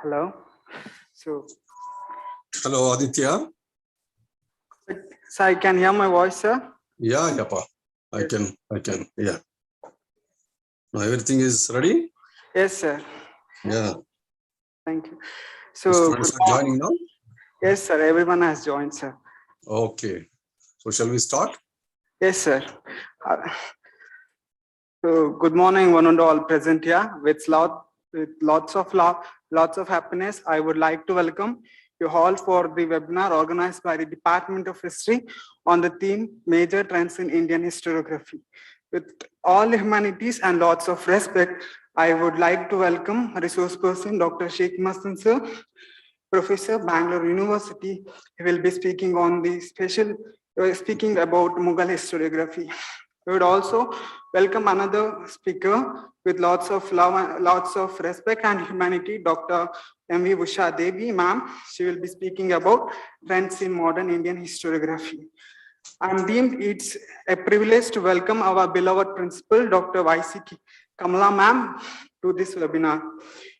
Hello. So, Hello, Aditya. I can hear my voice, sir? Yeah, Yapa. I can. Yeah. Now everything is ready? Yes, sir. Yeah. Thank you. The So, students are joining now? yes, sir. Everyone has joined, sir. Okay. So shall we start? Yes, sir. So, good morning, one and all present here. With lots of love, lots of happiness, I would like to welcome you all for the webinar organized by the Department of History on the theme Major Trends in Indian Historiography. With all humanities and lots of respect, I would like to welcome resource person Dr. Sheikh Mastan sir, Professor, Bangalore University. He will be speaking on the speaking about Mughal historiography. We would also welcome another speaker with lots of love, lots of respect and humanity, Dr. Mv Usha Devi, ma'am. She will be speaking about trends in modern Indian historiography. I'm deemed it's a privilege to welcome our beloved principal, Dr. YC Kamala ma'am, to this webinar.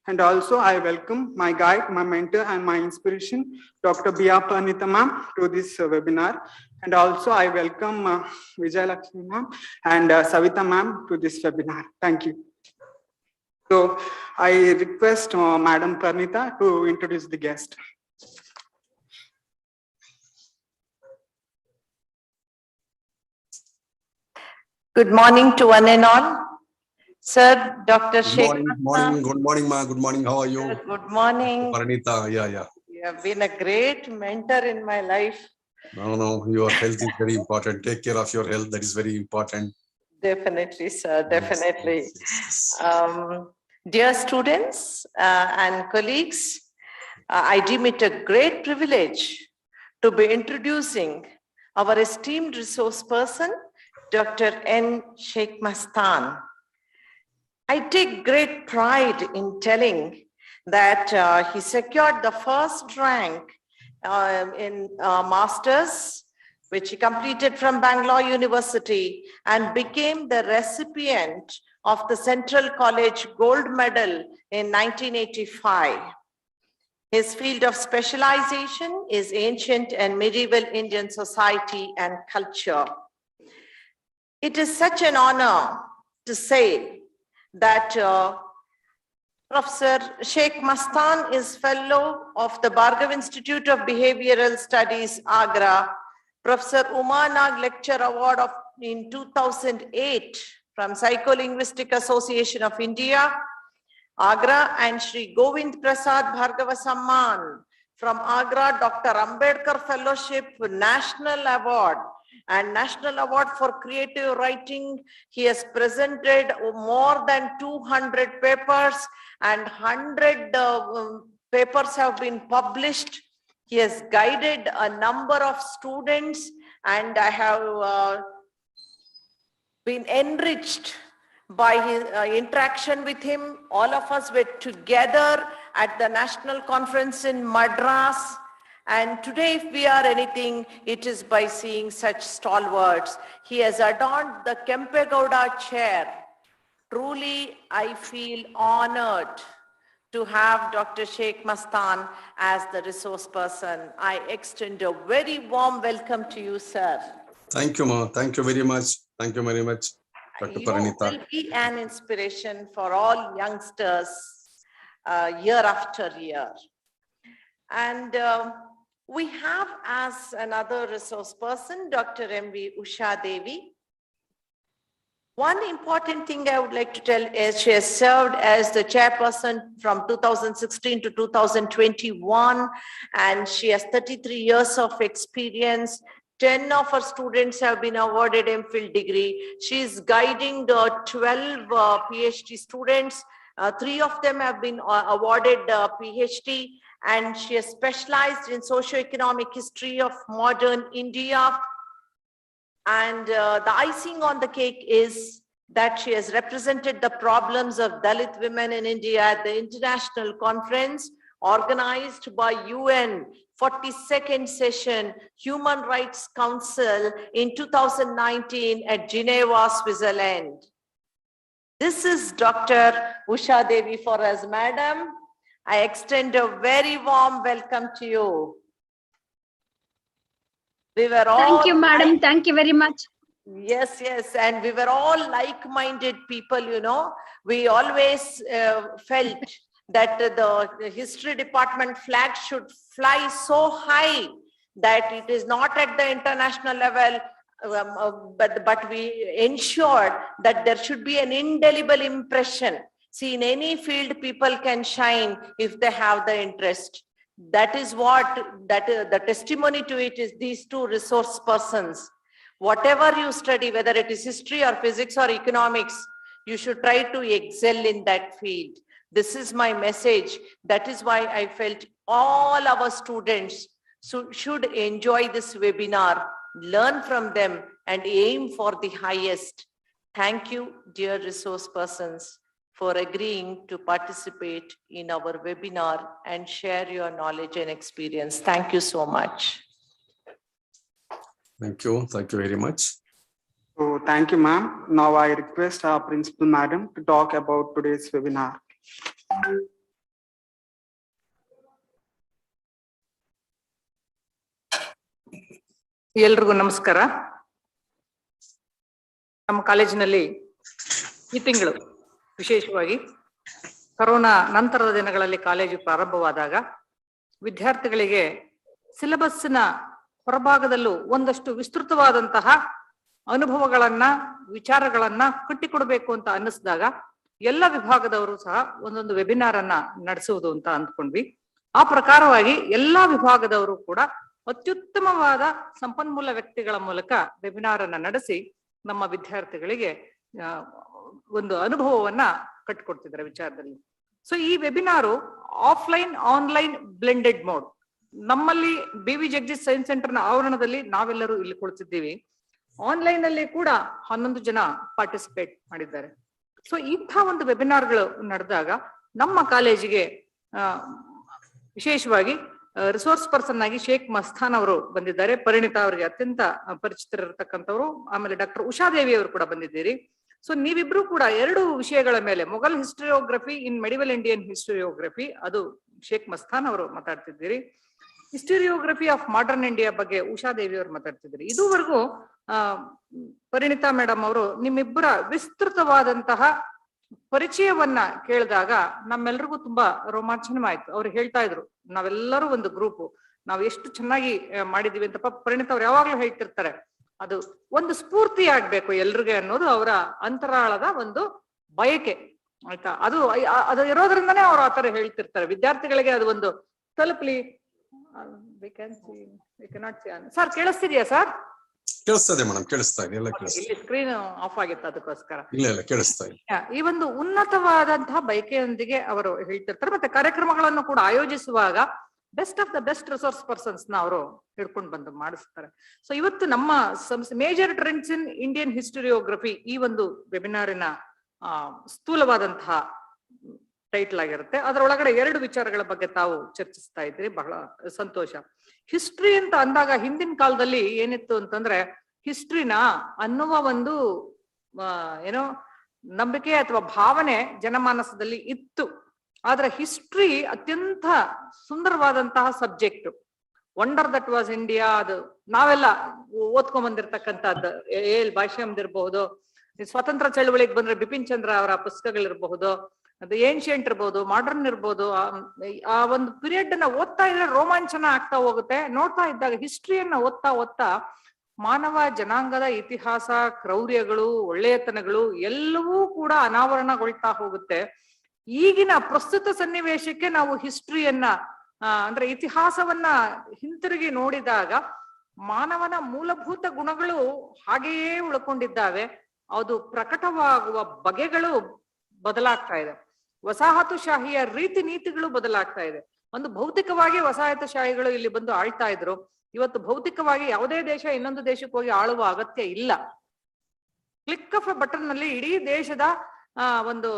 And also I welcome my guide, my mentor and my inspiration, Dr. Bia Pranita ma'am, to this webinar. And also I welcome Vijay Lakshmi ma'am and Savita ma'am to this webinar. Thank you. So I request Madam Pranita to introduce the guest. Good morning to one and all. Sir, Dr. Sheikh. Good morning, ma. Good morning. How are you? Sir, good morning. Paranita, yeah. You have been a great mentor in my life. No, your health is very important. Take care of your health. That is very important. Definitely, sir, definitely. Yes. Dear students and colleagues, I deem it a great privilege to be introducing our esteemed resource person, Dr. N. Sheikh Mastan. I take great pride in telling that he secured the first rank in Masters, which he completed from Bangalore University and became the recipient of the Central College Gold Medal in 1985. His field of specialization is ancient and medieval Indian society and culture. It is such an honor to say that Professor Sheikh Mastan is fellow of the Bhargav Institute of Behavioral Studies, Agra, Professor Uma Nag Lecture Award in 2008 from Psycholinguistic Association of India, Agra, and Shri Govind Prasad Bhargava Samman from Agra, Dr. Ambedkar Fellowship, National Award, and National Award for Creative Writing. He has presented more than 200 papers and 100 papers have been published. He has guided a number of students and I have been enriched by his interaction with him. All of us were together at the National Conference in Madras. And today, if we are anything, it is by seeing such stalwarts. He has adorned the Kempe Gowda chair. Truly, I feel honored to have Dr. Sheikh Mastan as the resource person. I extend a very warm welcome to you, sir. Thank you, ma. Thank you very much. Thank you very much, Dr. Paranita. You will be an inspiration for all youngsters year after year. And we have as another resource person, Dr. Mv Usha Devi. One important thing I would like to tell is she has served as the chairperson from 2016 to 2021, and she has 33 years of experience. 10 of her students have been awarded MPhil degree. She is guiding the 12 PhD students. 3 of them have been awarded PhD, and she has specialized in socio-economic history of modern India. And the icing on the cake is that she has represented the problems of Dalit women in India at the international conference organized by UN 42nd session Human Rights Council in 2019 at Geneva, Switzerland. This is Dr. Usha Devi for us, madam. I extend a very warm welcome to you. We were all. Thank you, madam. Thank you very much. Yes, yes. And we were all like-minded people, you know. We always felt that the history department flag should fly so high that it is not at the international level, but we ensured that there should be an indelible impression. See, in any field, people can shine if they have the interest. That is what, the testimony to it is these two resource persons. Whatever you study, whether it is history or physics or economics, you should try to excel in that field. This is my message. That is why I felt all our students should enjoy this webinar, learn from them, and aim for the highest. Thank you, dear resource persons, for agreeing to participate in our webinar and share your knowledge and experience. Thank you so much. Thank you very much. So thank you, ma'am. Now I request our principal madam to talk about today's webinar. ಎಲ್ರಿಗೂ ನಮಸ್ಕಾರ. ನಮ್ಮ ಕಾಲೇಜಿನಲ್ಲಿ ಈ ತಿಂಗಳು ವಿಶೇಷವಾಗಿ corona ನಂತರದ ದಿನಗಳಲ್ಲಿ college ಪ್ರಾರಂಭವಾದಾಗ ವಿದ್ಯಾರ್ಥಿಗಳಿಗೆ ಸಿಲೆಬಸ್ನ ಹೊರಭಾಗದಲ್ಲೂ ಒಂದಷ್ಟು ವಿಸ್ತೃತವಾದಂತಹ ಅನುಭವಗಳನ್ನ ವಿಚಾರಗಳನ್ನ ಕಟ್ಟಿಕೊಡ್ಬೇಕು ಅಂತ ಅನ್ನಿಸಿದಾಗ ಎಲ್ಲ ವಿಭಾಗದವರು ಸಹ ಒಂದೊಂದು ವೆಬಿನಾರ್ ಅನ್ನ ನಡೆಸುವುದು ಅಂತ ಅಂದ್ಕೊಂಡ್ವಿ. ಆ ಪ್ರಕಾರವಾಗಿ ಎಲ್ಲಾ ವಿಭಾಗದವರು ಕೂಡ ಅತ್ಯುತ್ತಮವಾದ ಸಂಪನ್ಮೂಲ ವ್ಯಕ್ತಿಗಳ ಮೂಲಕ ವೆಬಿನಾರ್ ಅನ್ನ ನಡೆಸಿ ನಮ್ಮ ವಿದ್ಯಾರ್ಥಿಗಳಿಗೆ ಒಂದು ಅನುಭವವನ್ನ ಕಟ್ಟಿಕೊಡ್ತಿದ್ದಾರೆ ವಿಚಾರದಲ್ಲಿ. ಸೊ ಈ ವೆಬಿನಾರು ಆಫ್ಲೈನ್ ಆನ್ಲೈನ್ ಬ್ಲೆಂಡೆಡ್ ಮೋಡ್. ನಮ್ಮಲ್ಲಿ BV ಜಗದೀಶ್ ಸೈನ್ಸ್ ಸೆಂಟರ್ನ ಆವರಣದಲ್ಲಿ ನಾವೆಲ್ಲರೂ ಇಲ್ಲಿ ಕುಳಿತಿದ್ದೀವಿ. ಆನ್ಲೈನ್ ಅಲ್ಲಿ ಕೂಡ 11 ಜನ ಪಾರ್ಟಿಸಿಪೇಟ್ ಮಾಡಿದ್ದಾರೆ. ಸೊ ಇಂಥ ಒಂದು ವೆಬಿನಾರ್ಗಳು ನಡೆದಾಗ ನಮ್ಮ ಕಾಲೇಜಿಗೆ ವಿಶೇಷವಾಗಿ ರಿಸೋರ್ಸ್ ಪರ್ಸನ್ ಆಗಿ ಶೇಖ್ ಮಸ್ತಾನ್ ಅವರು ಬಂದಿದ್ದಾರೆ. ಪರಿಣಿತ ಅವರಿಗೆ ಅತ್ಯಂತ ಪರಿಚಿತರಿರತಕ್ಕಂಥವ್ರು. ಆಮೇಲೆ ಡಾಕ್ಟರ್ ಉಷಾ ದೇವಿ ಅವರು ಕೂಡ ಬಂದಿದ್ದೀರಿ. ಸೊ ನೀವಿಬ್ರು ಕೂಡ 2 ವಿಷಯಗಳ ಮೇಲೆ, ಮೊಘಲ್ ಹಿಸ್ಟರಿಯೋಗ್ರಫಿ ಇನ್ ಮೆಡಿವಲ್ ಇಂಡಿಯನ್ ಹಿಸ್ಟರಿಯೋಗ್ರಫಿ, ಅದು ಶೇಖ್ ಮಸ್ತಾನ್ ಅವರು ಮಾತಾಡ್ತಿದ್ದೀರಿ. ಹಿಸ್ಟರಿಯೋಗ್ರಫಿ ಆಫ್ ಮಾಡರ್ನ್ ಇಂಡಿಯಾ ಬಗ್ಗೆ ಉಷಾ ದೇವಿ ಅವರು ಮಾತಾಡ್ತಿದ್ದೀರಿ. ಇದುವರೆಗೂ ಪರಿಣಿತಾ ಮೇಡಮ್ ಅವರು ನಿಮ್ಮಿಬ್ಬರ ವಿಸ್ತೃತವಾದಂತಹ ಪರಿಚಯವನ್ನ ಕೇಳಿದಾಗ ನಮ್ಮೆಲ್ರಿಗೂ ತುಂಬಾ ರೋಮಾಂಚನವಾಯ್ತು. ಅವ್ರು ಹೇಳ್ತಾ ಇದ್ರು, ನಾವೆಲ್ಲರೂ ಒಂದು ಗ್ರೂಪ್, ನಾವು ಎಷ್ಟು ಚೆನ್ನಾಗಿ ಮಾಡಿದೀವಿ ಅಂತ. ಪರಿಣಿತ ಅವ್ರು ಯಾವಾಗ್ಲೂ ಹೇಳ್ತಿರ್ತಾರೆ, ಅದು ಒಂದು ಸ್ಫೂರ್ತಿ ಆಗ್ಬೇಕು ಎಲ್ರಿಗೆ ಅನ್ನೋದು ಅವರ ಅಂತರಾಳದ ಒಂದು ಬಯಕೆ, ಆಯ್ತಾ. ಅದು ಇರೋದ್ರಿಂದನೇ ಅವ್ರು ಆತರ ಹೇಳ್ತಿರ್ತಾರೆ. ವಿದ್ಯಾರ್ಥಿಗಳಿಗೆ ಅದು ಒಂದು ತಲುಪಲಿ. ಸರ್ ಕೇಳಿಸ್ತಿದ್ಯಾ ಸರ್? ಕೇಳಿಸ್ತದೆ ಮೇಡಮ್, ಕೇಳಿಸ್ತಾ ಇದೆ, ಎಲ್ಲ ಕೇಳಿಸ್ತಾ ಇಲ್ಲಿ ಸ್ಕ್ರೀನ್ ಆಫ್ ಆಗಿತ್ತು, ಅದಕ್ಕೋಸ್ಕರ. ಇಲ್ಲ ಕೇಳಿಸ್ತಾ ಇದೆ. ಈ ಒಂದು ಉನ್ನತವಾದಂತಹ ಬಯಕೆಯೊಂದಿಗೆ ಅವರು ಹೇಳ್ತಿರ್ತಾರೆ. ಮತ್ತೆ ಕಾರ್ಯಕ್ರಮಗಳನ್ನು ಕೂಡ ಆಯೋಜಿಸುವಾಗ best of the best resource persons ನ ಅವರು ಹಿಡ್ಕೊಂಡು ಬಂದು ಮಾಡಿಸ್ತಾರೆ. ಸೊ ಇವತ್ತು ನಮ್ಮ major trends in Indian historiography ಈ ಒಂದು ವೆಬಿನಾರಿನ ಸ್ಥೂಲವಾದಂತಹ ಟೈಟಲ್ ಆಗಿರುತ್ತೆ. ಅದರೊಳಗಡೆ 2 ವಿಚಾರಗಳ ಬಗ್ಗೆ ತಾವು ಚರ್ಚಿಸ್ತಾ ಇದ್ರಿ, ಬಹಳ ಸಂತೋಷ. ಹಿಸ್ಟ್ರಿ ಅಂತ ಅಂದಾಗ ಹಿಂದಿನ ಕಾಲದಲ್ಲಿ ಏನಿತ್ತು ಅಂತಂದ್ರೆ, ಹಿಸ್ಟ್ರಿನ ಅನ್ನುವ ಒಂದು ಏನೋ ನಂಬಿಕೆ ಅಥವಾ ಭಾವನೆ ಜನಮಾನಸದಲ್ಲಿ ಇತ್ತು. ಆದ್ರೆ ಹಿಸ್ಟ್ರಿ ಅತ್ಯಂತ ಸುಂದರವಾದಂತಹ subject. Wonder that was India, ಅದು ನಾವೆಲ್ಲ ಓದ್ಕೊಂಡ್ ಬಂದಿರ್ತಕ್ಕಂಥದ್ದು. ಭಾಷ್ಯಂದಿರ್ಬಹುದು, ಸ್ವತಂತ್ರ ಚಳವಳಿಗೆ ಬಂದ್ರೆ ಬಿಪಿನ್ ಚಂದ್ರ ಅವರ ಪುಸ್ತಕಗಳಿರ್ಬಹುದು, ಅದು ಏನ್ಷಿಯಂಟ್ ಇರ್ಬೋದು, ಮಾಡರ್ನ್ ಇರ್ಬೋದು. ಆ ಒಂದು ಪೀರಿಯಡ್ ಅನ್ನ ಓದ್ತಾ ಇದ್ರೆ ರೋಮಾಂಚನ ಆಗ್ತಾ ಹೋಗುತ್ತೆ. ನೋಡ್ತಾ ಇದ್ದಾಗ ಹಿಸ್ಟ್ರಿಯನ್ನ ಓದ್ತಾ ಮಾನವ ಜನಾಂಗದ ಇತಿಹಾಸ, ಕ್ರೌರ್ಯಗಳು, ಒಳ್ಳೆಯತನಗಳು ಎಲ್ಲವೂ ಕೂಡ ಅನಾವರಣಗೊಳ್ತಾ ಹೋಗುತ್ತೆ. ಈಗಿನ ಪ್ರಸ್ತುತ ಸನ್ನಿವೇಶಕ್ಕೆ ನಾವು ಹಿಸ್ಟ್ರಿಯನ್ನ ಅಂದ್ರೆ ಇತಿಹಾಸವನ್ನ ಹಿಂತಿರುಗಿ ನೋಡಿದಾಗ ಮಾನವನ ಮೂಲಭೂತ ಗುಣಗಳು ಹಾಗೆಯೇ ಉಳ್ಕೊಂಡಿದ್ದಾವೆ. ಅದು ಪ್ರಕಟವಾಗುವ ಬಗೆಗಳು ಬದಲಾಗ್ತಾ ಇದೆ. ವಸಾಹತುಶಾಹಿಯ ರೀತಿ ನೀತಿಗಳು ಬದಲಾಗ್ತಾ ಇದೆ. ಒಂದು ಭೌತಿಕವಾಗಿ ವಸಾಹತುಶಾಹಿಗಳು ಇಲ್ಲಿ ಬಂದು ಆಳ್ತಾ ಇದ್ರು. ಇವತ್ತು ಭೌತಿಕವಾಗಿ ಯಾವುದೇ ದೇಶ ಇನ್ನೊಂದು ದೇಶಕ್ಕೆ ಹೋಗಿ ಆಳುವ ಅಗತ್ಯ ಇಲ್ಲ. ಕ್ಲಿಕ್ ಆಫ್ ಎ ಬಟನ್ ನಲ್ಲಿ ಇಡೀ ದೇಶದ ಒಂದು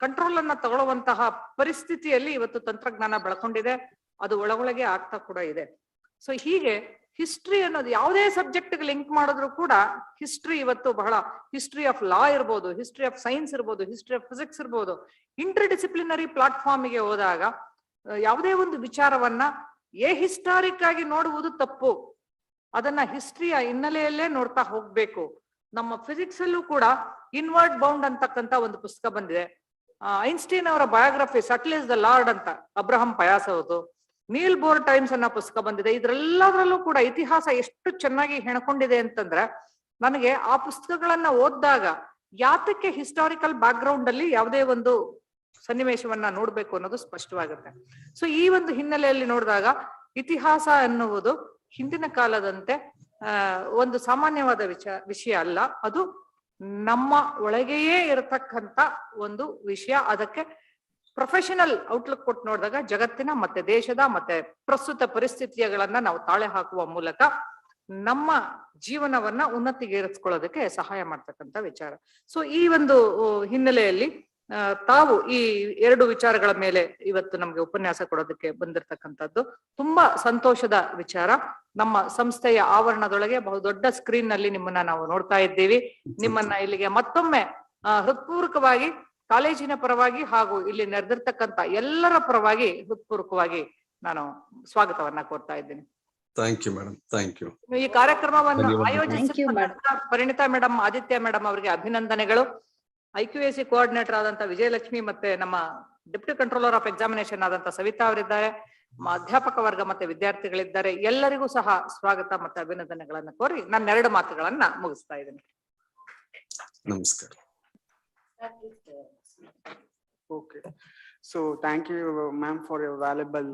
ಕಂಟ್ರೋಲ್ ಅನ್ನ ತಗೊಳ್ಳುವಂತಹ ಪರಿಸ್ಥಿತಿಯಲ್ಲಿ ಇವತ್ತು ತಂತ್ರಜ್ಞಾನ ಬೆಳ್ಕೊಂಡಿದೆ. ಅದು ಒಳಗೊಳಗೆ ಆಗ್ತಾ ಕೂಡ ಇದೆ. ಸೊ ಹೀಗೆ ಹಿಸ್ಟ್ರಿ ಅನ್ನೋದು ಯಾವುದೇ ಸಬ್ಜೆಕ್ಟ್ ಲಿಂಕ್ ಮಾಡಿದ್ರು ಕೂಡ ಹಿಸ್ಟ್ರಿ ಇವತ್ತು ಬಹಳ, ಹಿಸ್ಟ್ರಿ ಆಫ್ ಲಾ ಇರ್ಬೋದು, ಹಿಸ್ಟ್ರಿ ಆಫ್ ಸೈನ್ಸ್ ಇರ್ಬೋದು, ಹಿಸ್ಟ್ರಿ ಆಫ್ ಫಿಸಿಕ್ಸ್ ಇರ್ಬೋದು, ಇಂಟರ್ ಡಿಸಿಪ್ಲಿನರಿ ಪ್ಲಾಟ್ಫಾರ್ಮ್ಗೆ ಹೋದಾಗ ಯಾವುದೇ ಒಂದು ವಿಚಾರವನ್ನ ಹಿಸ್ಟಾರಿಕ್ ಆಗಿ ನೋಡುವುದು ತಪ್ಪು. ಅದನ್ನ ಹಿಸ್ಟ್ರಿಯ ಹಿನ್ನೆಲೆಯಲ್ಲೇ ನೋಡ್ತಾ ಹೋಗ್ಬೇಕು. ನಮ್ಮ ಫಿಸಿಕ್ಸ್ ಅಲ್ಲೂ ಕೂಡ ಇನ್ವರ್ಡ್ ಬೌಂಡ್ ಅಂತಕ್ಕಂತ ಒಂದು ಪುಸ್ತಕ ಬಂದಿದೆ. ಐನ್ಸ್ಟೀನ್ ಅವರ biography shuttle is the lord ಅಂತ ಅಬ್ರಹಂ ಪಯಾಸ್ ಅವ್ರದ್ದು. ನೀಲ್ ಬೋರ್ ಟೈಮ್ಸ್ ಅನ್ನೋ ಪುಸ್ತಕ ಬಂದಿದೆ. ಇದ್ರೆಲ್ಲದ್ರಲ್ಲೂ ಕೂಡ ಇತಿಹಾಸ ಎಷ್ಟು ಚೆನ್ನಾಗಿ ಹೆಣ್ಕೊಂಡಿದೆ ಅಂತಂದ್ರೆ, ನನಗೆ ಆ ಪುಸ್ತಕಗಳನ್ನ ಓದಿದಾಗ ಯಾತಕ್ಕೆ ಹಿಸ್ಟಾರಿಕಲ್ ಬ್ಯಾಕ್ ಗ್ರೌಂಡ್ ಅಲ್ಲಿ ಯಾವುದೇ ಒಂದು ಸನ್ನಿವೇಶವನ್ನ ನೋಡ್ಬೇಕು ಅನ್ನೋದು ಸ್ಪಷ್ಟವಾಗುತ್ತೆ. ಸೊ ಈ ಒಂದು ಹಿನ್ನೆಲೆಯಲ್ಲಿ ನೋಡಿದಾಗ ಇತಿಹಾಸ ಎನ್ನುವುದು ಹಿಂದಿನ ಕಾಲದಂತೆ ಒಂದು ಸಾಮಾನ್ಯವಾದ ವಿಷಯ ಅಲ್ಲ. ಅದು ನಮ್ಮ ಒಳಗೆಯೇ ಇರತಕ್ಕಂತ ಒಂದು ವಿಷಯ. ಅದಕ್ಕೆ ಪ್ರೊಫೆಷನಲ್ ಔಟ್ಲುಕ್ ಕೊಟ್ಟು ನೋಡಿದಾಗ ಜಗತ್ತಿನ ಮತ್ತೆ ದೇಶದ ಮತ್ತೆ ಪ್ರಸ್ತುತ ಪರಿಸ್ಥಿತಿಗಳನ್ನ ನಾವು ತಾಳೆ ಹಾಕುವ ಮೂಲಕ ನಮ್ಮ ಜೀವನವನ್ನ ಉನ್ನತಿಗೇರಿಸ್ಕೊಳ್ಳೋದಕ್ಕೆ ಸಹಾಯ ಮಾಡ್ತಕ್ಕಂಥ ವಿಚಾರ. ಸೊ ಈ ಒಂದು ಹಿನ್ನೆಲೆಯಲ್ಲಿ ತಾವು ಈ 2 ವಿಚಾರಗಳ ಮೇಲೆ ಇವತ್ತು ನಮ್ಗೆ ಉಪನ್ಯಾಸ ಕೊಡೋದಕ್ಕೆ ಬಂದಿರತಕ್ಕಂಥದ್ದು ತುಂಬಾ ಸಂತೋಷದ ವಿಚಾರ. ನಮ್ಮ ಸಂಸ್ಥೆಯ ಆವರಣದೊಳಗೆ ಬಹುದೊಡ್ಡ ಸ್ಕ್ರೀನ್ ನಲ್ಲಿ ನಿಮ್ಮನ್ನ ನಾವು ನೋಡ್ತಾ ಇದ್ದೀವಿ. ನಿಮ್ಮನ್ನ ಇಲ್ಲಿಗೆ ಮತ್ತೊಮ್ಮೆ ಹೃತ್ಪೂರ್ವಕವಾಗಿ ಕಾಲೇಜಿನ ಪರವಾಗಿ ಹಾಗೂ ಇಲ್ಲಿ ನೆರೆದಿರ್ತಕ್ಕಂಥ ಎಲ್ಲರ ಪರವಾಗಿ ಹೃತ್ಪೂರ್ವಕವಾಗಿ ನಾನು ಸ್ವಾಗತವನ್ನ ಕೋರ್ತಾ ಇದ್ದೀನಿ. Thank you madam, thank you. ಈ ಕಾರ್ಯಕ್ರಮವನ್ನು ಆಯೋಜಿಸಿದ ಪರಿಣಿತಾ ಮೇಡಮ್, ಆದಿತ್ಯ ಮೇಡಮ್ ಅವರಿಗೆ ಅಭಿನಂದನೆಗಳು. IQAC ಕೋಆರ್ಡಿನೇಟರ್ ಆದಂತ ವಿಜಯಲಕ್ಷ್ಮಿ ಮತ್ತೆ ನಮ್ಮ ಡೆಪ್ಯೂಟಿ ಕಂಟ್ರೋಲರ್ ಆಫ್ ಎಕ್ಸಾಮಿನೇಷನ್ ಆದಂತ ಸವಿತಾ ಅವರಿದ್ದಾರೆ. ಅಧ್ಯಾಪಕ ವರ್ಗ ಮತ್ತೆ ವಿದ್ಯಾರ್ಥಿಗಳಿದ್ದಾರೆ. ಎಲ್ಲರಿಗೂ ಸಹ ಸ್ವಾಗತ ಮತ್ತೆ ಅಭಿನಂದನೆಗಳನ್ನ ಕೋರಿ ನನ್ನ 2 ಮಾತುಗಳನ್ನ ಮುಗಿಸ್ತಾ ಇದ್ದೀನಿ. ನಮಸ್ಕಾರ. Okay. So thank you, ma'am, for your valuable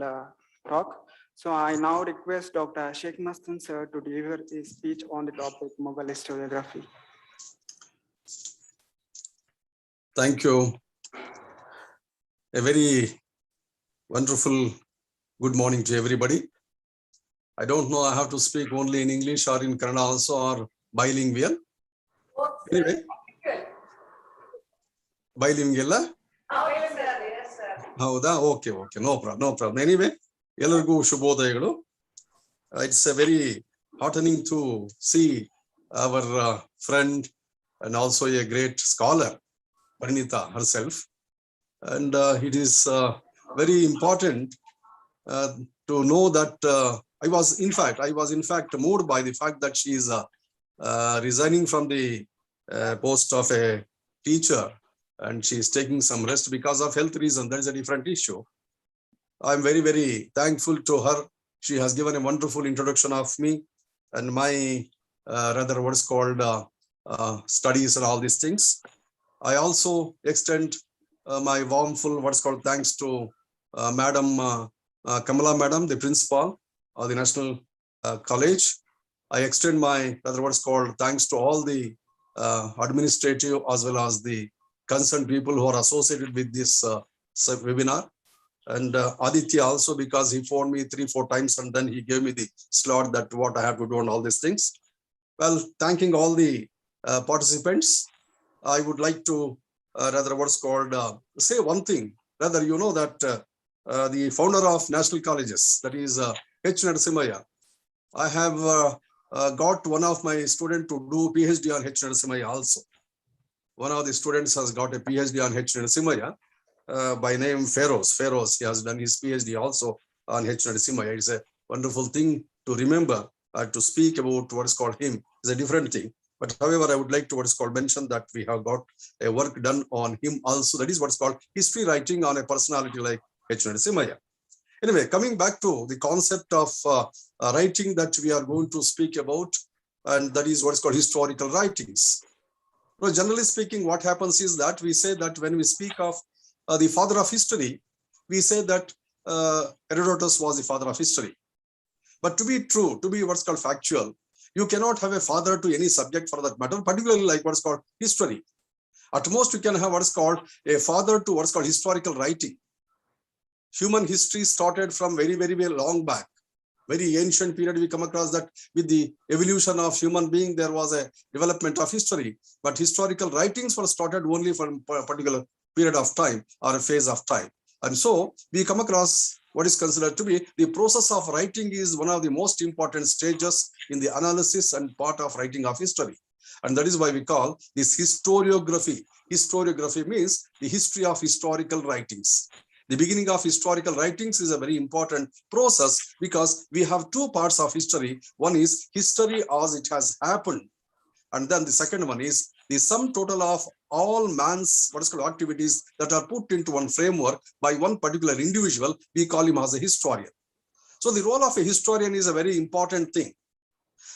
talk. So I now request Dr. Sheikh Mastan sir to deliver his speech on the topic Mughal historiography. Thank you. A very wonderful good morning to everybody. I don't know, I have to speak only in English or in Kannada also, or bilingual. Anyway, bilingual. ಹೌದಾ? Okay, no problem. Anyway, ಎಲ್ಲರಿಗೂ ಶುಭೋದಯಗಳು. It's a very heartening to see our friend and also a great scholar, Parinita herself. And it is very important to know that I was in fact moved by the fact that she is resigning from the post of a teacher, and she is taking some rest because of health reason. That is a different issue. I am very, very thankful to her. She has given a wonderful introduction of me and my rather what's called studies and all these things. I also extend my warmful what's called thanks to Madam Kamala Madam, the principal of the National College. I extend my rather what's called thanks to all the administrative as well as the concerned people who are associated with this webinar. And Aditya also, because he phoned me 3-4 times and then he gave me the slot that what I have to do and all these things. Well, thanking all the participants, I would like to rather what's called say one thing. Rather, you know that the founder of national colleges, that is H. Narasimhaya, I have got one of my students to do PhD on H. Narasimhaya also. One of the students has got a PhD on H. Narasimhaya by name Feroz. He has done his PhD also on H. Narasimhaya. It's a wonderful thing to remember, to speak about what is called him is a different thing. But however, I would like to what is called mention that we have got a work done on him also. That is what's called history writing on a personality like H. Narasimhaya. Anyway, coming back to the concept of writing that we are going to speak about, and that is what is called historical writings. Now, generally speaking, what happens is that we say that when we speak of the father of history, we say that Herodotus was the father of history. But to be true, to be what's called factual, you cannot have a father to any subject for that matter, particularly like what's called history. At most, you can have what's called a father to what's called historical writing. Human history started from very, very, very long back. Very ancient period, we come across that with the evolution of human being, there was a development of history. But historical writings were started only from a particular period of time or a phase of time. And so we come across what is considered to be the process of writing is one of the most important stages in the analysis and part of writing of history. And that is why we call this historiography. Historiography means the history of historical writings. The beginning of historical writings is a very important process because we have two parts of history. One is history as it has happened. And then the second one is the sum total of all man's activities that are put into one framework by one particular individual. We call him as a historian. So the role of a historian is a very important thing.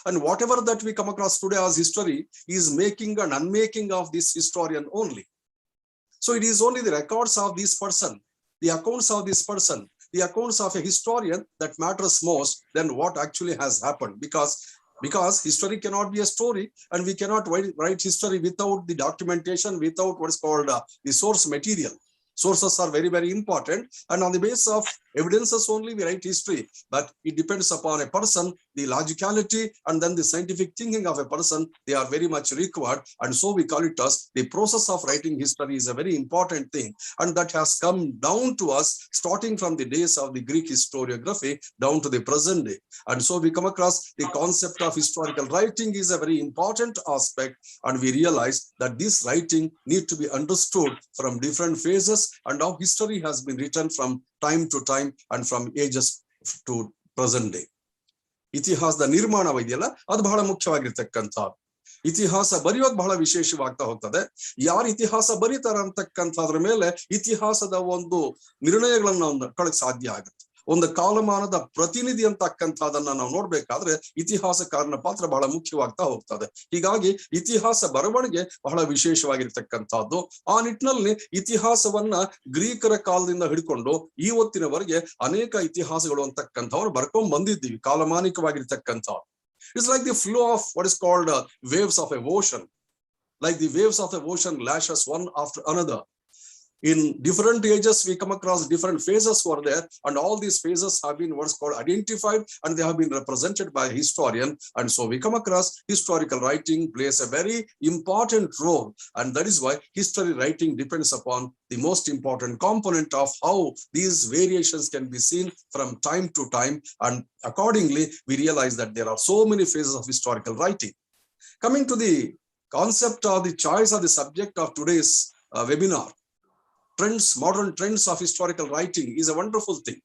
And whatever that we come across today as history is making and unmaking of this historian only. So it is only the records of this person, the accounts of this person, the accounts of a historian that matters most than what actually has happened. Because history cannot be a story, and we cannot write history without the documentation, without what is called the source material. Sources are very, very important. And on the basis of evidences only, we write history. But it depends upon a person, the logicality, and then the scientific thinking of a person. They are very much required. And so we call it as the process of writing history is a very important thing. And that has come down to us, starting from the days of the Greek historiography down to the present day. And so we come across the concept of historical writing is a very important aspect. And we realize that this writing need to be understood from different phases, and how history has been written from time to time and from ages to present day. ಇತಿಹಾಸದ ನಿರ್ಮಾಣವಿದೆಯಲ್ಲ, ಅದು ಬಹಳ ಮುಖ್ಯವಾಗಿರ್ತಕ್ಕಂಥದ್ದು. ಇತಿಹಾಸ ಬರೆಯೋದು ಬಹಳ ವಿಶೇಷವಾಗ್ತಾ ಹೋಗ್ತದೆ. ಯಾರು ಇತಿಹಾಸ ಬರೀತಾರ ಅಂತಕ್ಕಂಥದ್ರ ಮೇಲೆ ಇತಿಹಾಸದ ಒಂದು ನಿರ್ಣಯಗಳನ್ನ ಕಳಕ್ ಸಾಧ್ಯ ಆಗುತ್ತೆ. ಒಂದು ಕಾಲಮಾನದ ಪ್ರತಿನಿಧಿ ಅಂತಕ್ಕಂಥದನ್ನ ನಾವು ನೋಡ್ಬೇಕಾದ್ರೆ ಇತಿಹಾಸಕಾರನ ಪಾತ್ರ ಬಹಳ ಮುಖ್ಯವಾಗ್ತಾ ಹೋಗ್ತದೆ. ಹೀಗಾಗಿ ಇತಿಹಾಸ ಬರವಣಿಗೆ ಬಹಳ ವಿಶೇಷವಾಗಿರ್ತಕ್ಕಂಥದ್ದು. ಆ ನಿಟ್ಟಿನಲ್ಲಿ ಇತಿಹಾಸವನ್ನ ಗ್ರೀಕರ ಕಾಲದಿಂದ ಹಿಡ್ಕೊಂಡು ಇವತ್ತಿನವರೆಗೆ ಅನೇಕ ಇತಿಹಾಸಗಳು ಅಂತಕ್ಕಂಥವ್ರು ಬರ್ಕೊಂಡ್ ಬಂದಿದ್ದೀವಿ, ಕಾಲಮಾನಿಕವಾಗಿರ್ತಕ್ಕಂಥವ್ರು. It's like the flow of what is called waves of a ocean. Like the waves of the ocean lashes one after another. In different ages, we come across different phases were there, and all these phases have been what's called identified, and they have been represented by a historian. And so we come across historical writing plays a very important role, and that is why history writing depends upon the most important component of how these variations can be seen from time to time. And accordingly, we realize that there are so many phases of historical writing. Coming to the concept or the choice of the subject of today's webinar, trends, modern trends of historical writing is a wonderful thing,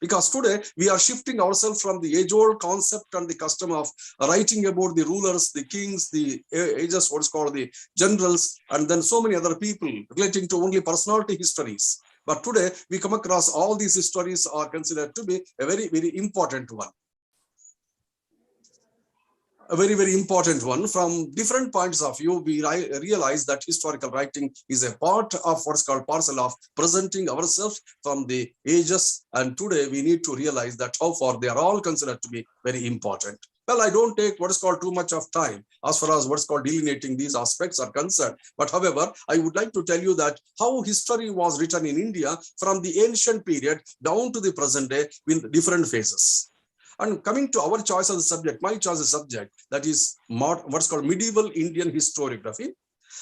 because today we are shifting ourselves from the age-old concept and the custom of writing about the rulers, the kings, the ages, what's called the generals, and then so many other people relating to only personality histories. But today we come across all these histories are considered to be a very, very important one. A very, very important one. From different points of view, we realize that historical writing is a part of what's called parcel of presenting ourselves from the ages. And today we need to realize that how far they are all considered to be very important. Well, I don't take what is called too much of time as far as what's called delineating these aspects are concerned. But however, I would like to tell you that how history was written in India from the ancient period down to the present day with different phases. And coming to our choice of the subject, my choice of subject, that is what's called medieval Indian historiography.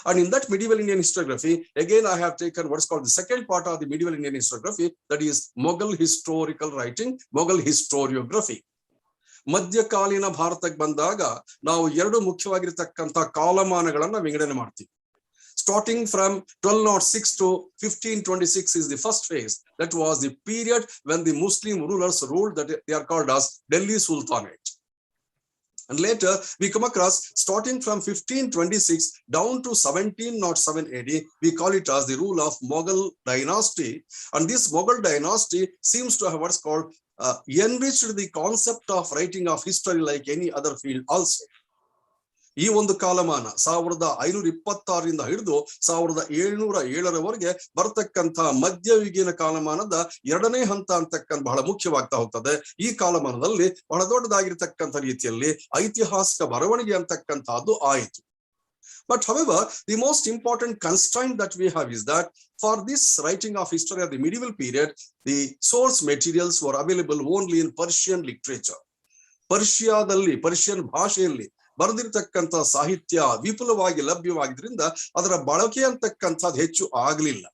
And in that medieval Indian historiography, again, I have taken what's called the second part of the medieval Indian historiography, that is Mughal historical writing, Mughal historiography. ಮಧ್ಯಕಾಲೀನ ಭಾರತಕ್ಕೆ ಬಂದಾಗ ನಾವು ಎರಡು ಮುಖ್ಯವಾಗಿರತಕ್ಕಂಥ ಕಾಲಮಾನಗಳನ್ನ ವಿಂಗಡಣೆ ಮಾಡ್ತೀವಿ. Starting from 1206 to 1526 is the first phase. That was the period when the Muslim rulers ruled, that they are called as Delhi Sultanate. And later we come across, starting from 1526 down to 1707 AD, we call it as the rule of Mughal dynasty. And this Mughal dynasty seems to have what's called enriched the concept of writing of history like any other field also. ಈ ಒಂದು ಕಾಲಮಾನ 1526ರಿಂದ ಹಿಡಿದು 1707ರವರೆಗೆ ಬರ್ತಕ್ಕಂಥ ಮಧ್ಯಯುಗೀನ ಕಾಲಮಾನದ ಎರಡನೇ ಹಂತ ಅಂತಕ್ಕಂಥ ಬಹಳ ಮುಖ್ಯವಾಗ್ತಾ ಹೋಗ್ತದೆ. ಈ ಕಾಲಮಾನದಲ್ಲಿ ಬಹಳ ದೊಡ್ಡದಾಗಿರ್ತಕ್ಕಂಥ ರೀತಿಯಲ್ಲಿ ಐತಿಹಾಸಿಕ ಬರವಣಿಗೆ ಅಂತಕ್ಕಂಥದ್ದು ಆಯಿತು. But however, the most important constraint that we have is that for this writing of history of the medieval period, the source materials were available only in Persian literature. ಪರ್ಷಿಯಾದಲ್ಲಿ, ಪರ್ಷಿಯನ್ ಭಾಷೆಯಲ್ಲಿ ಬರೆದಿರ್ತಕ್ಕಂಥ ಸಾಹಿತ್ಯ ವಿಪುಲವಾಗಿ ಲಭ್ಯವಾಗಿದ್ರಿಂದ ಅದರ ಬಳಕೆ ಅಂತಕ್ಕಂಥದ್ದು ಹೆಚ್ಚು ಆಗ್ಲಿಲ್ಲ.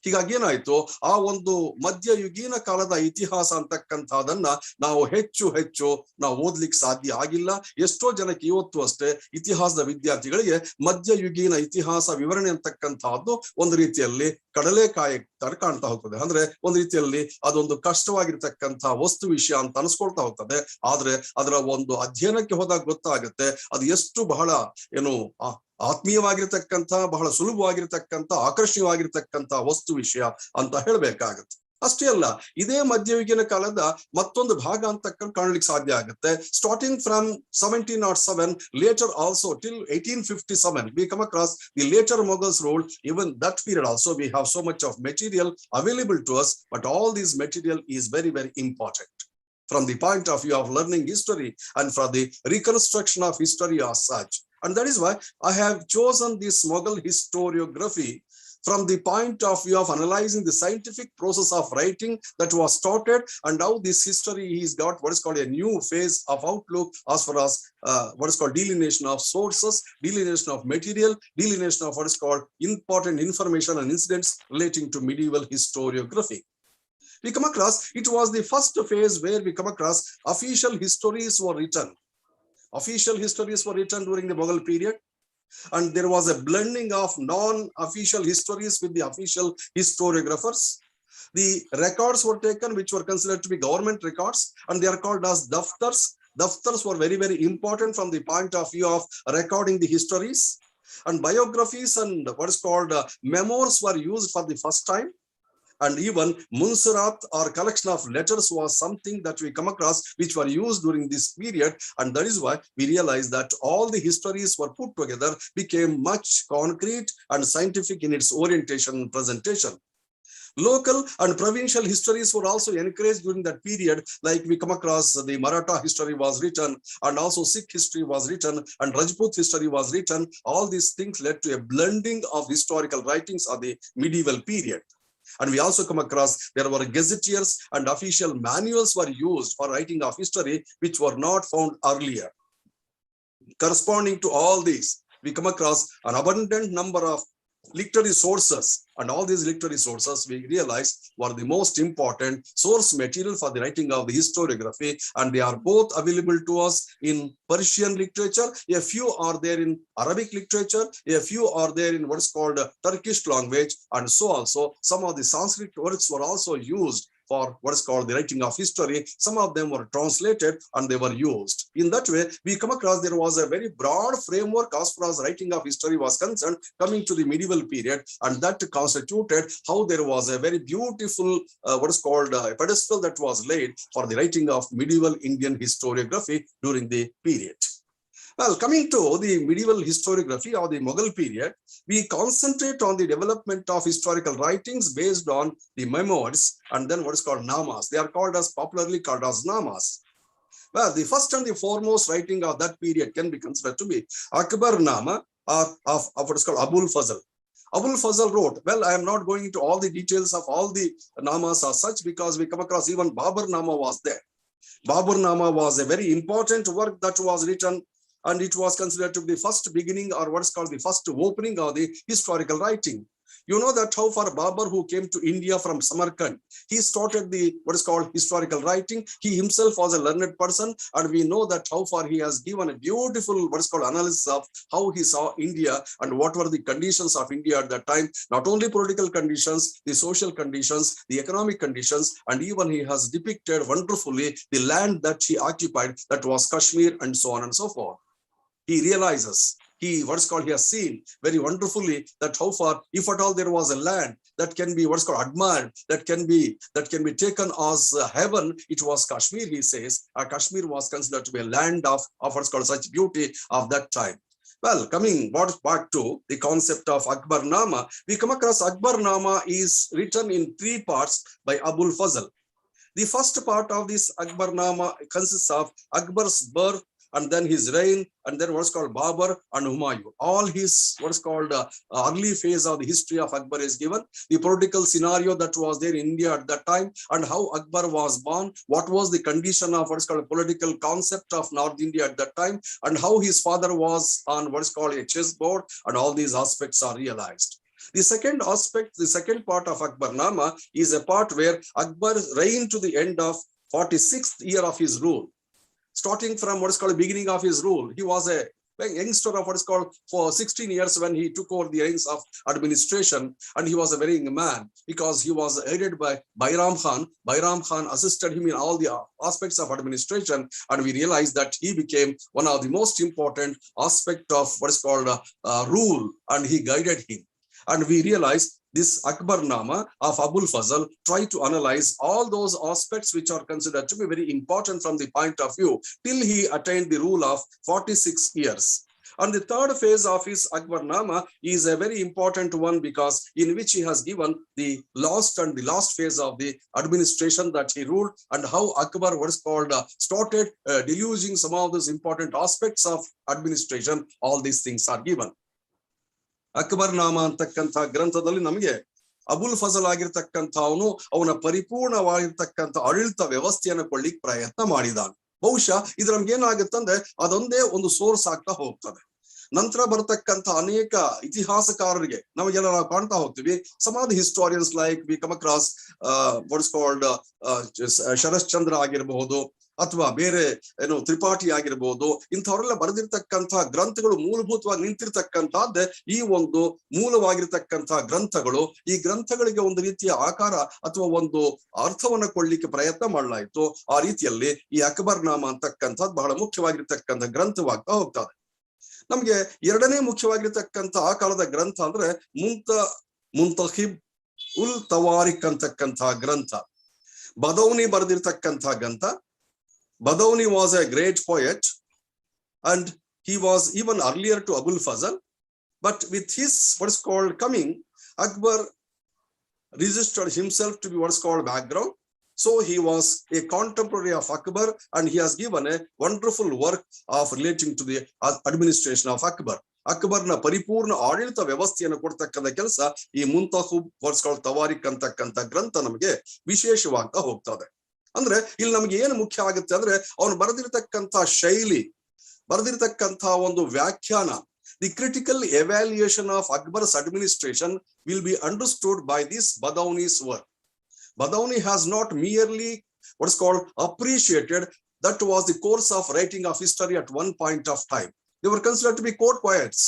ಹೀಗಾಗಿ ಏನಾಯ್ತು, ಆ ಒಂದು ಮಧ್ಯಯುಗೀನ ಕಾಲದ ಇತಿಹಾಸ ಅಂತಕ್ಕಂಥದನ್ನ ನಾವು ಹೆಚ್ಚು ನಾವು ಓದ್ಲಿಕ್ಕೆ ಸಾಧ್ಯ ಆಗಿಲ್ಲ. ಎಷ್ಟೋ ಜನಕ್ಕೆ ಇವತ್ತು ಅಷ್ಟೇ ಇತಿಹಾಸದ ವಿದ್ಯಾರ್ಥಿಗಳಿಗೆ ಮಧ್ಯಯುಗೀನ ಇತಿಹಾಸ ವಿವರಣೆ ಅಂತಕ್ಕಂಥದ್ದು ಒಂದು ರೀತಿಯಲ್ಲಿ ಕಡಲೆಕಾಯಿ ಕಾಣ್ತಾ ಹೋಗ್ತದೆ. ಅಂದ್ರೆ ಒಂದು ರೀತಿಯಲ್ಲಿ ಅದೊಂದು ಕಷ್ಟವಾಗಿರ್ತಕ್ಕಂಥ ವಸ್ತು ವಿಷಯ ಅಂತ ಅನ್ಸ್ಕೊಳ್ತಾ ಹೋಗ್ತದೆ. ಆದ್ರೆ ಅದರ ಒಂದು ಅಧ್ಯಯನಕ್ಕೆ ಹೋದಾಗ ಗೊತ್ತಾಗುತ್ತೆ ಅದು ಎಷ್ಟು ಬಹಳ ಏನು ಆತ್ಮೀಯವಾಗಿರ್ತಕ್ಕಂಥ, ಬಹಳ ಸುಲಭವಾಗಿರ್ತಕ್ಕಂಥ, ಆಕರ್ಷಣೀಯವಾಗಿರ್ತಕ್ಕಂಥ ವಸ್ತು ವಿಷಯ ಅಂತ ಹೇಳ್ಬೇಕಾಗತ್ತೆ. ಅಷ್ಟೇ ಅಲ್ಲ, ಇದೇ ಮಧ್ಯಯುಗೀನ ಕಾಲದ ಮತ್ತೊಂದು ಭಾಗ ಅಂತ ಕಾಣ್ಲಿಕ್ಕೆ ಸಾಧ್ಯ ಆಗುತ್ತೆ. Starting from 1707, later also till 1857, we come across the later Mughals rule. Even that period also we have so much of material available to us, but all this material is very, very important from the point of view of learning history and for the reconstruction of history as such. And that is why I have chosen this Mughal historiography from the point of view of analyzing the scientific process of writing that was started, and now this history has got what is called a new phase of outlook as far as what is called delineation of sources, delineation of material, delineation of what is called important information and incidents relating to medieval historiography. We come across, it was the first phase where we come across official histories were written. Official histories were written during the Mughal period. And there was a blending of non-official histories with the official historiographers. The records were taken which were considered to be government records, and they are called as daftars. Daftars were very, very important from the point of view of recording the histories. And biographies and what is called memoirs were used for the first time. And even Munsarat or collection of letters was something that we come across which were used during this period. And that is why we realize that all the histories were put together, became much concrete and scientific in its orientation and presentation. Local and provincial histories were also encouraged during that period. Like we come across the Maratha history was written, and also Sikh history was written, and Rajput history was written. All these things led to a blending of historical writings of the medieval period. And we also come across there were gazetteers and official manuals were used for writing of history which were not found earlier. Corresponding to all these, we come across an abundant number of literary sources, and all these literary sources we realize were the most important source material for the writing of the historiography, and they are both available to us in Persian literature. A few are there in Arabic literature, a few are there in what is called Turkish language, and so also some of the Sanskrit works were also used for what is called the writing of history. Some of them were translated and they were used. In that way, we come across there was a very broad framework as far as writing of history was concerned coming to the medieval period, and that constituted how there was a very beautiful what is called a pedestal that was laid for the writing of medieval Indian historiography during the period. Well, coming to the medieval historiography of the Mughal period, we concentrate on the development of historical writings based on the memoirs and then what is called namas. They are called as popularly called as namas. Well, the first and the foremost writing of that period can be considered to be Akbar Nama or of what is called Abul Fazl. Abul Fazl wrote, well, I am not going into all the details of all the namas as such because we come across even Babur Nama was there. Babur Nama was a very important work that was written, and it was considered to be the first beginning or what is called the first opening of the historical writing. You know that how far Babur, who came to India from Samarkand, he started the what is called historical writing. He himself was a learned person, and we know that how far he has given a beautiful what is called analysis of how he saw India and what were the conditions of India at that time, not only political conditions, the social conditions, the economic conditions, and even he has depicted wonderfully the land that he occupied, that was Kashmir, and so on and so forth. He realizes, he has seen very wonderfully that how far, if at all there was a land that can be what's called admired, that can be taken as heaven, it was Kashmir, he says. Kashmir was considered to be a land of what's called such beauty of that time. Well, coming back to the concept of Akbar Nama, we come across Akbar Nama is written in 3 parts by Abul Fazl. The first part of this Akbar Nama consists of Akbar's birth, and then his reign, and then what's called Babur and Humayun. All his what's called early phase of the history of Akbar is given. The political scenario that was there in India at that time, and how Akbar was born, what was the condition of what's called a political concept of North India at that time, and how his father was on what's called a chessboard, and all these aspects are realized. The second aspect, the second part of Akbar Nama is a part where Akbar reigned to the end of 46th year of his rule. Starting from what is called the beginning of his rule, he was a youngster of what is called for 16 years when he took over the reins of administration, and he was a very young man because he was aided by Bairam Khan. Bairam Khan assisted him in all the aspects of administration, and we realized that he became one of the most important aspect of what is called rule, and he guided him. And we realized this Akbarnama of Abul Fazl tried to analyze all those aspects which are considered to be very important from the point of view till he attained the rule of 46 years. And the third phase of his Akbarnama is a very important one because in which he has given the last phase of the administration that he ruled, and how Akbar what is called started deluging some of those important aspects of administration. All these things are given. Akbar ನಾಮ ಅಂತಕ್ಕಂಥ ಗ್ರಂಥದಲ್ಲಿ ನಮಗೆ ಅಬುಲ್ ಫಜಲ್ ಆಗಿರ್ತಕ್ಕಂಥ ಅವನ ಪರಿಪೂರ್ಣವಾಗಿರ್ತಕ್ಕಂಥ ಆಡಳಿತ ವ್ಯವಸ್ಥೆಯನ್ನು ಕೊಳ್ಳಿಕ್ ಪ್ರಯತ್ನ ಮಾಡಿದಾನೆ. ಬಹುಶಃ ಇದು ನಮ್ಗೆ ಏನಾಗುತ್ತಂದ್ರೆ ಅದೊಂದೇ ಒಂದು ಸೋರ್ಸ್ ಆಗ್ತಾ ಹೋಗ್ತದೆ. ನಂತರ ಬರತಕ್ಕಂಥ ಅನೇಕ ಇತಿಹಾಸಕಾರರಿಗೆ ನಮಗೆಲ್ಲ ನಾವು ಕಾಣ್ತಾ ಹೋಗ್ತೀವಿ. Some of the historians like we come across what is called Sharat Chandra ಆಗಿರಬಹುದು, ಅಥವಾ ಬೇರೆ ಏನು ತ್ರಿಪಾಠಿ ಆಗಿರ್ಬೋದು. ಇಂಥವರೆಲ್ಲ ಬರೆದಿರ್ತಕ್ಕಂಥ ಗ್ರಂಥಗಳು ಮೂಲಭೂತವಾಗಿ ನಿಂತಿರ್ತಕ್ಕಂಥದ್ದೇ ಈ ಒಂದು ಮೂಲವಾಗಿರ್ತಕ್ಕಂಥ ಗ್ರಂಥಗಳು. ಈ ಗ್ರಂಥಗಳಿಗೆ ಒಂದು ರೀತಿಯ ಆಕಾರ ಅಥವಾ ಒಂದು ಅರ್ಥವನ್ನ ಕೊಡ್ಲಿಕ್ಕೆ ಪ್ರಯತ್ನ ಮಾಡಲಾಯಿತು. ಆ ರೀತಿಯಲ್ಲಿ ಈ ಅಕ್ಬರ್ ನಾಮ ಅಂತಕ್ಕಂಥದ್ದು ಬಹಳ ಮುಖ್ಯವಾಗಿರ್ತಕ್ಕಂಥ ಗ್ರಂಥವಾಗ್ತಾ ಹೋಗ್ತದೆ. ನಮ್ಗೆ ಎರಡನೇ ಮುಖ್ಯವಾಗಿರ್ತಕ್ಕಂಥ ಆ ಕಾಲದ ಗ್ರಂಥ ಅಂದ್ರೆ ಮುಂತಖಿಬ್ ಉಲ್ ತವಾರಿಕ್ ಅಂತಕ್ಕಂಥ ಗ್ರಂಥ. ಬದೌನಿ ಬರೆದಿರ್ತಕ್ಕಂಥ ಗ್ರಂಥ. Badauni was a great poet, and he was even earlier to Abul Fazl. But with his what is called coming, Akbar registered himself to be what is called background. So he was a contemporary of Akbar, and he has given a wonderful work of relating to the administration of Akbar. ಅಕ್ಬರ್ನ ಪರಿಪೂರ್ಣ ಆಡಳಿತ ವ್ಯವಸ್ಥೆಯನ್ನು ಕೊಡ್ತಕ್ಕಂಥ ಕೆಲಸ ಈ ಮುಂತಖಿಬ್ what is called ತವಾರಿಕ್ ಅಂತಕ್ಕಂಥ ಗ್ರಂಥ ನಮಗೆ ವಿಶೇಷವಾಗ್ತಾ ಹೋಗ್ತದೆ. ಅಂದ್ರೆ ಇಲ್ಲಿ ನಮ್ಗೆ ಏನು ಮುಖ್ಯ ಆಗುತ್ತೆ ಅಂದ್ರೆ ಅವನು ಬರೆದಿರ್ತಕ್ಕಂಥ ಶೈಲಿ, ಬರೆದಿರ್ತಕ್ಕಂಥ ಒಂದು ವ್ಯಾಖ್ಯಾನ, the critical evaluation of Akbar's administration will be understood by this Badauni's work. Badauni has not merely what is called appreciated, that was the course of writing of history at one point of time. They were considered to be court poets.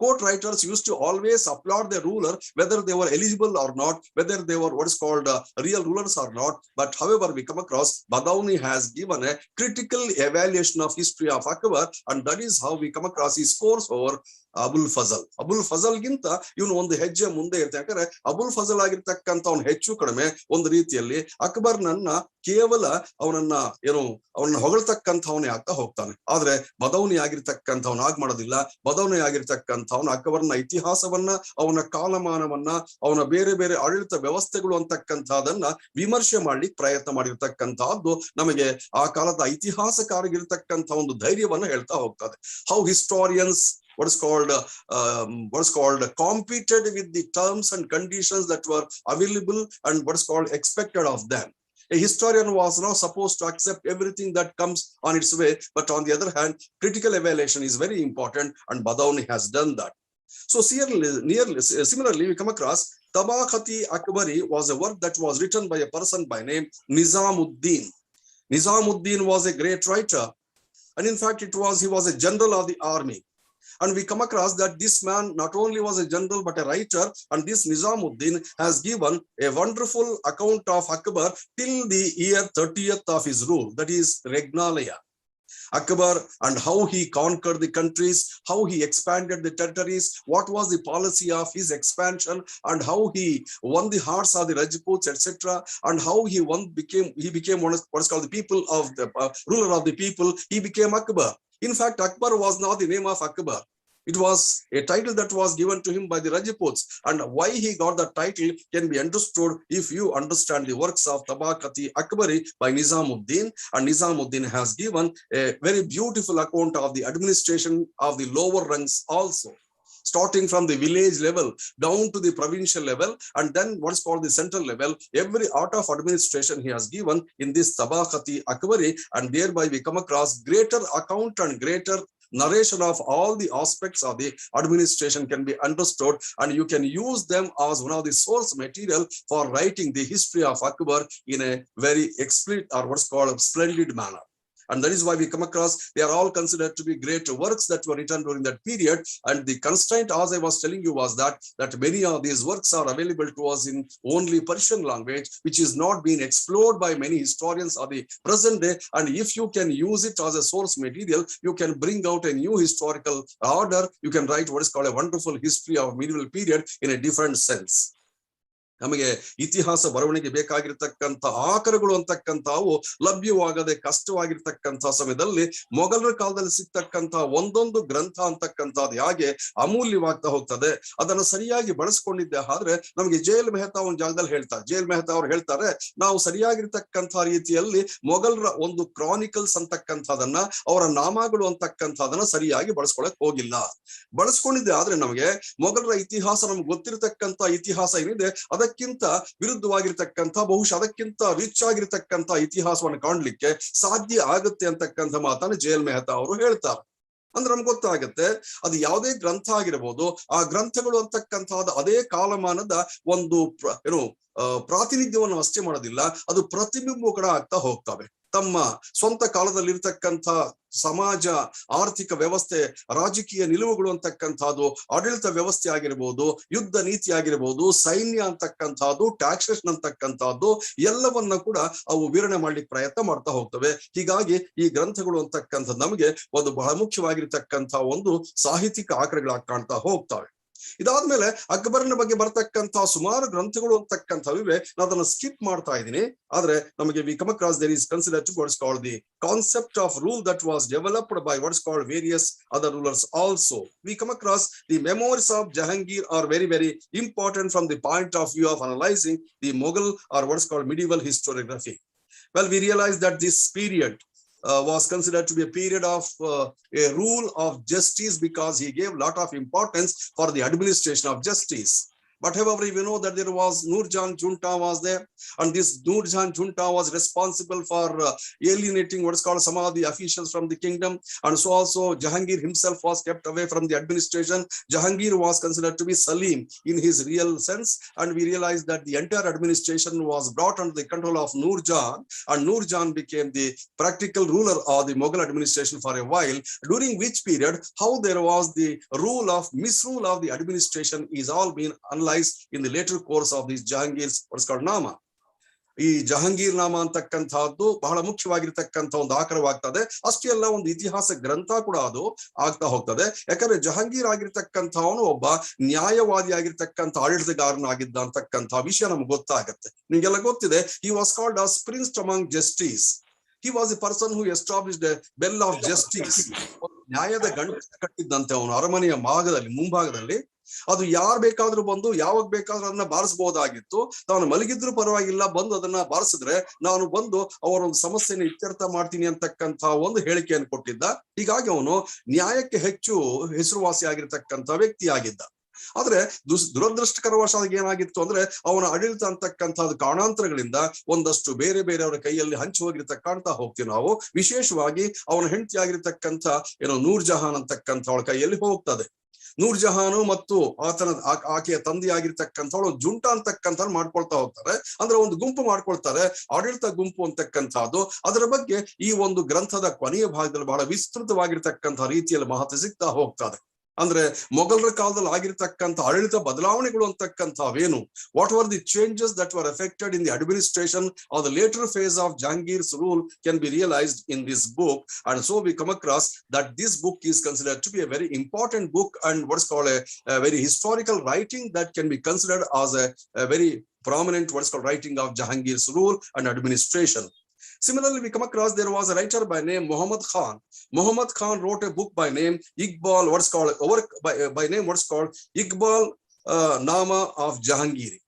Court writers used to always applaud the ruler, whether they were eligible or not, whether they were what is called real rulers or not. But however, we come across Badauni has given a critical evaluation of history of Akbar, and that is how we come across his course over Abul Fazal. Abul Fazal ಗಿಂತ ಇವನು ಒಂದು ಹೆಜ್ಜೆ ಮುಂದೆ ಇರ್ತಾನೆ. ಯಾಕಂದ್ರೆ ಅಬುಲ್ ಫಜಲ್ ಆಗಿರ್ತಕ್ಕಂಥ ಅವನು ಹೆಚ್ಚು ಕಡಿಮೆ ಒಂದು ರೀತಿಯಲ್ಲಿ ಅಕ್ಬರ್ನನ್ನ ಕೇವಲ ಅವನನ್ನ ಹೊಗಳ್ತಕ್ಕಂಥವನೇ ಆಗ್ತಾ ಹೋಗ್ತಾನೆ. ಆದ್ರೆ ಬದೌನಿ ಆಗಿರ್ತಕ್ಕಂಥವ್ನು ಆಗ್ ಮಾಡೋದಿಲ್ಲ. ಬದೌನಿ ಆಗಿರ್ತಕ್ಕಂಥವ್ನು ಅಕ್ಬರ್ನ ಇತಿಹಾಸವನ್ನ, ಅವನ ಕಾಲಮಾನವನ್ನ, ಅವನ ಬೇರೆ ಬೇರೆ ಆಡಳಿತ ವ್ಯವಸ್ಥೆಗಳು ಅಂತಕ್ಕಂಥದನ್ನ ವಿಮರ್ಶೆ ಮಾಡ್ಲಿಕ್ಕೆ ಪ್ರಯತ್ನ ಮಾಡಿರ್ತಕ್ಕಂಥದ್ದು ನಮಗೆ ಆ ಕಾಲದ ಇತಿಹಾಸಕಾರಗಿರ್ತಕ್ಕಂಥ ಒಂದು ಧೈರ್ಯವನ್ನ ಹೇಳ್ತಾ ಹೋಗ್ತದೆ. How historians what is called competed with the terms and conditions that were available and what is called expected of them. A historian was not supposed to accept everything that comes on its way, but on the other hand, critical evaluation is very important, and Badauni has done that. So similarly, we come across Tabaqat-i-Akbari was a work that was written by a person by name Nizamuddin. Nizamuddin was a great writer, and in fact he was a general of the army. And we come across that this man not only was a general but a writer, and this Nizamuddin has given a wonderful account of Akbar till the year 30th of his rule, that is Regnalaya. Akbar and how he conquered the countries, how he expanded the territories, what was the policy of his expansion, and how he won the hearts of the Rajputs, etc., and how he became what is called the people of the ruler of the people. He became Akbar. In fact, Akbar was not the name of Akbar. It was a title that was given to him by the Rajputs, and why he got that title can be understood if you understand the works of Tabaqat-i-Akbari by Nizamuddin. And Nizamuddin has given a very beautiful account of the administration of the lower ranks also, starting from the village level down to the provincial level, and then what is called the central level. Every art of administration he has given in this Tabaqat-i-Akbari, and thereby we come across greater account and greater narration of all the aspects of the administration can be understood, and you can use them as one of the source material for writing the history of Akbar in a very explicit or what's called a splendid manner. And that is why we come across, they are all considered to be great works that were written during that period. And the constraint, as I was telling you, was that many of these works are available to us in only Persian language, which is not being explored by many historians of the present day. And if you can use it as a source material, you can bring out a new historical order. You can write what is called a wonderful history of medieval period in a different sense. ನಮಗೆ ಇತಿಹಾಸ ಬರವಣಿಗೆ ಬೇಕಾಗಿರ್ತಕ್ಕಂಥ ಆಕರಗಳು ಅಂತಕ್ಕಂಥವು ಲಭ್ಯವಾಗದೆ ಕಷ್ಟವಾಗಿರ್ತಕ್ಕಂಥ ಸಮಯದಲ್ಲಿ ಮೊಘಲರ ಕಾಲದಲ್ಲಿ ಸಿಗ್ತಕ್ಕಂಥ ಒಂದೊಂದು ಗ್ರಂಥ ಅಂತಕ್ಕಂಥದ್ದು ಹೇಗೆ ಅಮೂಲ್ಯವಾಗ್ತಾ ಹೋಗ್ತದೆ, ಅದನ್ನು ಸರಿಯಾಗಿ ಬಳಸ್ಕೊಂಡಿದ್ದೆ ಆದ್ರೆ ನಮಗೆ ಜೈಲ್ ಮೆಹ್ತಾ ಒಂದು ಜಾಗದಲ್ಲಿ ಹೇಳ್ತಾರೆ, ಜೈಲ್ ಮೆಹ್ತಾ ಅವ್ರು ಹೇಳ್ತಾರೆ, ನಾವು ಸರಿಯಾಗಿರ್ತಕ್ಕಂಥ ರೀತಿಯಲ್ಲಿ ಮೊಘಲರ ಒಂದು ಕ್ರಾನಿಕಲ್ಸ್ ಅಂತಕ್ಕಂಥದನ್ನ, ಅವರ ನಾಮಗಳು ಅಂತಕ್ಕಂಥದನ್ನ ಸರಿಯಾಗಿ ಬಳಸ್ಕೊಳಕ್ ಹೋಗಿಲ್ಲ. ಬಳಸ್ಕೊಂಡಿದ್ದೆ ಆದ್ರೆ ನಮಗೆ ಮೊಘಲರ ಇತಿಹಾಸ, ನಮ್ಗೆ ಗೊತ್ತಿರತಕ್ಕಂಥ ಇತಿಹಾಸ ಏನಿದೆ ಅದಕ್ಕಿಂತ ವಿರುದ್ಧವಾಗಿರ್ತಕ್ಕಂಥ, ಬಹುಶಃ ಅದಕ್ಕಿಂತ ರಿಚ್ ಆಗಿರ್ತಕ್ಕಂಥ ಇತಿಹಾಸವನ್ನು ಕಾಣ್ಲಿಕ್ಕೆ ಸಾಧ್ಯ ಆಗುತ್ತೆ ಅಂತಕ್ಕಂಥ ಮಾತನ್ನ ಜೈಲ್ ಮೆಹ್ತಾ ಅವರು ಹೇಳ್ತಾರೆ. ಅಂದ್ರೆ ನಮ್ಗೆ ಗೊತ್ತಾಗುತ್ತೆ ಅದು ಯಾವುದೇ ಗ್ರಂಥ ಆಗಿರಬಹುದು, ಆ ಗ್ರಂಥಗಳು ಅಂತಕ್ಕಂಥದ್ದು ಅದೇ ಕಾಲಮಾನದ ಒಂದು ಪ್ರಾತಿನಿಧ್ಯವನ್ನು ಅಷ್ಟೇ ಮಾಡೋದಿಲ್ಲ, ಅದು ಪ್ರತಿಬಿಂಬ ಕೂಡ ಆಗ್ತಾ ಹೋಗ್ತವೆ. ತಮ್ಮ ಸ್ವಂತ ಕಾಲದಲ್ಲಿರ್ತಕ್ಕಂಥ ಸಮಾಜ, ಆರ್ಥಿಕ ವ್ಯವಸ್ಥೆ, ರಾಜಕೀಯ ನಿಲುವುಗಳು ಅಂತಕ್ಕಂಥದ್ದು, ಆಡಳಿತ ವ್ಯವಸ್ಥೆ ಆಗಿರ್ಬೋದು, ಯುದ್ಧ ನೀತಿ ಆಗಿರ್ಬೋದು, ಸೈನ್ಯ ಅಂತಕ್ಕಂಥದ್ದು, ಟ್ಯಾಕ್ಸೇಷನ್ ಅಂತಕ್ಕಂಥದ್ದು ಎಲ್ಲವನ್ನ ಕೂಡ ಅವು ವಿವರಣೆ ಮಾಡ್ಲಿಕ್ಕೆ ಪ್ರಯತ್ನ ಮಾಡ್ತಾ ಹೋಗ್ತವೆ. ಹೀಗಾಗಿ ಈ ಗ್ರಂಥಗಳು ಅಂತಕ್ಕಂಥದ್ದು ನಮಗೆ ಒಂದು ಬಹಳ ಮುಖ್ಯವಾಗಿರ್ತಕ್ಕಂಥ ಒಂದು ಸಾಹಿತ್ಯಿಕ ಆಕರಗಳಾಗಿ ಕಾಣ್ತಾ ಹೋಗ್ತವೆ. ಇದಾದ್ಮೇಲೆ ಅಕ್ಬರ್ನ ಬಗ್ಗೆ ಬರ್ತಕ್ಕಂಥ ಸುಮಾರು ಗ್ರಂಥಗಳು ಅಂತಕ್ಕಂಥವಿವೆ. ನಾನು ಅದನ್ನ ಸ್ಕಿಪ್ ಮಾಡ್ತಾ ಇದ್ದೀನಿ. ಆದ್ರೆ ನಮಗೆ we come across there is considered to what's called the concept of rule that was developed by what's called various other rulers also. We come across the memories of Jahangir are very very important from the point of view of analysing the Mughal or what's called medieval historiography. Well, we realize that this period was considered to be a period of a rule of justice because he gave a lot of importance for the administration of justice. But however, we know that there was Nur Jan junta was there, and this Nur Jan junta was responsible for alienating what is called some of the officials from the kingdom, and so also Jahangir himself was kept away from the administration. Jahangir was considered to be Salim in his real sense, and we realize that the entire administration was brought under the control of Nur Jan, and Nur Jan became the practical ruler of the Mughal administration for a while, during which period how there was the misrule of the administration is all been analyzed in the later course of this Jahangir's what's called Nama. ಈ ಜಹಾಂಗೀರ್ ನಾಮ ಅಂತಕ್ಕಂಥದ್ದು ಬಹಳ ಮುಖ್ಯವಾಗಿರ್ತಕ್ಕಂಥ ಒಂದು ಆಕರವಾಗ್ತದೆ. ಅಷ್ಟೇ ಅಲ್ಲ, ಒಂದು ಇತಿಹಾಸ ಗ್ರಂಥ ಕೂಡ ಅದು ಆಗ್ತಾ ಹೋಗ್ತದೆ. ಯಾಕಂದ್ರೆ ಜಹಾಂಗೀರ್ ಆಗಿರ್ತಕ್ಕಂಥವನು ಒಬ್ಬ ನ್ಯಾಯವಾದಿ ಆಗಿರ್ತಕ್ಕಂಥ ಆಡಳಿತಗಾರನಾಗಿದ್ದ ಅಂತಕ್ಕಂಥ ವಿಷಯ ನಮ್ಗೆ ಗೊತ್ತಾಗತ್ತೆ. ನಿಮ್ಗೆಲ್ಲ ಗೊತ್ತಿದೆ, he was called as prince among justice. He was a person who established a bell of justice. ನ್ಯಾಯದ ಗಂಟೆ ಕಟ್ಟಿದ್ದಂತೆ ಅವನು ಅರಮನೆಯ ಮುಂಭಾಗದಲ್ಲಿ. ಅದು ಯಾರು ಬೇಕಾದ್ರೂ ಬಂದು ಯಾವಾಗ ಬೇಕಾದ್ರೂ ಅದನ್ನ ಬಾರಿಸಬಹುದಾಗಿತ್ತು. ತಾನು ಮಲಗಿದ್ರು ಪರವಾಗಿಲ್ಲ, ಬಂದು ಅದನ್ನ ಬಾರಿಸಿದ್ರೆ ನಾನು ಬಂದು ಅವರೊಂದು ಸಮಸ್ಯೆನ ಇತ್ಯರ್ಥ ಮಾಡ್ತೀನಿ ಅಂತಕ್ಕಂಥ ಒಂದು ಹೇಳಿಕೆಯನ್ನು ಕೊಟ್ಟಿದ್ದ. ಹೀಗಾಗಿ ಅವನು ನ್ಯಾಯಕ್ಕೆ ಹೆಚ್ಚು ಹೆಸರುವಾಸಿ ಆಗಿರ್ತಕ್ಕಂಥ ವ್ಯಕ್ತಿ ಆಗಿದ್ದ. ಆದ್ರೆ ದುರದೃಷ್ಟಕರವಶಾಗಿ ಏನಾಗಿತ್ತು ಅಂದ್ರೆ ಅವನ ಆಡಳಿತ ಅಂತಕ್ಕಂಥದ್ದು ಕಾರಣಾಂತರಗಳಿಂದ ಒಂದಷ್ಟು ಬೇರೆ ಬೇರೆಯವರ ಕೈಯಲ್ಲಿ ಹಂಚಿ ಕಾಣ್ತಾ ಹೋಗ್ತೀವಿ ನಾವು. ವಿಶೇಷವಾಗಿ ಅವನ ಹೆಂಡತಿ ಆಗಿರ್ತಕ್ಕಂಥ ನೂರ್ ಜಹಾನ್ ಅಂತಕ್ಕಂಥ ಅವಳ ಕೈಯಲ್ಲಿ ಹೋಗ್ತದೆ. ನೂರ್ ಜಹಾನು ಮತ್ತು ಆಕೆಯ ತಂದೆಯಾಗಿರ್ತಕ್ಕಂಥವಳು ಜುಂಟ ಅಂತಕ್ಕಂಥ ಮಾಡ್ಕೊಳ್ತಾ ಹೋಗ್ತಾರೆ. ಅಂದ್ರೆ ಒಂದು ಗುಂಪು ಮಾಡ್ಕೊಳ್ತಾರೆ, ಆಡಳಿತ ಗುಂಪು ಅಂತಕ್ಕಂಥದ್ದು. ಅದರ ಬಗ್ಗೆ ಈ ಒಂದು ಗ್ರಂಥದ ಕೊನೆಯ ಭಾಗದಲ್ಲಿ ಬಹಳ ವಿಸ್ತೃತವಾಗಿರ್ತಕ್ಕಂಥ ರೀತಿಯಲ್ಲಿ ಮಾಹಿತಿ ಸಿಗ್ತಾ ಹೋಗ್ತದೆ. ಅಂದ್ರೆ ಮೊಘಲರ ಕಾಲದಲ್ಲಿ ಆಗಿರ್ತಕ್ಕಂಥ ಆಡಳಿತ ಬದಲಾವಣೆಗಳು ಅಂತಕ್ಕಂಥವೇನು, what were the changes that were effected in the administration of the later phase of Jahangir's rule can be realised in this book. And so we come across that this book is considered to be a very important book and what's called a very historical writing that can be considered as a very prominent what's called writing of Jahangir's rule and administration. Similarly, we come across there was a writer by name Muhammad Khan. Muhammad Khan wrote a book by name Iqbal, by name what's called Iqbal Nama of Jahangiri.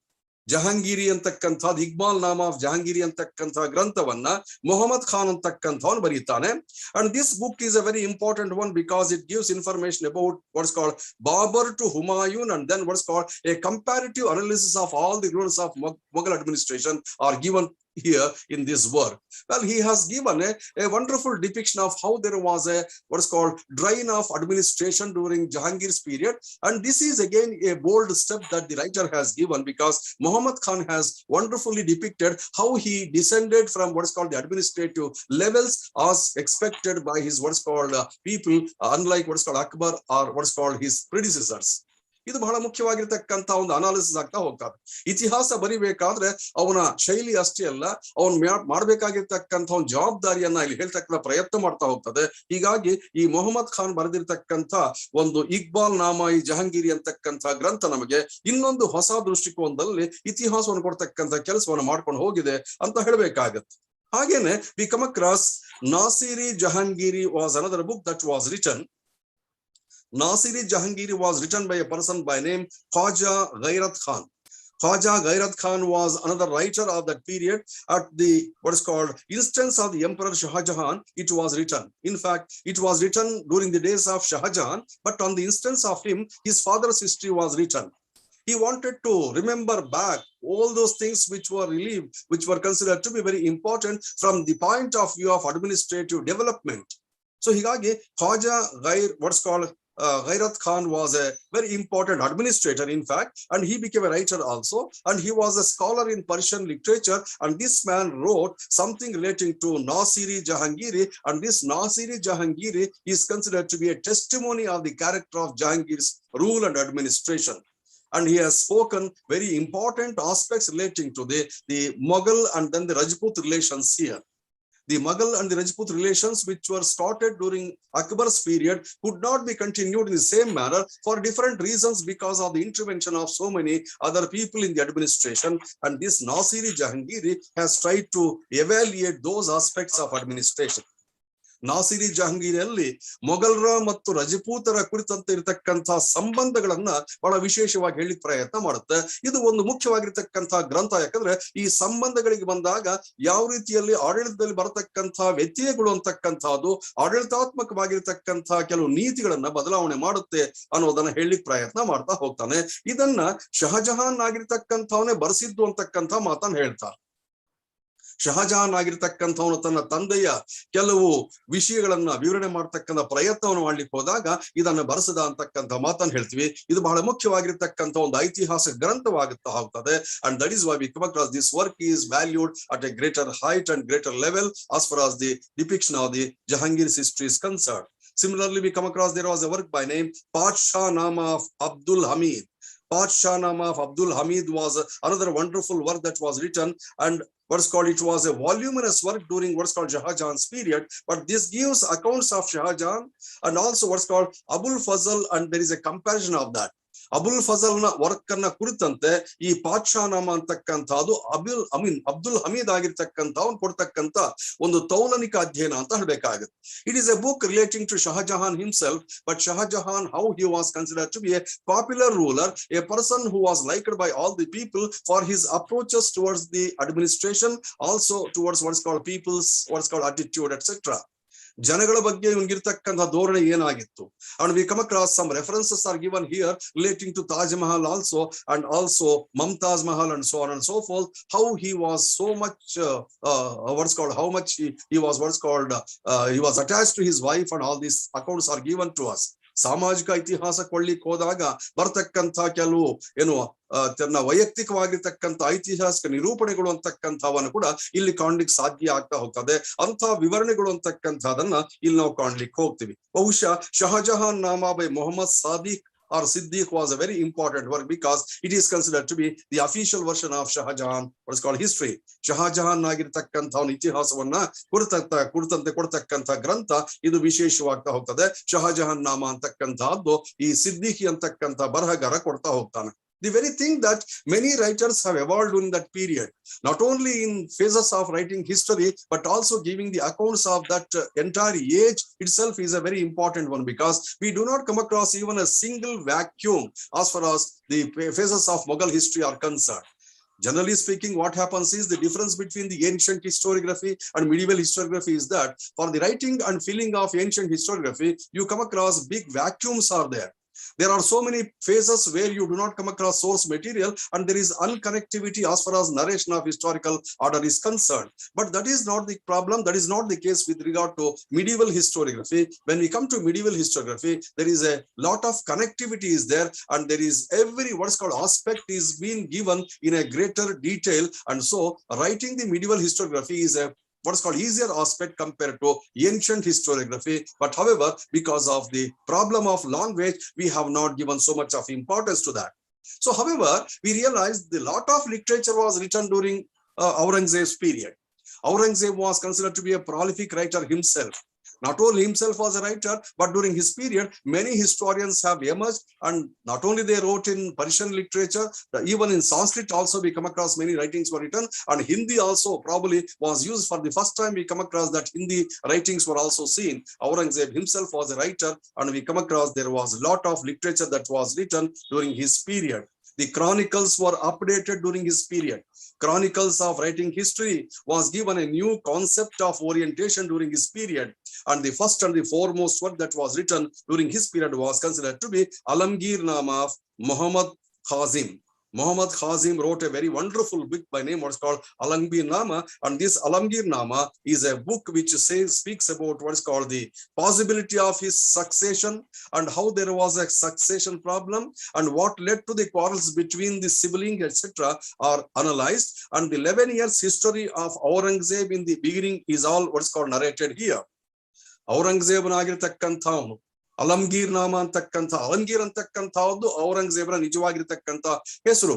Jahangiri ಅಂತಕ್ಕಂಥದ್ದು ಇಕ್ಬಾಲ್ ನಾಮ of Jahangiri ಅಂತಕ್ಕಂಥ ಗ್ರಂಥವನ್ನ ಮೊಹಮ್ಮದ್ ಖಾನ್ ಅಂತಕ್ಕಂಥವನು ಬರೀತಾನೆ. And this book is a very important one because it gives information about what's called Babur to Humayun and then what's called a comparative analysis of all the rules of Mughal administration are given here in this work? Well, he has given a wonderful depiction of how there was a what is called drain of administration during Jahangir's period. And this is again a bold step that the writer has given, because Muhammad Khan has wonderfully depicted how he descended from what is called the administrative levels as expected by his what is called people, unlike what is called Akbar or what is called his predecessors. ಇದು ಬಹಳ ಮುಖ್ಯವಾಗಿರ್ತಕ್ಕಂಥ ಒಂದು analysis ಆಗ್ತಾ ಹೋಗ್ತಾರೆ. ಇತಿಹಾಸ ಬರಿಬೇಕಾದ್ರೆ ಅವನ ಶೈಲಿ ಅಷ್ಟೇ ಅಲ್ಲ, ಅವನ್ ಮಾಡ್ಬೇಕಾಗಿರ್ತಕ್ಕಂಥ ಒಂದು ಜವಾಬ್ದಾರಿಯನ್ನ ಇಲ್ಲಿ ಹೇಳ್ತಕ್ಕಂಥ ಪ್ರಯತ್ನ ಮಾಡ್ತಾ ಹೋಗ್ತದೆ. ಹೀಗಾಗಿ ಈ ಮೊಹಮ್ಮದ್ ಖಾನ್ ಬರೆದಿರ್ತಕ್ಕಂಥ ಒಂದು ಇಕ್ಬಾಲ್ ನಾಮ ಈ ಜಹಾಂಗೀರಿ ಅಂತಕ್ಕಂಥ ಗ್ರಂಥ ನಮಗೆ ಇನ್ನೊಂದು ಹೊಸ ದೃಷ್ಟಿಕೋನದಲ್ಲಿ ಇತಿಹಾಸವನ್ನು ಕೊಡ್ತಕ್ಕಂಥ ಕೆಲಸವನ್ನು ಮಾಡ್ಕೊಂಡು ಹೋಗಿದೆ ಅಂತ ಹೇಳ್ಬೇಕಾಗತ್ತೆ. ಹಾಗೇನೆ we come across Nasiri Jahangiri was another book that was written. Nasiri Jahangiri was written by a person by name Khwaja Ghairat Khan. Khwaja Ghairat Khan was another writer of that period. At the what is called instance of the Emperor Shah Jahan, it was written. In fact, it was written during the days of Shah Jahan, but on the instance of him, his father's history was written. He wanted to remember back all those things which were relieved, which were considered to be very important from the point of view of administrative development. So higagi Khwaja what's called Ghairat Khan was a very important administrator, in fact, and he became a writer also, and he was a scholar in Persian literature. And this man wrote something relating to Nasiri Jahangiri, and this Nasiri Jahangiri is considered to be a testimony of the character of Jahangir's rule and administration. And he has spoken very important aspects relating to the Mughal and then the Rajput relations here. The Mughal and the Rajput relations, which were started during Akbar's period, could not be continued in the same manner for different reasons because of the intervention of so many other people in the administration. And this Nasiri Jahangiri has tried to evaluate those aspects of administration. Nasiri ಜಹಾಂಗೀರಿಯಲ್ಲಿ ಮೊಘಲರ ಮತ್ತು ರಜಪೂತರ ಕುರಿತಂತೆ ಇರತಕ್ಕಂಥ ಸಂಬಂಧಗಳನ್ನ ಬಹಳ ವಿಶೇಷವಾಗಿ ಹೇಳಿ ಪ್ರಯತ್ನ ಮಾಡುತ್ತೆ. ಇದು ಒಂದು ಮುಖ್ಯವಾಗಿರ್ತಕ್ಕಂಥ ಗ್ರಂಥ. ಯಾಕಂದ್ರೆ ಈ ಸಂಬಂಧಗಳಿಗೆ ಬಂದಾಗ ಯಾವ ರೀತಿಯಲ್ಲಿ ಆಡಳಿತದಲ್ಲಿ ಬರತಕ್ಕಂಥ ವ್ಯತ್ಯಯಗಳು ಅಂತಕ್ಕಂಥದ್ದು ಆಡಳಿತಾತ್ಮಕವಾಗಿರ್ತಕ್ಕಂಥ ಕೆಲವು ನೀತಿಗಳನ್ನ ಬದಲಾವಣೆ ಮಾಡುತ್ತೆ ಅನ್ನೋದನ್ನ ಹೇಳಿ ಪ್ರಯತ್ನ ಮಾಡ್ತಾ ಹೋಗ್ತಾನೆ. ಇದನ್ನ ಶಹಜಹಾನ್ ಆಗಿರ್ತಕ್ಕಂಥವನೇ ಬರೆಸಿದ್ದು ಅಂತಕ್ಕಂಥ ಮಾತನ್ನ ಹೇಳ್ತಾರೆ. ಶಹಜಹಾನ್ ಆಗಿರ್ತಕ್ಕಂಥವನು ತನ್ನ ತಂದೆಯ ಕೆಲವು ವಿಷಯಗಳನ್ನ ವಿವರಣೆ ಮಾಡ್ತಕ್ಕಂಥ ಪ್ರಯತ್ನವನ್ನು ಮಾಡ್ಲಿಕ್ಕೆ ಹೋದಾಗ ಇದನ್ನ ಬರೆಸದ ಅಂತಕ್ಕಂಥ ಮಾತನ್ನು ಹೇಳ್ತೀವಿ. ಇದು ಬಹಳ ಮುಖ್ಯವಾಗಿರ್ತಕ್ಕಂಥ ಒಂದು ಐತಿಹಾಸಿಕ ಗ್ರಂಥವಾಗುತ್ತಾ ಹೋಗ್ತದೆ. And that is why we come across this work is valued at A greater height and greater level as far as the depiction of the Jahangir's history is concerned. Similarly, we come across there was a work by name Padshah Nama of Abdul Hamid. Padshah Nama of Abdul Hamid was another wonderful work that was written, and what's called it was a voluminous work during what's called Shah Jahan's period. But this gives accounts of Shah Jahan and also what's called Abul Fazl, and there is a comparison of that. Abul Fazal ನ work ಅನ್ನ ಕುರಿತಂತೆ ಈ ಪಾದ್ಶಾ ನಾಮ ಅಂತಕ್ಕಂಥದ್ದು ಅಬ್ದುಲ್ ಹಮೀದ್ ಆಗಿರ್ತಕ್ಕಂಥ ಅವ್ನು ಕೊಡ್ತಕ್ಕಂಥ ಒಂದು ತೌಲನಿಕ ಅಧ್ಯಯನ ಅಂತ ಹೇಳ್ಬೇಕಾಗುತ್ತೆ. It is a book relating to Shahjahan himself, but Shahjahan how he was considered to be a popular ruler, a person who was liked by all the people for his approaches towards the administration, also towards what's called people's what's called attitude etcetera. ಜನಗಳ ಬಗ್ಗೆ ಇವನಿಗಿರ್ತಕ್ಕಂಥ ಧೋರಣೆ ಏನಾಗಿತ್ತು. And we come across some references are given here relating to Taj Mahal also, and also Mumtaz Mahal and so on and so forth. How he was so much what's called how much he was what's called he was attached to his wife, and all these accounts are given to us. ಸಾಮಾಜಿಕ ಇತಿಹಾಸ ಕೊಳ್ಳಿಕ್ ಹೋದಾಗ ಬರ್ತಕ್ಕಂಥ ಕೆಲವು ಏನು ತನ್ನ ವೈಯಕ್ತಿಕವಾಗಿರ್ತಕ್ಕಂಥ ಐತಿಹಾಸಿಕ ನಿರೂಪಣೆಗಳು ಅಂತಕ್ಕಂಥವನ್ನು ಕೂಡ ಇಲ್ಲಿ ಕಾಣ್ಲಿಕ್ಕೆ ಸಾಧ್ಯ ಆಗ್ತಾ ಹೋಗ್ತದೆ. ಅಂತ ವಿವರಣೆಗಳು ಅಂತಕ್ಕಂಥದನ್ನ ಇಲ್ಲಿ ನಾವು ಕಾಣ್ಲಿಕ್ಕೆ ಹೋಗ್ತೀವಿ. ಬಹುಶಃ Shahjahan Nama by Mohammed Sadiq or Siddiq was a very important work because it is considered to be the official version of Shah Jahan, what is called history. Shah Jahan ಆಗಿರ್ತಕ್ಕಂಥವನ ಇತಿಹಾಸವನ್ನ ಕುರಿತಂತೆ ಕೊಡ್ತಕ್ಕಂಥ ಗ್ರಂಥ ಇದು ವಿಶೇಷವಾಗ್ತಾ ಹೋಗ್ತದೆ. Shah Jahan ನಾಮ ಅಂತಕ್ಕಂಥದ್ದು ಈ ಸಿದ್ದಿಕಿ ಅಂತಕ್ಕಂಥ ಬರಹಗಾರ ಕೊಡ್ತಾ ಹೋಗ್ತಾನೆ. The very thing that many writers have evolved during that period, not only in phases of writing history, but also giving the accounts of that entire age itself is a very important one, because we do not come across even a single vacuum as far as the phases of Mughal history are concerned. Generally speaking, what happens is the difference between the ancient historiography and medieval historiography is that for the writing and filling of ancient historiography, you come across big vacuums are there. There are so many phases where you do not come across source material and there is unconnectivity as far as narration of historical order is concerned. But that is not the problem. That is not the case with regard to medieval historiography. When we come to medieval historiography, there is a lot of connectivity is there, and there is every what's called aspect is being given in a greater detail. And so writing the medieval historiography is a what's called easier aspect compared to ancient historiography. But however, because of the problem of language, we have not given so much of importance to that. So however, we realized a lot of literature was written during Aurangzeb's period. Aurangzeb was considered to be a prolific writer himself. Not only himself was a writer, but during his period, many historians have emerged, and not only they wrote in Persian literature, even in Sanskrit also we come across many writings were written, and Hindi also probably was used for the first time. We come across that Hindi writings were also seen. Aurangzeb himself was a writer, and we come across there was a lot of literature that was written during his period. The chronicles were updated during his period. Chronicles of writing history was given a new concept of orientation during his period. And the first and the foremost work that was written during his period was considered to be Alamgir Nama of Muhammad Khazim. Muhammad Khazim wrote a very wonderful book by name what's called Alamgir Nama, and this Alamgir Nama is a book which speaks about what is called the possibility of his succession and how there was a succession problem and what led to the quarrels between the siblings, etc. are analyzed, and the 11 years history of Aurangzeb in the beginning is all what's called narrated here. ಔರಂಗಜೇಬನಾಗಿರ್ತಕ್ಕಂಥವನು Alamgir ನಾಮ ಅಂತಕ್ಕಂಥ ಅಲಂಗೀರ್ ಅಂತಕ್ಕಂಥದ್ದು ಔರಂಗಜೇಬನ ನಿಜವಾಗಿರ್ತಕ್ಕಂಥ ಹೆಸರು.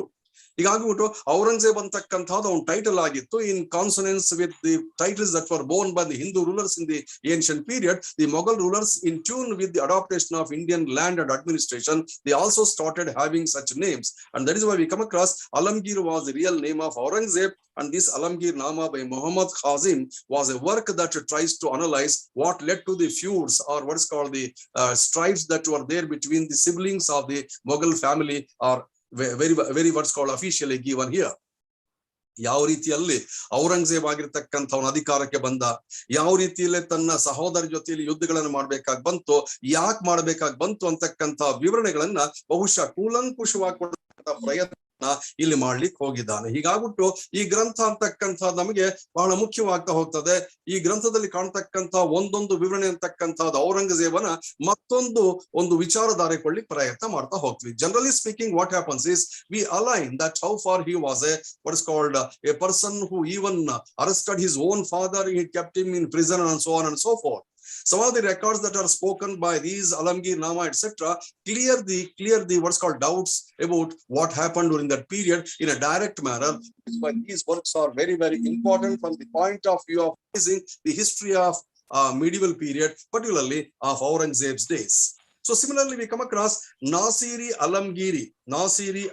ಹೀಗಾಗ್ಬಿಟ್ಟು ಔರಂಗಜೇಬ್ ಅಂತಕ್ಕಂಥದ್ದು ಅವನ title ಆಗಿತ್ತು in consonance with the titles that were borne by the Hindu rulers in the ancient period. The Mughal rulers in tune with the adaptation of Indian land and administration, they also started having such names, and that is why we come across Alamgir was the real name of Aurangzeb. And this Alamgir Nama by Muhammad Khazim was a work that tries to analyze what led to the feuds or what is called the strifes that were there between the siblings of the Mughal family, are very what's called officially given here. ಯಾವ ರೀತಿಯಲ್ಲಿ ಔರಂಗಜೇಬ್ ಆಗಿರ್ತಕ್ಕಂಥವನ ಅಧಿಕಾರಕ್ಕೆ ಬಂದ, ಯಾವ ರೀತಿಯಲ್ಲಿ ತನ್ನ ಸಹೋದರ ಜೊತೆಯಲ್ಲಿ ಯುದ್ಧಗಳನ್ನು ಮಾಡ್ಬೇಕಾಗಿ ಬಂತು, ಯಾಕೆ ಮಾಡ್ಬೇಕಾಗಿ ಬಂತು ಅಂತಕ್ಕಂಥ ವಿವರಣೆಗಳನ್ನ ಬಹುಶಃ ಕೂಲಂಕುಷವಾಗಿ ಕೊಡ್ತಕ್ಕಂಥ ಪ್ರಯತ್ನ ಇಲ್ಲಿ ಮಾಡ್ಲಿಕ್ಕೆ ಹೋಗಿದ್ದಾನೆ. ಹೀಗಾಗ್ಬಿಟ್ಟು ಈ ಗ್ರಂಥ ಅಂತಕ್ಕಂಥ ನಮಗೆ ಬಹಳ ಮುಖ್ಯವಾಗ್ತಾ ಹೋಗ್ತದೆ. ಈ ಗ್ರಂಥದಲ್ಲಿ ಕಾಣ್ತಕ್ಕಂಥ ಒಂದೊಂದು ವಿವರಣೆ ಅಂತಕ್ಕಂಥದ್ದು ಔರಂಗಜೇಬನ ಒಂದು ವಿಚಾರಧಾರೆ ಕೊಳ್ಳಿಕ್ ಪ್ರಯತ್ನ ಮಾಡ್ತಾ ಹೋಗ್ತೀವಿ. Generally speaking, what happens is we align that how far he was what is called a person who even arrested his own father, he kept him in prison and so on and so forth. Some of the records that are spoken by these Alamgir Nama, etc., clear the what's called doubts about what happened during that period in a direct manner. But these works are very, very important from the point of view of the history of medieval period, particularly of Aurangzeb's days. So similarly, we come across Nasiri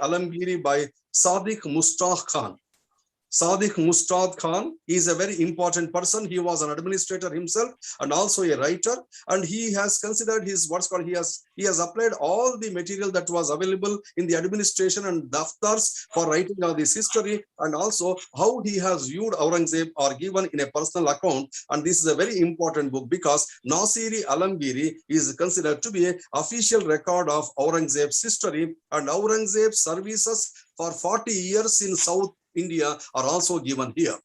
Alamgiri by Sadiq Mustaq Khan. Sadiq Mustaq Khan is a very important person. He was an administrator himself and also a writer, and he has considered his what's called he has applied all the material that was available in the administration and daftars for writing of this history, and also how he has viewed Aurangzeb are given in a personal account. And this is a very important book because Nasiri Alamgiri is considered to be an official record of Aurangzeb's history, and Aurangzeb's services for 40 years in South India are also given here.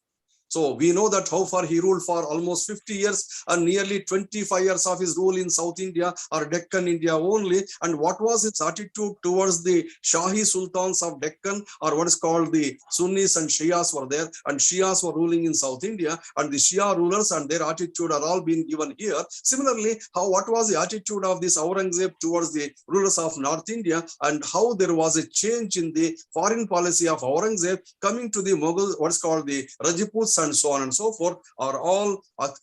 So we know that how far he ruled for almost 50 years and nearly 25 years of his rule in South India or Deccan India only. And what was his attitude towards the Shahi Sultans of Deccan, or what is called the Sunnis and Shias were there, and Shias were ruling in South India, and the Shia rulers and their attitude are all being given here. Similarly, what was the attitude of this Aurangzeb towards the rulers of North India, and how there was a change in the foreign policy of Aurangzeb coming to the Mughal, what is called the Rajputs and so on and so forth, are all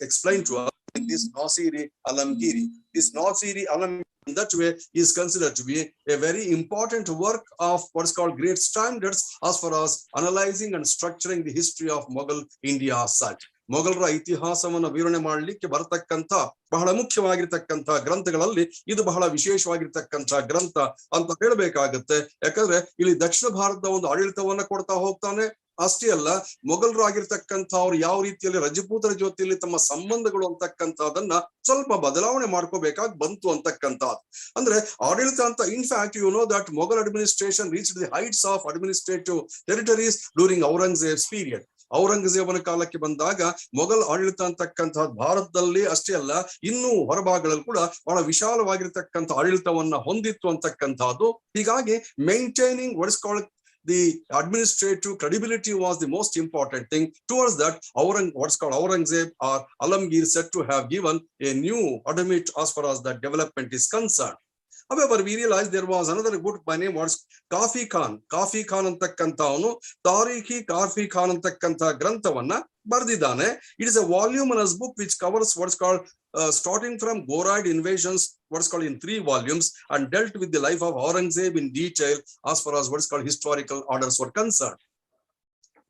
explained to us in this Nasiri Alamgiri. This Nasiri Alamgiri in that way is considered to be a very important work of what is called great standards as far as analyzing and structuring the history of Mughal India as such. ಮೊಘಲರ ಇತಿಹಾಸವನ್ನು ವಿವರಣೆ ಮಾಡಲಿಕ್ಕೆ ಬರತಕ್ಕಂತ ಬಹಳ ಮುಖ್ಯವಾಗಿರ್ತಕ್ಕಂಥ ಗ್ರಂಥಗಳಲ್ಲಿ ಇದು ಬಹಳ ವಿಶೇಷವಾಗಿರ್ತಕ್ಕಂಥ ಗ್ರಂಥ ಅಂತ ಹೇಳಬೇಕಾಗುತ್ತೆ. ಯಾಕಂದ್ರೆ ಇಲ್ಲಿ ದಕ್ಷಿಣ ಭಾರತದ ಒಂದು ಆಡಳಿತವನ್ನ ಕೊಡ್ತಾ ಹೋಗ್ತಾನೆ, ಅಷ್ಟೇ ಅಲ್ಲ, ಮೊಘಲರು ಆಗಿರ್ತಕ್ಕಂಥ ಅವ್ರು ಯಾವ ರೀತಿಯಲ್ಲಿ ರಜಪೂತರ ಜೊತೆಯಲ್ಲಿ ತಮ್ಮ ಸಂಬಂಧಗಳು ಅಂತಕ್ಕಂಥದನ್ನ ಸ್ವಲ್ಪ ಬದಲಾವಣೆ ಮಾಡ್ಕೋಬೇಕಾಗಿ ಬಂತು ಅಂತಕ್ಕಂಥದ್ದು. ಅಂದ್ರೆ ಆಡಳಿತ ಅಂತ in fact you know that Mughal administration reached the heights of administrative territories during Aurangzeb's period. ಔರಂಗಜೇಬನ ಕಾಲಕ್ಕೆ ಬಂದಾಗ ಮೊಘಲ್ ಆಡಳಿತ ಅಂತಕ್ಕಂತಹ ಭಾರತದಲ್ಲಿ ಅಷ್ಟೇ ಅಲ್ಲ, ಇನ್ನೂ ಹೊರಭಾಗಗಳಲ್ಲಿ ಕೂಡ ಬಹಳ ವಿಶಾಲವಾಗಿರ್ತಕ್ಕಂಥ ಆಡಳಿತವನ್ನ ಹೊಂದಿತ್ತು ಅಂತಕ್ಕಂಥದ್ದು. ಹೀಗಾಗಿ maintaining what is called the administrative credibility was the most important thing. Towards that, what's called Aurangzeb or Alamgir said to have given a new admit as far as that development is concerned. However, we realized there was another book by name was Kafi Khan. Kafi Khan antakkantavanu Tarikhi Kafi Khan antakkanta granthavaನ್ನ ಬರೆದಿದ್ದಾನೆ. It is a voluminous book which covers what's called starting from Ghorid invasions, what's called in 3 volumes, and dealt with the life of Aurangzeb in detail as far as what's called historical orders were concerned.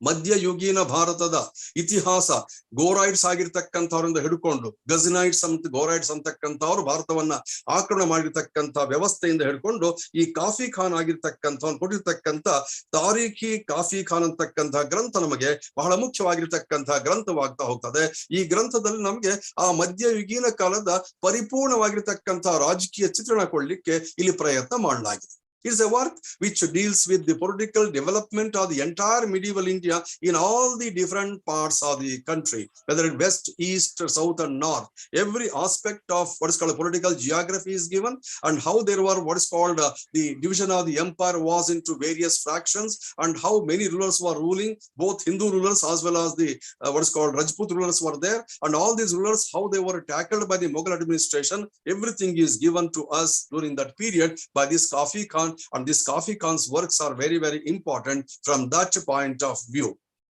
ಮಧ್ಯಯುಗೀನ ಭಾರತದ ಇತಿಹಾಸ ಗೋರೈಡ್ಸ್ ಆಗಿರ್ತಕ್ಕಂಥವ್ರಿಂದ ಹಿಡ್ಕೊಂಡು ಗಜನೈಟ್ಸ್ ಅಂತ ಗೋರೈಡ್ಸ್ ಅಂತಕ್ಕಂಥವ್ರು ಭಾರತವನ್ನ ಆಕ್ರಮಣ ಮಾಡಿರ್ತಕ್ಕಂಥ ವ್ಯವಸ್ಥೆಯಿಂದ ಹಿಡ್ಕೊಂಡು ಈ ಕಾಫಿ ಖಾನ್ ಆಗಿರ್ತಕ್ಕಂಥವ್ನು ಕೊಟ್ಟಿರ್ತಕ್ಕಂಥ ತಾರೀಖಿ ಕಾಫಿ ಖಾನ್ ಅಂತಕ್ಕಂಥ ಗ್ರಂಥ ನಮಗೆ ಬಹಳ ಮುಖ್ಯವಾಗಿರ್ತಕ್ಕಂಥ ಗ್ರಂಥವಾಗ್ತಾ ಹೋಗ್ತದೆ. ಈ ಗ್ರಂಥದಲ್ಲಿ ನಮಗೆ ಆ ಮಧ್ಯಯುಗೀನ ಕಾಲದ ಪರಿಪೂರ್ಣವಾಗಿರ್ತಕ್ಕಂಥ ರಾಜಕೀಯ ಚಿತ್ರಣ ಕೊಡ್ಲಿಕ್ಕೆ ಇಲ್ಲಿ ಪ್ರಯತ್ನ ಮಾಡಲಾಗಿದೆ. It is a work which deals with the political development of the entire medieval India in all the different parts of the country, whether it west, east, south, and north. Every aspect of what is called political geography is given, and how there were what is called the division of the empire was into various fractions, and how many rulers were ruling, both Hindu rulers as well as the what is called Rajput rulers were there, and all these rulers, how they were tackled by the Mughal administration. Everything is given to us during that period by this Kafi Khan. And this Kafi Khan's works are very, very important from that point of view.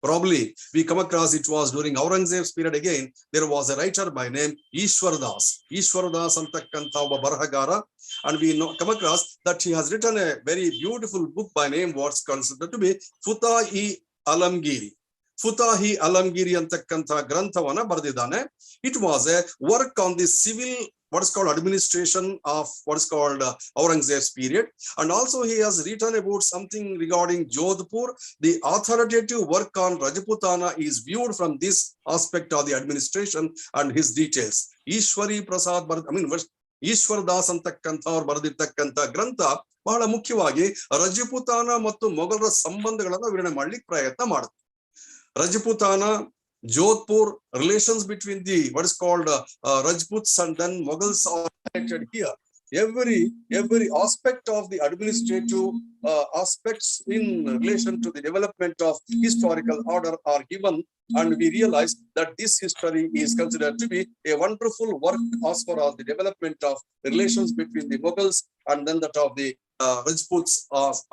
Probably we come across it was during Aurangzeb's period again. There was a writer by name Ishwar Das. Ishwar Das antakkanta obba barahagara, and we come across that he has written a very beautiful book by name what's considered to be Futa-i-Alamgiri. Futa-i-Alamgiri antakkanta ಗ್ರಂಥವನ್ನ ಬರೆದಿದ್ದಾನೆ. It was a work on the civil what is called administration of what is called Aurangzeb's period, and also he has written about something regarding Jodhpur. The authoritative work on Rajputana is viewed from this aspect of the administration and his details. Ishwari Prasad Ishwar Das antakkantawar ಬರೆದಿರ್ತಕ್ಕಂಥ ಗ್ರಂಥ ಬಹಳ ಮುಖ್ಯವಾಗಿ ರಜಪೂತಾನ ಮತ್ತು ಮೊಘಲರ ಸಂಬಂಧಗಳನ್ನು ವಿವರಣೆ ಮಾಡ್ಲಿಕ್ಕೆ ಪ್ರಯತ್ನ ಮಾಡುತ್ತೆ. Rajputana, Jodhpur, relations between the what is called Rajputs and then Mughals are connected here. Every aspect of the administrative aspects in relation to the development of historical order are given, and we realize that this history is considered to be a wonderful work as far as the development of the relations between the Mughals and then that of the Rajputs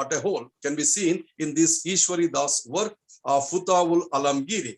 at a whole can be seen in this Ishwari Das work of Futa-ul-Alamgiri.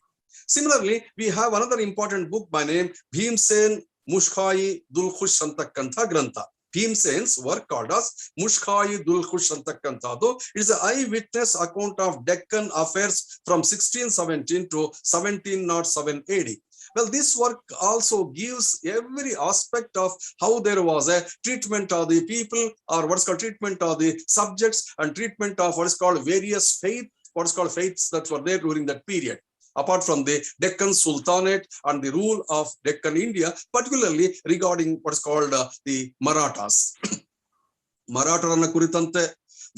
Similarly, we have another important book by name Bhimsen Mushkai Dulkhush antakkanta grantha. Bhimsen's work called as Mushkai Dulkhush antakkantadu. It is an eyewitness account of Deccan affairs from 1617 to 1707 AD. Well, this work also gives every aspect of how there was a treatment of the people, or what's called treatment of the subjects, and treatment of what is called various faiths that were there during that period. Apart from the Deccan Sultanate and the rule of Deccan India, particularly regarding what is called the Marathas. Maratharana kuritante,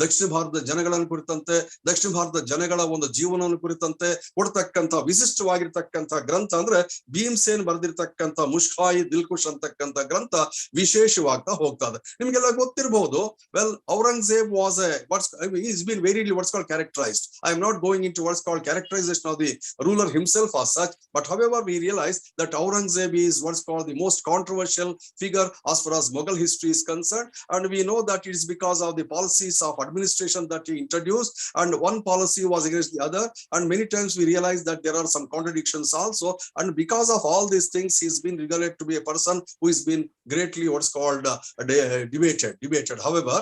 ದಕ್ಷಿಣ ಭಾರತದ ಜನಗಳನ್ನು ಕುರಿತಂತೆ, ದಕ್ಷಿಣ ಭಾರತದ ಜನಗಳ ಒಂದು ಜೀವನವನ್ನು ಕುರಿತಂತೆ ಕೊಡ್ತಕ್ಕಂಥ ವಿಶಿಷ್ಟವಾಗಿರ್ತಕ್ಕಂಥ ಗ್ರಂಥ ಅಂದ್ರೆ ಭೀಮಸೇನ್ ಬರೆದಿರ್ತಕ್ಕಂಥ ಮುಷ್ಕಾಯಿ ದಿಲ್ಖುಷ್ ಅಂತಕ್ಕಂಥ ಗ್ರಂಥ ವಿಶೇಷವಾಗ್ತಾ ಹೋಗ್ತದೆ. ನಿಮ್ಗೆಲ್ಲ ಗೊತ್ತಿರಬಹುದು. Well, Aurangzeb was he's been very what's called characterized. I am not going into what's called characterization of the ruler himself as such, but however we realize that Aurangzeb is what's called the most controversial figure as far as Mughal history is concerned, and we know that it is because of the policies of administration that he introduced, and one policy was against the other, and many times we realize that there are some contradictions also, and because of all these things he's been regarded to be a person who has been greatly what's called debated. However,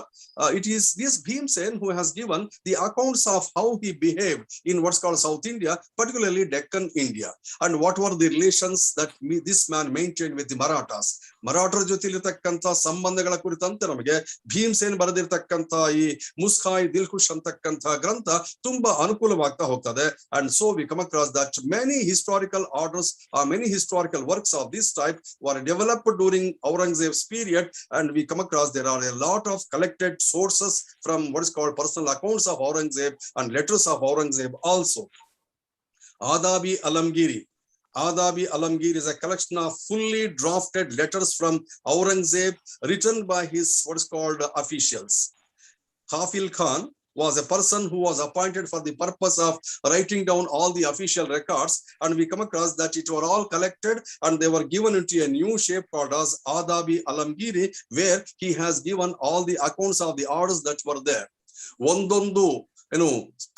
it is this Bhimsen who has given the accounts of how he behaved in what's called South India, particularly Deccan India, and what were the relations that this man maintained with the Marathas. ಮರಾಠರ ಜೊತೆ ಇರತಕ್ಕಂತ ಸಂಬಂಧಗಳ ಕುರಿತಂತೆ ನಮಗೆ ಭೀಮಸೇನ್ ಬರೆದಿರ್ತಕ್ಕಂತ ಈ ಮುಸ್ಕಾಯ್ ದಿಲ್ಖುಷ್ ಅಂತಕ್ಕಂಥ ಗ್ರಂಥ ತುಂಬಾ ಅನುಕೂಲವಾಗ್ತಾ ಹೋಗ್ತದೆ. And so we come across that many historical orders many historical works of this type were developed during Aurangzeb's period, and we come across there are a lot of collected sources from what is called personal accounts of Aurangzeb and letters of Aurangzeb also. Adabi Alamgiri is a collection of fully drafted letters from Aurangzeb written by his what is called officials. Hafil Khan was a person who was appointed for the purpose of writing down all the official records, and we come across that it were all collected and they were given into a new shape called as Adabi Alamgiri, where he has given all the accounts of the orders that were there. Ondondu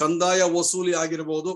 ಕಂದಾಯ ವಸೂಲಿ ಆಗಿರಬಹುದು,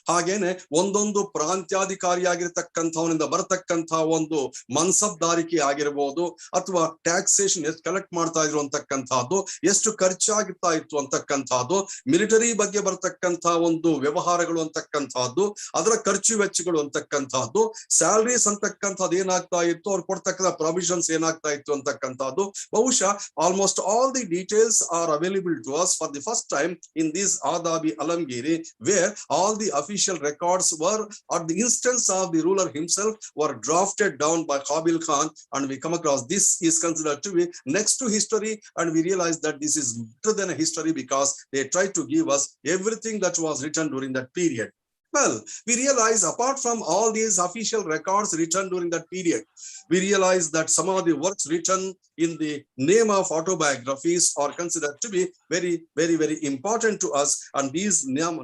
ಹಾಗೇನೆ ಒಂದೊಂದು ಪ್ರಾಂತ್ಯಾಧಿಕಾರಿಯಾಗಿರ್ತಕ್ಕಂಥವನಿಂದ ಬರತಕ್ಕಂಥ ಒಂದು ಮನ್ಸಬ್ದಾರಿಕೆ ಆಗಿರಬಹುದು, ಅಥವಾ taxation ಎಷ್ಟು ಕಲೆಕ್ಟ್ ಮಾಡ್ತಾ ಇದ್ರು ಅಂತಕ್ಕಂಥದ್ದು, ಎಷ್ಟು ಖರ್ಚಾಗ್ತಾ ಇತ್ತು ಅಂತಕ್ಕಂಥದ್ದು, ಮಿಲಿಟರಿ ಬಗ್ಗೆ ಬರ್ತಕ್ಕಂಥ ಒಂದು ವ್ಯವಹಾರಗಳು ಅಂತಕ್ಕಂಥದ್ದು, ಅದರ ಖರ್ಚು ವೆಚ್ಚಗಳು ಅಂತಕ್ಕಂಥದ್ದು, ಸ್ಯಾಲರೀಸ್ ಅಂತಕ್ಕಂಥದ್ದು ಏನಾಗ್ತಾ ಇತ್ತು, ಅವ್ರು ಕೊಡ್ತಕ್ಕಂಥ ಪ್ರಾವಿಷನ್ಸ್ ಏನಾಗ್ತಾ ಇತ್ತು ಅಂತಕ್ಕಂಥದ್ದು. ಬಹುಶಃ almost all the details are available to us for the first time in this Adabi Alamgiri, where all the official records were at the instance of the ruler himself were drafted down by Qabil Khan, and we come across this is considered to be next to history, and we realize that this is better than a history because they tried to give us everything that was written during that period. Well, we realize apart from all these official records written during that period, we realize that some of the works written in the name of autobiographies are considered to be very, very, very important to us. And these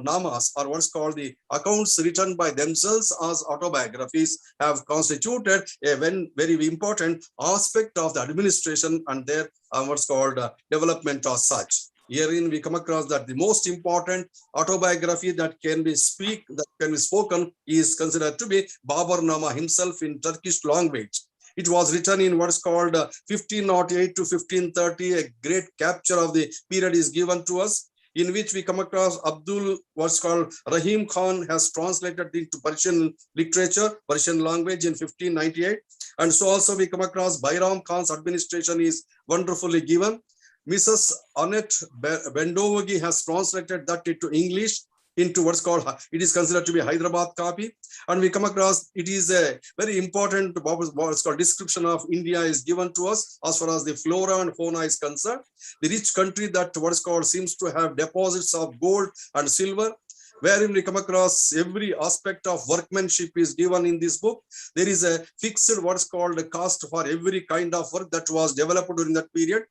namas, or what's called the accounts written by themselves as autobiographies, have constituted a very important aspect of the administration and their what's called development as such. Herein we come across that the most important autobiography that can be spoken is considered to be Babar Nama himself in Turkish language. It was written in what is called 1508 to 1530. A great capture of the period is given to us, in which we come across Abdul what's called Rahim Khan has translated into Persian literature, Persian language in 1598. And so also we come across Bairam Khan's administration is wonderfully given. Mrs. Annette Bendovogi has translated that into English into what's called, it is considered to be Hyderabad copy. And we come across, it is a very important what's called description of India is given to us as far as the flora and fauna is concerned. The rich country that what's called seems to have deposits of gold and silver, wherein we come across every aspect of workmanship is given in this book. There is a fixed what's called a cost for every kind of work that was developed during that period.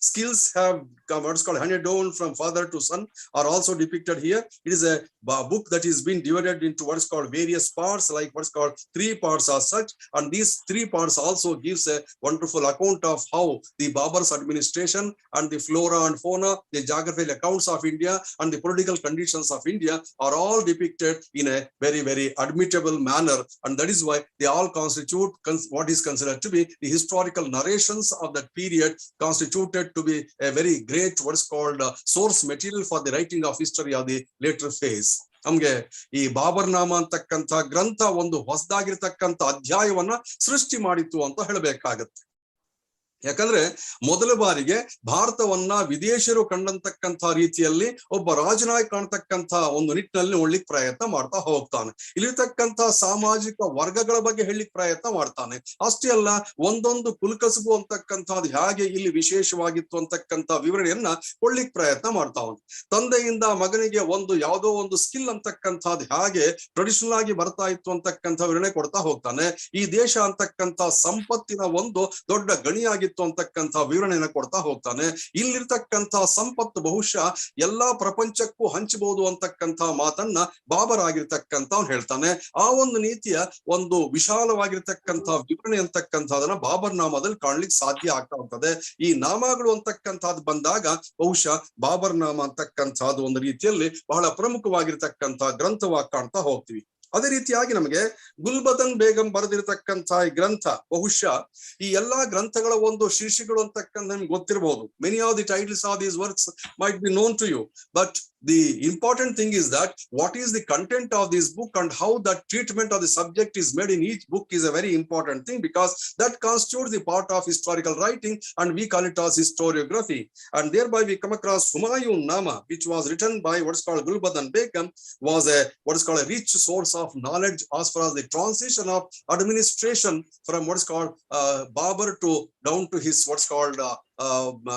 Skills have what's called handed down from father to son are also depicted here. It is a book that is being divided into what's called various parts, like what's called 3 parts as such. And these 3 parts also gives a wonderful account of how the Babar's administration and the flora and fauna, the geographical accounts of India and the political conditions of India are all depicted in a very, very admittable manner. And that is why they all constitute what is considered to be the historical narrations of that period, constituted to be a very great what is called source material for the writing of history of the later phase. ನಮ್ಗೆ ಈ ಬಾಬರ್ ನಾಮ ಅಂತಕ್ಕಂಥ ಗ್ರಂಥ ಒಂದು ಹೊಸದಾಗಿರ್ತಕ್ಕಂಥ ಅಧ್ಯಾಯವನ್ನ ಸೃಷ್ಟಿ ಮಾಡಿತ್ತು ಅಂತ ಹೇಳಬೇಕಾಗತ್ತೆ. ಯಾಕಂದ್ರೆ ಮೊದಲ ಬಾರಿಗೆ ಭಾರತವನ್ನ ವಿದೇಶಿಯರು ಕಂಡಂತಕ್ಕಂಥ ರೀತಿಯಲ್ಲಿ ಒಬ್ಬ ರಾಜನಾಗಿ ಕಾಣ್ತಕ್ಕಂಥ ಒಂದು ನಿಟ್ಟಿನಲ್ಲಿ ನೋಡ್ಲಿಕ್ಕೆ ಪ್ರಯತ್ನ ಮಾಡ್ತಾ ಹೋಗ್ತಾನೆ. ಇಲ್ಲಿರ್ತಕ್ಕಂಥ ಸಾಮಾಜಿಕ ವರ್ಗಗಳ ಬಗ್ಗೆ ಹೇಳಲಿಕ್ಕೆ ಪ್ರಯತ್ನ ಮಾಡ್ತಾನೆ. ಅಷ್ಟೇ ಅಲ್ಲ, ಒಂದೊಂದು ಕುಲಕಸಬು ಅಂತಕ್ಕಂಥದ್ದು ಹೇಗೆ ಇಲ್ಲಿ ವಿಶೇಷವಾಗಿತ್ತು ಅಂತಕ್ಕಂಥ ವಿವರಣೆಯನ್ನ ಕೊಡ್ಲಿಕ್ಕೆ ಪ್ರಯತ್ನ ಮಾಡ್ತಾವನು. ತಂದೆಯಿಂದ ಮಗನಿಗೆ ಒಂದು ಯಾವುದೋ ಒಂದು ಸ್ಕಿಲ್ ಅಂತಕ್ಕಂಥದ್ದು ಹೇಗೆ ಟ್ರೆಡಿಷನಲ್ ಆಗಿ ಬರ್ತಾ ಇತ್ತು ಅಂತಕ್ಕಂಥ ವಿವರಣೆ ಕೊಡ್ತಾ ಹೋಗ್ತಾನೆ. ಈ ದೇಶ ಅಂತಕ್ಕಂಥ ಸಂಪತ್ತಿನ ಒಂದು ದೊಡ್ಡ ಗಣಿಯಾಗಿ ಅಂತಕ್ಕಂಥ ವಿವರಣೆಯನ್ನು ಕೊಡ್ತಾ ಹೋಗ್ತಾನೆ. ಇಲ್ಲಿರ್ತಕ್ಕಂಥ ಸಂಪತ್ತು ಬಹುಶಃ ಎಲ್ಲಾ ಪ್ರಪಂಚಕ್ಕೂ ಹಂಚಬಹುದು ಅಂತಕ್ಕಂಥ ಮಾತನ್ನ ಬಾಬರ್ ಆಗಿರ್ತಕ್ಕಂಥ ಅವ್ನು ಹೇಳ್ತಾನೆ. ಆ ಒಂದು ನೀತಿಯ ಒಂದು ವಿಶಾಲವಾಗಿರ್ತಕ್ಕಂಥ ವಿವರಣೆ ಅಂತಕ್ಕಂಥದನ್ನ ಬಾಬರ್ ನಾಮದಲ್ಲಿ ಕಾಣ್ಲಿಕ್ಕೆ ಸಾಧ್ಯ ಆಗ್ತಾ ಹೋಗ್ತದೆ. ಈ ನಾಮಗಳು ಅಂತಕ್ಕಂಥದ್ದು ಬಂದಾಗ ಬಹುಶಃ ಬಾಬರ್ ನಾಮ ಅಂತಕ್ಕಂಥದ್ದು ಒಂದು ರೀತಿಯಲ್ಲಿ ಬಹಳ ಪ್ರಮುಖವಾಗಿರ್ತಕ್ಕಂಥ ಗ್ರಂಥವಾಗಿ ಕಾಣ್ತಾ ಹೋಗ್ತೀವಿ. ಅದೇ ರೀತಿಯಾಗಿ ನಮಗೆ ಗುಲ್ಬದನ್ ಬೇಗಂ ಬರೆದಿರತಕ್ಕಂಥ ಈ ಗ್ರಂಥ ಬಹುಶಃ ಈ ಎಲ್ಲಾ ಗ್ರಂಥಗಳ ಒಂದು ಶೀರ್ಷಿಕೆಗಳು ಅಂತಕ್ಕಂಥ ನಿಮ್ಗೆ ಗೊತ್ತಿರಬಹುದು. Many of the titles of these works might be known to you, but the important thing is that what is the content of this book and how that treatment of the subject is made in each book is a very important thing, because that constitutes the part of historical writing, and we call it as historiography. And thereby we come across Humayun Nama, which was written by what's called Gulbadan Begum, was a what is called a rich source of knowledge as far as the transition of administration from what's called Babur to down to his what's called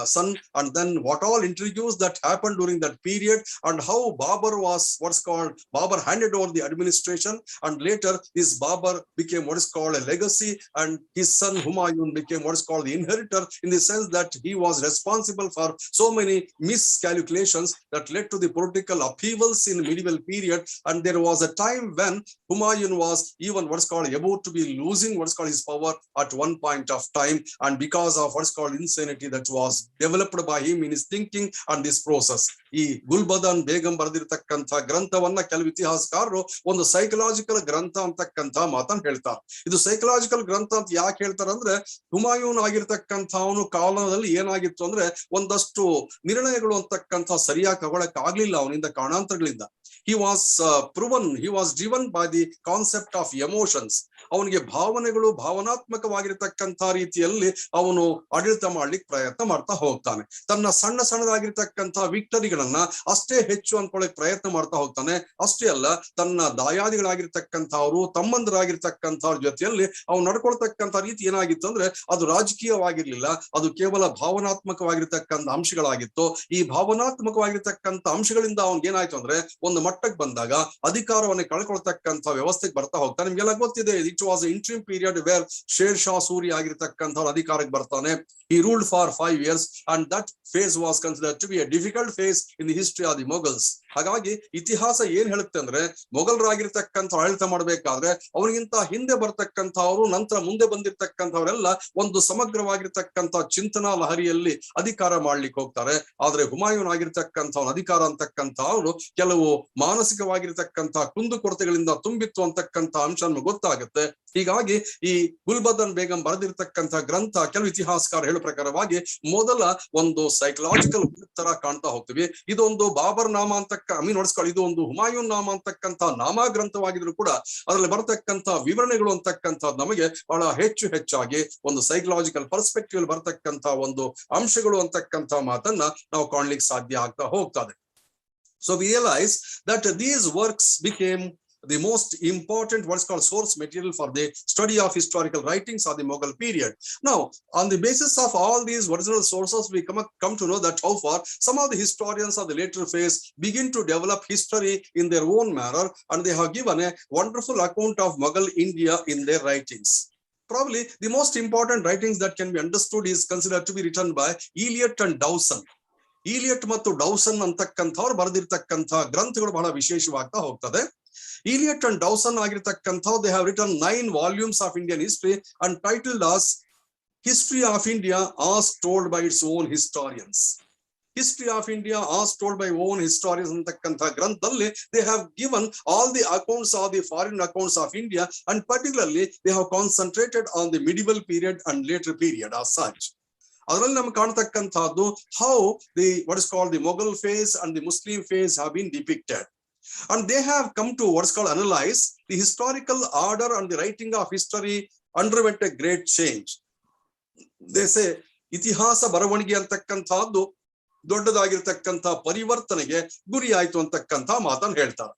son, and then what all interviews that happened during that period, and how Babur was what's called Babur handed over the administration, and later this Babur became what is called a legacy, and his son Humayun became what is called the inheritor, in the sense that he was responsible for so many miscalculations that led to the political upheavals in the medieval period. And there was a time when Humayun was even what's called about to be losing what's called his power at one point of time, and because of what's called insanity that was developed by him in his thinking and this process. ಈ ಗುಲ್ಬದನ್ ಬೇಗಂ ಬರೆದಿರ್ತಕ್ಕಂಥ ಗ್ರಂಥವನ್ನ ಕೆಲವು ಇತಿಹಾಸಕಾರರು ಒಂದು psychological ಗ್ರಂಥ ಅಂತಕ್ಕಂಥ ಮಾತನ್ನ ಹೇಳ್ತಾರೆ. ಇದು psychological ಗ್ರಂಥ ಅಂತ ಯಾಕೆ ಹೇಳ್ತಾರೆ ಅಂದ್ರೆ, ಹುಮಾಯೂನ್ ಆಗಿರ್ತಕ್ಕಂಥವನು ಕಾಲದಲ್ಲಿ ಏನಾಗಿತ್ತು ಅಂದ್ರೆ ಒಂದಷ್ಟು ನಿರ್ಣಯಗಳು ಅಂತಕ್ಕಂಥ ಸರಿಯಾಗಿ ತಗೊಳಕ್ ಆಗ್ಲಿಲ್ಲ ಅವನಿಂದ, ಕಾರಣಾಂತರಗಳಿಂದ. He was he was driven by the concept of emotions. ಅವನಿಗೆ ಭಾವನೆಗಳು, ಭಾವನಾತ್ಮಕವಾಗಿರ್ತಕ್ಕಂಥ ರೀತಿಯಲ್ಲಿ ಅವನು ಆಡಳಿತ ಮಾಡ್ಲಿಕ್ಕೆ ಪ್ರಯತ್ನ ಮಾಡ್ತಾ ಹೋಗ್ತಾನೆ. ತನ್ನ ಸಣ್ಣದಾಗಿರ್ತಕ್ಕಂಥ ವಿಕ್ಟರಿಗಳನ್ನ ಅಷ್ಟೇ ಹೆಚ್ಚು ಅನ್ಕೊಳ್ಳಕ್ ಪ್ರಯತ್ನ ಮಾಡ್ತಾ ಹೋಗ್ತಾನೆ. ಅಷ್ಟೇ ಅಲ್ಲ, ತನ್ನ ದಾಯಾದಿಗಳಾಗಿರ್ತಕ್ಕಂಥವ್ರು, ತಮ್ಮಂದರಾಗಿರ್ತಕ್ಕಂಥವ್ರ ಜೊತೆಯಲ್ಲಿ ಅವ್ನು ನಡ್ಕೊಳ್ತಕ್ಕಂಥ ರೀತಿ ಏನಾಗಿತ್ತು ಅಂದ್ರೆ ಅದು ರಾಜಕೀಯವಾಗಿರ್ಲಿಲ್ಲ, ಅದು ಕೇವಲ ಭಾವನಾತ್ಮಕವಾಗಿರ್ತಕ್ಕಂಥ ಅಂಶಗಳಾಗಿತ್ತು. ಈ ಭಾವನಾತ್ಮಕವಾಗಿರ್ತಕ್ಕಂಥ ಅಂಶಗಳಿಂದ ಅವ್ನಿಗೆ ಏನಾಯ್ತು ಅಂದ್ರೆ ಒಂದು ಮಟ್ಟಕ್ಕೆ ಬಂದಾಗ ಅಧಿಕಾರವನ್ನ ಕಳ್ಕೊಳ್ತಕ್ಕಂಥ ವ್ಯವಸ್ಥೆಗೆ ಬರ್ತಾ ಹೋಗ್ತಾನೆ. ನಿಮ್ಗೆಲ್ಲ ಗೊತ್ತಿದೆ, it was interim period where Sher Shah Suri ಆಗಿರ್ತಕ್ಕಂಥ ಅಧಿಕಾರಕ್ಕೆ ಬರ್ತಾನೆ. He ruled for 5 years, and that phase was considered to be a difficult phase in the history of the Mughals. ಹಾಗಾಗಿ ಇತಿಹಾಸ ಏನ್ ಹೇಳುತ್ತೆ ಅಂದ್ರೆ, ಮೊಘಲರಾಗಿರ್ತಕ್ಕಂಥ ಆಡಳಿತ ಮಾಡ್ಬೇಕಾದ್ರೆ ಅವನಿಗಿಂತ ಹಿಂದೆ ಬರ್ತಕ್ಕಂಥವ್ರು, ನಂತರ ಮುಂದೆ ಬಂದಿರ್ತಕ್ಕಂಥವರೆಲ್ಲ ಒಂದು ಸಮಗ್ರವಾಗಿರ್ತಕ್ಕಂಥ ಚಿಂತನಾ ಲಹರಿಯಲ್ಲಿ ಅಧಿಕಾರ ಮಾಡ್ಲಿಕ್ಕೆ ಹೋಗ್ತಾರೆ. ಆದ್ರೆ ಹುಮಾಯೂನ್ ಆಗಿರ್ತಕ್ಕಂಥವ್ನ ಅಧಿಕಾರ ಅಂತಕ್ಕಂಥ ಅವರು ಕೆಲವು ಮಾನಸಿಕವಾಗಿರ್ತಕ್ಕಂಥ ಕುಂದುಕೊರತೆಗಳಿಂದ ತುಂಬಿತ್ತು ಅಂತಕ್ಕಂಥ ಅಂಶ ನಮ್ಗೆ ಗೊತ್ತಾಗುತ್ತೆ. ಹೀಗಾಗಿ ಈ ಗುಲ್ಬದನ್ ಬೇಗಂ ಬರೆದಿರ್ತಕ್ಕಂಥ ಗ್ರಂಥ ಕೆಲವು ಇತಿಹಾಸಕಾರ ಹೇಳೋ ಪ್ರಕಾರವಾಗಿ ಮೊದಲ ಒಂದು ಸೈಕಲಾಜಿಕಲ್ ತರ ಕಾಣ್ತಾ ಹೋಗ್ತೀವಿ. ಇದೊಂದು ಬಾಬರ್ ನಾಮ ಅಂತ ನೋಡ್ಸ್ಕೊಳ್ಳಿ, ಇದು ಒಂದು ಹುಮಾಯೂನ್ ನಾಮ ಅಂತಕ್ಕಂಥ ನಾಮ ಗ್ರಂಥವಾಗಿದ್ರು ಕೂಡ ಅದರಲ್ಲಿ ಬರ್ತಕ್ಕಂಥ ವಿವರಣೆಗಳು ಅಂತಕ್ಕಂಥದ್ದು ನಮಗೆ ಬಹಳ ಹೆಚ್ಚಾಗಿ ಒಂದು ಸೈಕಲಾಜಿಕಲ್ ಪರ್ಸ್ಪೆಕ್ಟಿವ್ ಅಲ್ಲಿ ಬರ್ತಕ್ಕಂಥ ಒಂದು ಅಂಶಗಳು ಅಂತಕ್ಕಂಥ ಮಾತನ್ನ ನಾವು ಕಾಣ್ಲಿಕ್ಕೆ ಸಾಧ್ಯ ಆಗ್ತಾ ಹೋಗ್ತದೆ. So we realize that these works became the most important what's called source material for the study of historical writings of the Mughal period. Now, on the basis of all these original sources, we come to know that how far some of the historians of the later phase begin to develop history in their own manner, and they have given a wonderful account of Mughal India in their writings. Probably the most important writings that can be understood is considered to be written by Eliot and Dowson. ಈಲಿಯಟ್ ಮತ್ತು ಡೌಸನ್ ಅಂತಕ್ಕಂಥವ್ರು ಬರೆದಿರ್ತಕ್ಕಂಥ ಗ್ರಂಥಗಳು ಬಹಳ ವಿಶೇಷವಾಗ್ತಾ ಹೋಗ್ತದೆ. ಈಲಿಯಟ್ and ಡೌಸನ್ ಆಗಿರ್ತಕ್ಕಂಥವ್ರು they have written 9 volumes of Indian history and titled as History of India as told by its own historians. History of India as told by own historians ಅಂತಕ್ಕಂಥ ಗ್ರಂಥದಲ್ಲಿ they have given all the accounts of the foreign accounts of India, and particularly they have concentrated on the medieval period and later period as such. ಅದರಲ್ಲಿ ನಮ್ಗೆ ಕಾಣತಕ್ಕಂಥದ್ದು how the what is called the Mughal phase and the Muslim phase have been depicted, and they have come to what is called analyze the historical order and the writing of history underwent a great change. They say ಇತಿಹಾಸ ಬರವಣಿಗೆ ಅಂತಕ್ಕಂಥದ್ದು ದೊಡ್ಡದಾಗಿರ್ತಕ್ಕಂಥ ಪರಿವರ್ತನೆಗೆ ಗುರಿ ಆಯ್ತು ಅಂತಕ್ಕಂಥ ಮಾತನ್ನು ಹೇಳ್ತಾರೆ.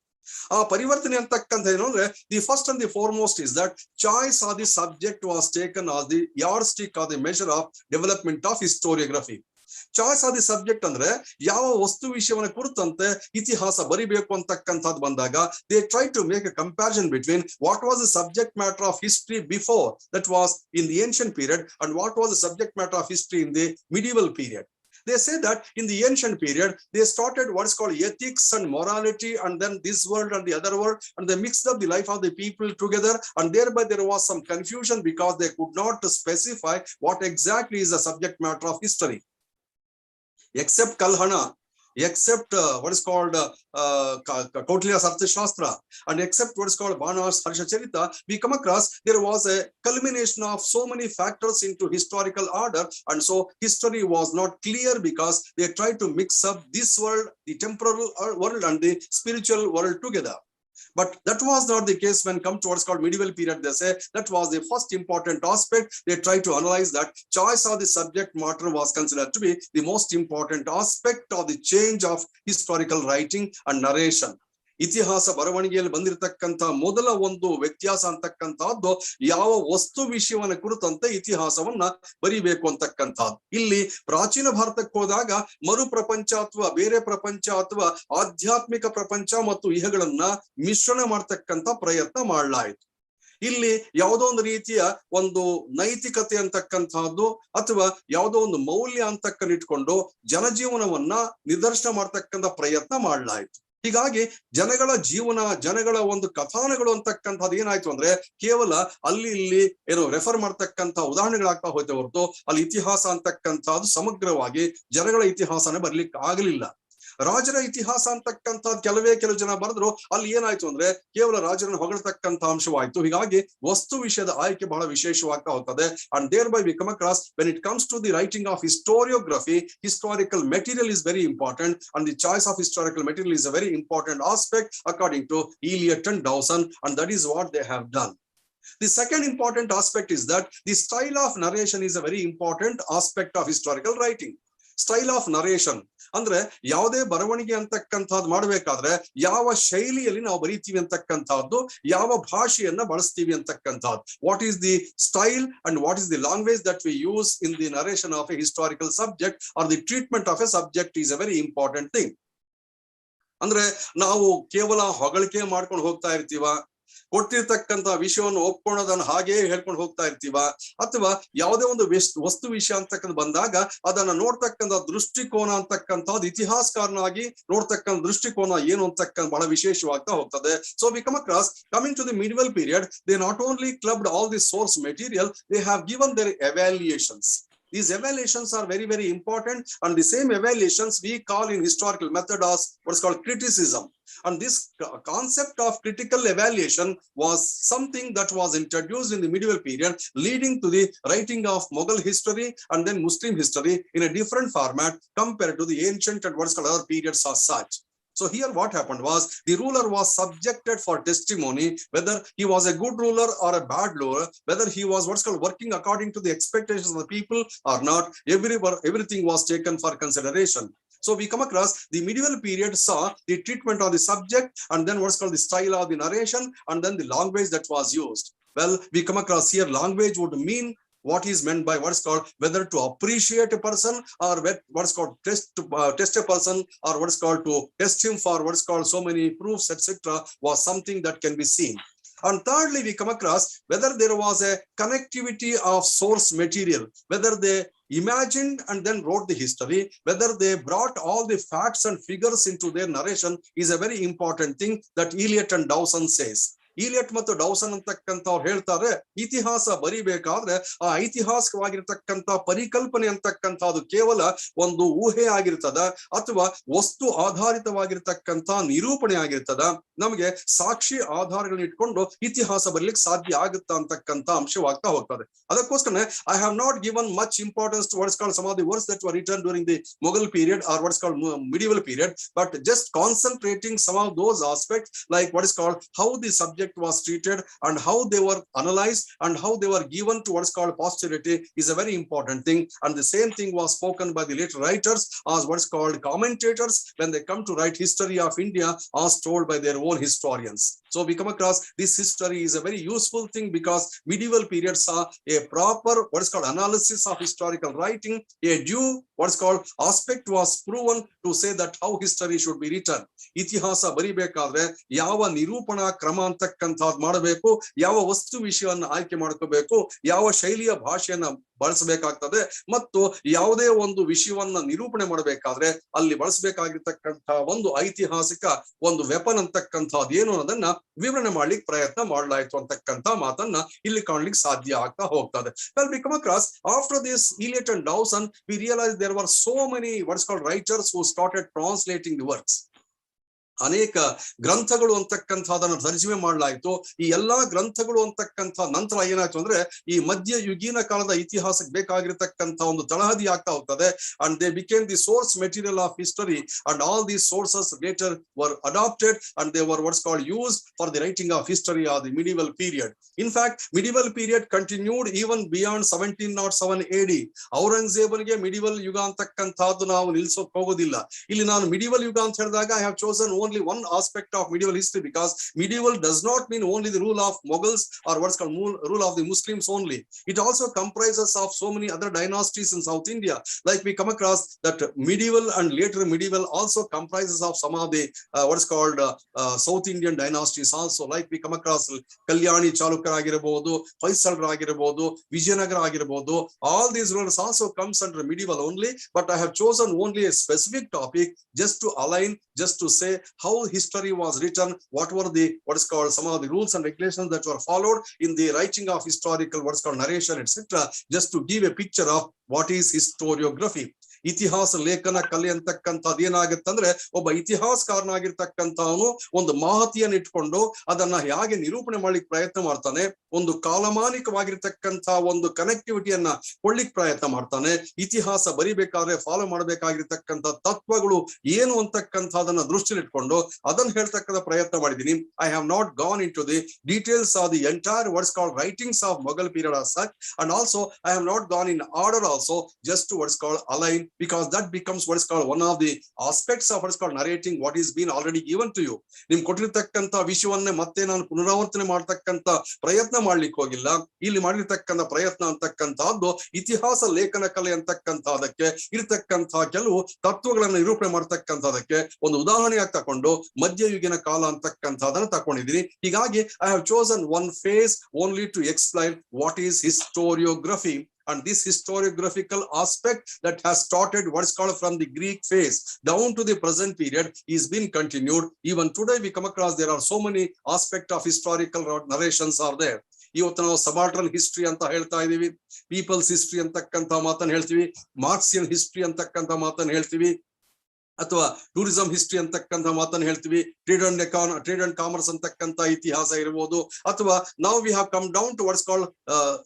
ಆ ಪರಿವರ್ತನೆ ಅಂತಕ್ಕಂಥ ಏನು ಅಂದ್ರೆ, the first and the foremost is that choice of the subject was taken as the yardstick of the measure of development of historiography. Choice of the subject ಅಂದ್ರೆ ಯಾವ ವಸ್ತು ವಿಷಯವನ್ನ ಕುರಿತಂತೆ ಇತಿಹಾಸ ಬರಿಬೇಕು ಅಂತಕ್ಕಂಥದ್ದು ಬಂದಾಗ they try to make a comparison between what was the subject matter of history before that was in the ancient period and what was the subject matter of history in the medieval period. They say that in the ancient period, they started what is called ethics and morality, and then this world and the other world, and they mixed up the life of the people together, and thereby there was some confusion because they could not specify what exactly is the subject matter of history. Except Kalhana, except what is called Kautilya's Arthashastra, and except what is called Bana's Harshacharita, we come across there was a culmination of so many factors into historical order, and so history was not clear because they tried to mix up this world, the temporal world, and the spiritual world together. But that was not the case when come to what's called medieval period. They say that was the first important aspect. They try to analyze that choice of the subject matter was considered to be the most important aspect of the change of historical writing and narration. ಇತಿಹಾಸ ಬರವಣಿಗೆಯಲ್ಲಿ ಬಂದಿರತಕ್ಕಂತ ಮೊದಲ ಒಂದು ವ್ಯತ್ಯಾಸ ಅಂತಕ್ಕಂಥದ್ದು ಯಾವ ವಸ್ತು ವಿಷಯವನ್ನ ಕುರಿತಂತೆ ಇತಿಹಾಸವನ್ನ ಬರಿಬೇಕು ಅಂತಕ್ಕಂಥದ್ದು. ಇಲ್ಲಿ ಪ್ರಾಚೀನ ಭಾರತಕ್ಕೆ ಹೋದಾಗ ಮರು ಪ್ರಪಂಚ ಅಥವಾ ಬೇರೆ ಪ್ರಪಂಚ ಅಥವಾ ಆಧ್ಯಾತ್ಮಿಕ ಪ್ರಪಂಚ ಮತ್ತು ಇಹಗಳನ್ನ ಮಿಶ್ರಣ ಮಾಡ್ತಕ್ಕಂಥ ಪ್ರಯತ್ನ ಮಾಡಲಾಯಿತು. ಇಲ್ಲಿ ಯಾವುದೋ ಒಂದು ರೀತಿಯ ಒಂದು ನೈತಿಕತೆ ಅಂತಕ್ಕಂಥದ್ದು ಅಥವಾ ಯಾವುದೋ ಒಂದು ಮೌಲ್ಯ ಅಂತಕ್ಕನ್ನಿಟ್ಕೊಂಡು ಜನಜೀವನವನ್ನ ನಿದರ್ಶನ ಮಾಡ್ತಕ್ಕಂಥ ಪ್ರಯತ್ನ ಮಾಡಲಾಯಿತು. ಹೀಗಾಗಿ ಜನಗಳ ಜೀವನ, ಜನಗಳ ಒಂದು ಕಥಾನಗಳು ಅಂತಕ್ಕಂಥದ್ದು ಏನಾಯ್ತು ಅಂದ್ರೆ ಕೇವಲ ಅಲ್ಲಿ ಇಲ್ಲಿ ಏನೋ ರೆಫರ್ ಮಾಡ್ತಕ್ಕಂಥ ಉದಾಹರಣೆಗಳಾಗ್ತಾ ಹೋಯ್ತೆ ಹೊರತು ಅಲ್ಲಿ ಇತಿಹಾಸ ಅಂತಕ್ಕಂಥದ್ದು ಸಮಗ್ರವಾಗಿ ಜನಗಳ ಇತಿಹಾಸನೇ ಬರ್ಲಿಕ್ಕೆ ಆಗಲಿಲ್ಲ. ರಾಜರ ಇತಿಹಾಸ ಅಂತಕ್ಕಂಥದ್ದು ಕೆಲವು ಜನ ಬರೆದ್ರು, ಅಲ್ಲಿ ಏನಾಯ್ತು ಅಂದ್ರೆ ಕೇವಲ ರಾಜರನ್ನು ಹೊಗಳ್ತಕ್ಕಂಥ ಅಂಶವಾಯ್ತು. ಹೀಗಾಗಿ ವಸ್ತು ವಿಷಯದ ಆಯ್ಕೆ ಬಹಳ ವಿಶೇಷವಾಗ್ತಾ ಹೋಗ್ತದೆ. And thereby we come across when it comes to the writing of historiography, historical material is very important, and the choice of historical material is a very important aspect according to Eliot and Dawson, and that is what they have done. The second important aspect is that the style of narration is a very important aspect of historical writing. Style of narration ಅಂದ್ರೆ ಯಾವುದೇ ಬರವಣಿಗೆ ಅಂತಕ್ಕಂಥದ್ದು ಮಾಡ್ಬೇಕಾದ್ರೆ ಯಾವ ಶೈಲಿಯಲ್ಲಿ ನಾವು ಬರೀತೀವಿ ಅಂತಕ್ಕಂಥದ್ದು, ಯಾವ ಭಾಷೆಯನ್ನ ಬಳಸ್ತೀವಿ ಅಂತಕ್ಕಂಥದ್ದು. What is the style and what is the language that we use in the narration of A historical subject R the treatment of A subject is a very important thing. ಅಂದ್ರೆ ನಾವು ಕೇವಲ ಹೊಗಳಿಕೆ ಮಾಡ್ಕೊಂಡು ಹೋಗ್ತಾ ಇರ್ತೀವ, ಕೊಟ್ಟಿರ್ತಕ್ಕಂಥ ವಿಷಯವನ್ನು ಒಪ್ಕೊಳ್ಳೋದನ್ನ ಹಾಗೆ ಹೇಳ್ಕೊಂಡು ಹೋಗ್ತಾ ಇರ್ತೀವ, ಅಥವಾ ಯಾವುದೇ ಒಂದು ವಸ್ತು ವಿಷಯ ಅಂತಕ್ಕಂಥ ಬಂದಾಗ ಅದನ್ನ ನೋಡ್ತಕ್ಕಂಥ ದೃಷ್ಟಿಕೋನ ಅಂತಕ್ಕಂಥದ್ದು ಇತಿಹಾಸಕಾರನಾಗಿ ನೋಡ್ತಕ್ಕಂಥ ದೃಷ್ಟಿಕೋನ ಏನು ಅಂತಕ್ಕಂಥ ಬಹಳ ವಿಶೇಷವಾಗ್ತಾ ಹೋಗ್ತದೆ. So we come across coming to the medieval period, they not only clubbed all the source material, they have given their evaluations. These evaluations are very, very important, and the same evaluations we call in historical method as what's called criticism. And this concept of critical evaluation was something that was introduced in the medieval period, leading to the writing of Mughal history and then Muslim history in a different format compared to the ancient and what's called other periods as such. So here what happened was the ruler was subjected for testimony, whether he was a good ruler or a bad ruler, whether he was what's called working according to the expectations of the people or not. Everything was taken for consideration. So we come across the medieval period saw the treatment of the subject, and then what's called the style of the narration, and then the language that was used. Well, we come across here language would mean what is meant by what's called whether to appreciate a person or what's called test a person, or what's called to test him for what's called so many proofs, etc., was something that can be seen. And thirdly, we come across whether there was a connectivity of source material, whether they imagined and then wrote the history, whether they brought all the facts and figures into their narration is a very important thing that Eliot and Dawson says. ಈಲಿಯಟ್ ಮತ್ತು ಡೌಸನ್ ಅಂತಕ್ಕಂಥವ್ರು ಹೇಳ್ತಾರೆ, ಇತಿಹಾಸ ಬರಿಬೇಕಾದ್ರೆ ಆ ಐತಿಹಾಸಿಕವಾಗಿರ್ತಕ್ಕಂಥ ಪರಿಕಲ್ಪನೆ ಅಂತಕ್ಕಂಥದ್ದು ಕೇವಲ ಒಂದು ಊಹೆ ಆಗಿರ್ತದ ಅಥವಾ ವಸ್ತು ಆಧಾರಿತವಾಗಿರ್ತಕ್ಕಂಥ ನಿರೂಪಣೆ ಆಗಿರ್ತದ, ನಮಗೆ ಸಾಕ್ಷಿ ಆಧಾರಗಳನ್ನ ಇಟ್ಕೊಂಡು ಇತಿಹಾಸ ಬರಲಿಕ್ಕೆ ಸಾಧ್ಯ ಆಗುತ್ತಾ ಅಂತಕ್ಕಂಥ ಅಂಶವಾಗ್ತಾ ಹೋಗ್ತದೆ. ಅದಕ್ಕೋಸ್ಕರ I have not given much importance to what's called some of the works that were written during the Mughal period or what's called medieval period, but just concentrating some of those aspects like what is called how the subject was treated and how they were analyzed and how they were given to what's called posterity is a very important thing. And the same thing was spoken by the later writers as what's called commentators when they come to write history of India as told by their own historians. So we come across this history is a very useful thing because medieval periods saw a proper what's called analysis of historical writing, a due what's called aspect was proven to say that how history should be written. ಇತಿಹಾಸ ಬರಿಬೇಕಾದ್ರೆ ಯಾವ ನಿರೂಪಣಾ ಕ್ರಮ ಅಂತಕ್ಕಂಥದ್ದು ಮಾಡಬೇಕು, ಯಾವ ವಸ್ತು ವಿಷಯವನ್ನ ಆಯ್ಕೆ ಮಾಡ್ಕೋಬೇಕು, ಯಾವ ಶೈಲಿಯ ಭಾಷೆಯನ್ನ ಬಳಸಬೇಕಾಗ್ತದೆ. ಮತ್ತು ಯಾವುದೇ ಒಂದು ವಿಷಯವನ್ನ ನಿರೂಪಣೆ ಮಾಡಬೇಕಾದ್ರೆ ಅಲ್ಲಿ ಬಳಸಬೇಕಾಗಿರ್ತಕ್ಕಂತಹ ಒಂದು ಐತಿಹಾಸಿಕ ಒಂದು ವೆಪನ್ ಅಂತಕ್ಕಂಥದ್ದು ಏನು ಅನ್ನೋದನ್ನ ವಿವರಣೆ ಮಾಡ್ಲಿಕ್ಕೆ ಪ್ರಯತ್ನ ಮಾಡಲಾಯ್ತು ಅಂತಕ್ಕಂಥ ಮಾತನ್ನ ಇಲ್ಲಿ ಕಾಣ್ಲಿಕ್ಕೆ ಸಾಧ್ಯ ಆಗ್ತಾ ಹೋಗ್ತದೆ. Well, we come across after this Eliot and Dawson, we realized there were so many what's called writers who started translating the works. ಅನೇಕ ಗ್ರಂಥಗಳು ಅಂತಕ್ಕಂಥದನ್ನ ತರ್ಜುಮೆ ಮಾಡಲಾಯಿತು. ಈ ಎಲ್ಲಾ ಗ್ರಂಥಗಳು ಅಂತಕ್ಕಂಥ ನಂತರ ಏನಾಯ್ತು ಅಂದ್ರೆ ಈ ಮಧ್ಯ ಯುಗೀನ ಕಾಲದ ಇತಿಹಾಸಕ್ಕೆ ಬೇಕಾಗಿರತಕ್ಕಂಥ ಒಂದು ತಳಹದಿ ಆಗ್ತಾ ಹೋಗ್ತದೆ. And they became the source material of history and all these sources later were adapted and they were what's called used for the writing of history of the medieval period. In fact medieval period continued even beyond 1707 AD. ಔರಂಗಜೇಬನಿಗೆ medieval ಯುಗ ಅಂತಕ್ಕಂಥದ್ದು ನಾವು ನಿಲ್ಸೋಕ್ ಹೋಗೋದಿಲ್ಲ. ಇಲ್ಲಿ ನಾನು medieval ಯುಗ ಅಂತ ಹೇಳಿದಾಗ I have chosen only one aspect of medieval history, because medieval does not mean only the rule of Mughals or what's called rule of the Muslims only. It also comprises of so many other dynasties in South India. Like we come across that medieval and later medieval also comprises of some of the what's called South Indian dynasties also. Like we come across Kalyani Chalukar agirabodu, Faisal agirabodu, Vijayanagara agirabodu. All these rulers also comes under medieval only, but I have chosen only a specific topic just to align, just to say how history was written, what were the what is called some of the rules and regulations that were followed in the writing of historical what's called narration, etc., just to give a picture of what is historiography. ಇತಿಹಾಸ ಲೇಖನ ಕಲೆ ಅಂತಕ್ಕಂಥದ್ದು ಏನಾಗುತ್ತಂದ್ರೆ ಒಬ್ಬ ಇತಿಹಾಸಕಾರನಾಗಿರ್ತಕ್ಕಂಥವನು ಒಂದು ಮಾಹಿತಿಯನ್ನು ಇಟ್ಕೊಂಡು ಅದನ್ನ ಹೇಗೆ ನಿರೂಪಣೆ ಮಾಡ್ಲಿಕ್ಕೆ ಪ್ರಯತ್ನ ಮಾಡ್ತಾನೆ, ಒಂದು ಕಾಲಮಾನಿಕವಾಗಿರ್ತಕ್ಕಂಥ ಒಂದು ಕನೆಕ್ಟಿವಿಟಿಯನ್ನ ಕೊಡ್ಲಿಕ್ಕೆ ಪ್ರಯತ್ನ ಮಾಡ್ತಾನೆ. ಇತಿಹಾಸ ಬರಿಬೇಕಾದ್ರೆ ಫಾಲೋ ಮಾಡಬೇಕಾಗಿರ್ತಕ್ಕಂಥ ತತ್ವಗಳು ಏನು ಅಂತಕ್ಕಂಥದನ್ನ ದೃಷ್ಟಿಲಿಟ್ಕೊಂಡು ಅದನ್ನ ಹೇಳ್ತಕ್ಕಂಥ ಪ್ರಯತ್ನ ಮಾಡಿದೀನಿ. I have not gone into the details of the entire words called writings of Mughal period as such, and also I have not gone in order also, just to what's called align, because that becomes what is called one of the aspects of what is called narrating what is been already given to you. ನಿಮ್ ಕೊಟ್ಟಿರ್ತಕ್ಕಂಥ ವಿಷಯವನ್ನೇ ಮತ್ತೆ ನಾನು ಪುನರಾವರ್ತನೆ ಮಾಡ್ತಕ್ಕಂಥ ಪ್ರಯತ್ನ ಮಾಡ್ಲಿಕ್ಕೆ ಹೋಗಿಲ್ಲ. ಇಲ್ಲಿ ಮಾಡಿರ್ತಕ್ಕಂಥ ಪ್ರಯತ್ನ ಅಂತಕ್ಕಂಥದ್ದು ಇತಿಹಾಸ ಲೇಖನ ಕಲೆ ಅಂತಕ್ಕಂಥದಕ್ಕೆ ಇರ್ತಕ್ಕಂಥ ಕೆಲವು ತತ್ವಗಳನ್ನ ನಿರೂಪಣೆ ಮಾಡ್ತಕ್ಕಂಥದಕ್ಕೆ ಒಂದು ಉದಾಹರಣೆಯಾಗಿ ತಕೊಂಡು ಮಧ್ಯಯುಗಿನ ಕಾಲ ಅಂತಕ್ಕಂಥದನ್ನ ತಕೊಂಡಿದ್ದೀನಿ. ಹೀಗಾಗಿ I have chosen one phase only to explain what is historiography, and this historiographical aspect that has started what's called from the Greek phase down to the present period is being continued. Even today we come across there are so many aspects of historical narrations are there. ಇವತ್ತು ನಾವು subaltern history ಅಂತ ಹೇಳ್ತಾ ಇದೀವಿ, people's history ಅಂತಕ್ಕಂಥ ಮಾತನ್ನ ಹೇಳ್ತೀವಿ, ಮಾರ್ಕ್ಸಿಯನ್ history ಅಂತಕ್ಕಂಥ ಮಾತನ್ನ ಹೇಳ್ತೀವಿ, ಅಥವಾ ಟೂರಿಸಂ ಹಿಸ್ಟ್ರಿ ಅಂತಕ್ಕಂಥ ಮಾತನ್ನ ಹೇಳ್ತೀವಿ, ಟ್ರೇಡ್ ಅಂಡ್ ಕಾಮರ್ಸ್ ಅಂತಕ್ಕಂಥ ಇತಿಹಾಸ ಇರಬಹುದು, ಅಥವಾ ನಾವು we have come down to what's called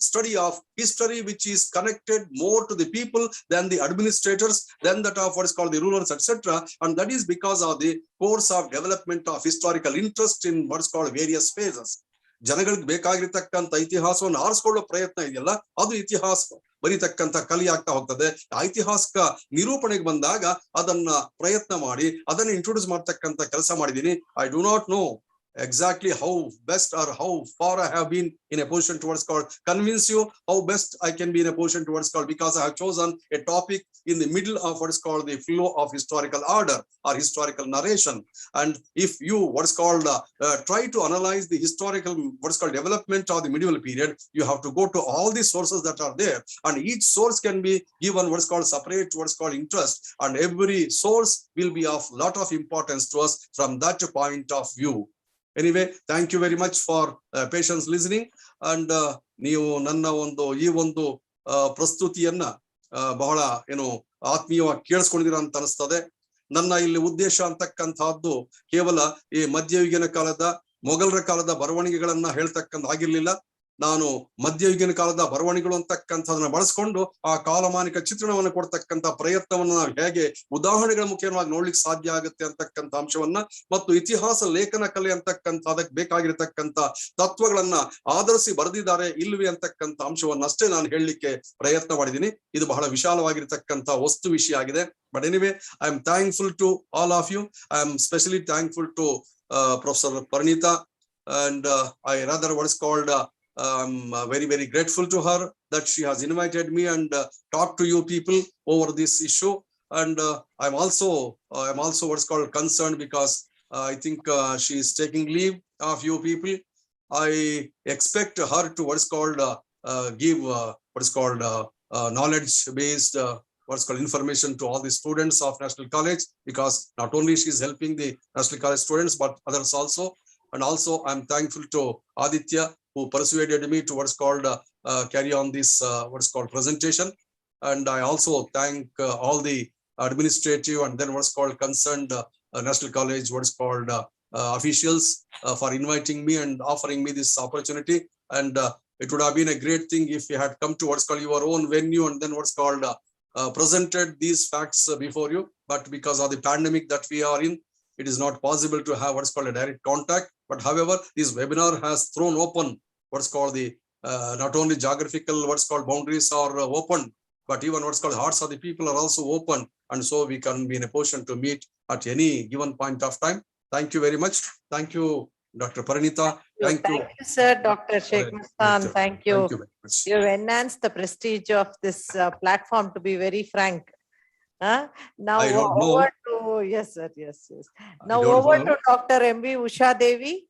study of history which is connected more to the people than the administrators than that of what's called the rulers etcetera. And that is because of the course of development of historical interest in what's called various phases. ಜನಗಳಿಗೆ ಬೇಕಾಗಿರ್ತಕ್ಕಂಥ ಇತಿಹಾಸವನ್ನು ಆರಿಸ್ಕೊಳ್ಳೋ ಪ್ರಯತ್ನ ಇದೆಯಲ್ಲ, ಅದು ಇತಿಹಾಸ ಬರೀತಕ್ಕಂಥ ಕಲಿ ಆಗ್ತಾ ಹೋಗ್ತದೆ. ಐತಿಹಾಸಿಕ ನಿರೂಪಣೆಗೆ ಬಂದಾಗ ಅದನ್ನ ಪ್ರಯತ್ನ ಮಾಡಿ ಅದನ್ನ ಇಂಟ್ರೊಡ್ಯೂಸ್ ಮಾಡ್ತಕ್ಕಂಥ ಕೆಲಸ ಮಾಡಿದೀನಿ. I do not know exactly how best or how far I have been in a position towards called convince you how best I can be in a position towards called, because I have chosen a topic in the middle of what is called the flow of historical order or historical narration. And if you what is called try to analyze the historical what is called development of the medieval period, you have to go to all the sources that are there, and each source can be given what is called separate what is called interest, and every source will be of lot of importance to us from that point of view. Anyway, thank you very much for patience listening, and ನೀವು ನನ್ನ ಈ ಒಂದು ಪ್ರಸ್ತುತಿಯನ್ನ ಬಹಳ ಆತ್ಮೀಯವಾಗಿ ಕೇಳಿಸ್ಕೊಂಡಿದ್ದೀರಾ ಅಂತ ಅನಿಸ್ತದೆ. ನನ್ನ ಇಲ್ಲಿ ಉದ್ದೇಶ ಅಂತಕ್ಕಂಥದ್ದು ಕೇವಲ ಈ ಮಧ್ಯಯುಗೀನ ಕಾಲದ ಮೊಘಲರ ಕಾಲದ ಬರವಣಿಗೆಗಳನ್ನ ಹೇಳ್ತಕ್ಕಂಥ ಆಗಿರ್ಲಿಲ್ಲ. ನಾನು ಮಧ್ಯಯುಗೀನ ಕಾಲದ ಬರವಣಿಗೆಗಳು ಅಂತಕ್ಕಂಥದನ್ನ ಬಳಸ್ಕೊಂಡು ಆ ಕಾಲಮಾನಿಕ ಚಿತ್ರಣವನ್ನು ಕೊಡ್ತಕ್ಕಂಥ ಪ್ರಯತ್ನವನ್ನ ನಾವು ಹೇಗೆ ಉದಾಹರಣೆಗಳ ಮುಖೇನವಾಗಿ ನೋಡ್ಲಿಕ್ಕೆ ಸಾಧ್ಯ ಆಗುತ್ತೆ ಅಂತಕ್ಕಂಥ ಅಂಶವನ್ನ, ಮತ್ತು ಇತಿಹಾಸ ಲೇಖನ ಕಲೆ ಅಂತಕ್ಕಂಥ ಅದಕ್ಕೆ ಬೇಕಾಗಿರ್ತಕ್ಕಂಥ ತತ್ವಗಳನ್ನ ಆಧರಿಸಿ ಬರೆದಿದ್ದಾರೆ ಇಲ್ವೇ ಅಂತಕ್ಕಂಥ ಅಂಶವನ್ನ ಅಷ್ಟೇ ನಾನು ಹೇಳಲಿಕ್ಕೆ ಪ್ರಯತ್ನ ಮಾಡಿದ್ದೀನಿ. ಇದು ಬಹಳ ವಿಶಾಲವಾಗಿರ್ತಕ್ಕಂಥ ವಸ್ತು ವಿಷಯ ಆಗಿದೆ. But anyway, I am thankful to all of you. I am especially thankful to Professor Parinita, and I rather what is called I'm very, very grateful to her that she has invited me and talked to you people over this issue. And I'm also what's called concerned, because I think she is taking leave of you people. I expect her to what's called give what is called knowledge-based what's called information to all the students of National College, because not only she's helping the National College students, but others also. And also I'm thankful to Aditya, who persuaded me to what's called carry on this what's called presentation. And I also thank all the administrative and then what's called concerned National College, what's called officials for inviting me and offering me this opportunity. And it would have been a great thing if you had come to what's called your own venue and then what's called presented these facts before you. But because of the pandemic that we are in, it is not possible to have what's called a direct contact. But however, this webinar has thrown open what's called the not only geographical what's called boundaries are open, but even what's called hearts of the people are also open. And so we can be in a position to meet at any given point of time. Thank you very much. Thank you, Dr. Parinita. Thank you, sir, Dr. Sheikh Mastan. Thank you. Thank you very much. You've enhanced the prestige of this platform, to be very frank. Now I don't know. over to, yes, sir, yes. Now don't over know. to Dr. Mv Usha Devi,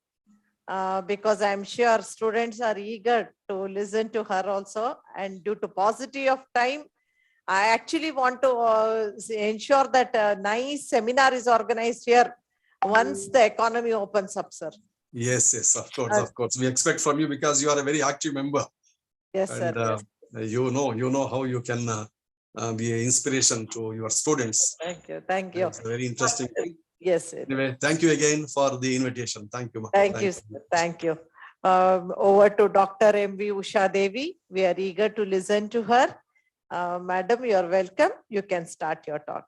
because I'm sure students are eager to listen to her also. And due to paucity of time, I actually want to ensure that a nice seminar is organized here once the economy opens up, sir. Yes, yes, of course, of course. We expect from you because you are a very active member. Yes, And sir. Yes. you know how you can be an inspiration to your students. Thank you. Thank you. It's a very interesting thing. Yes, sir. Anyway, thank you again for the invitation. Thank you, ma'am. Thank you, sir. Thank you. Over to Dr. Mv Usha Devi. We are eager to listen to her. Madam, you are welcome. You can start your talk.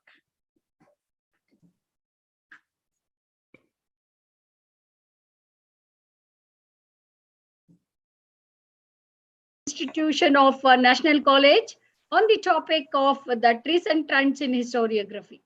Institution of National College on the topic of the recent trends in historiography.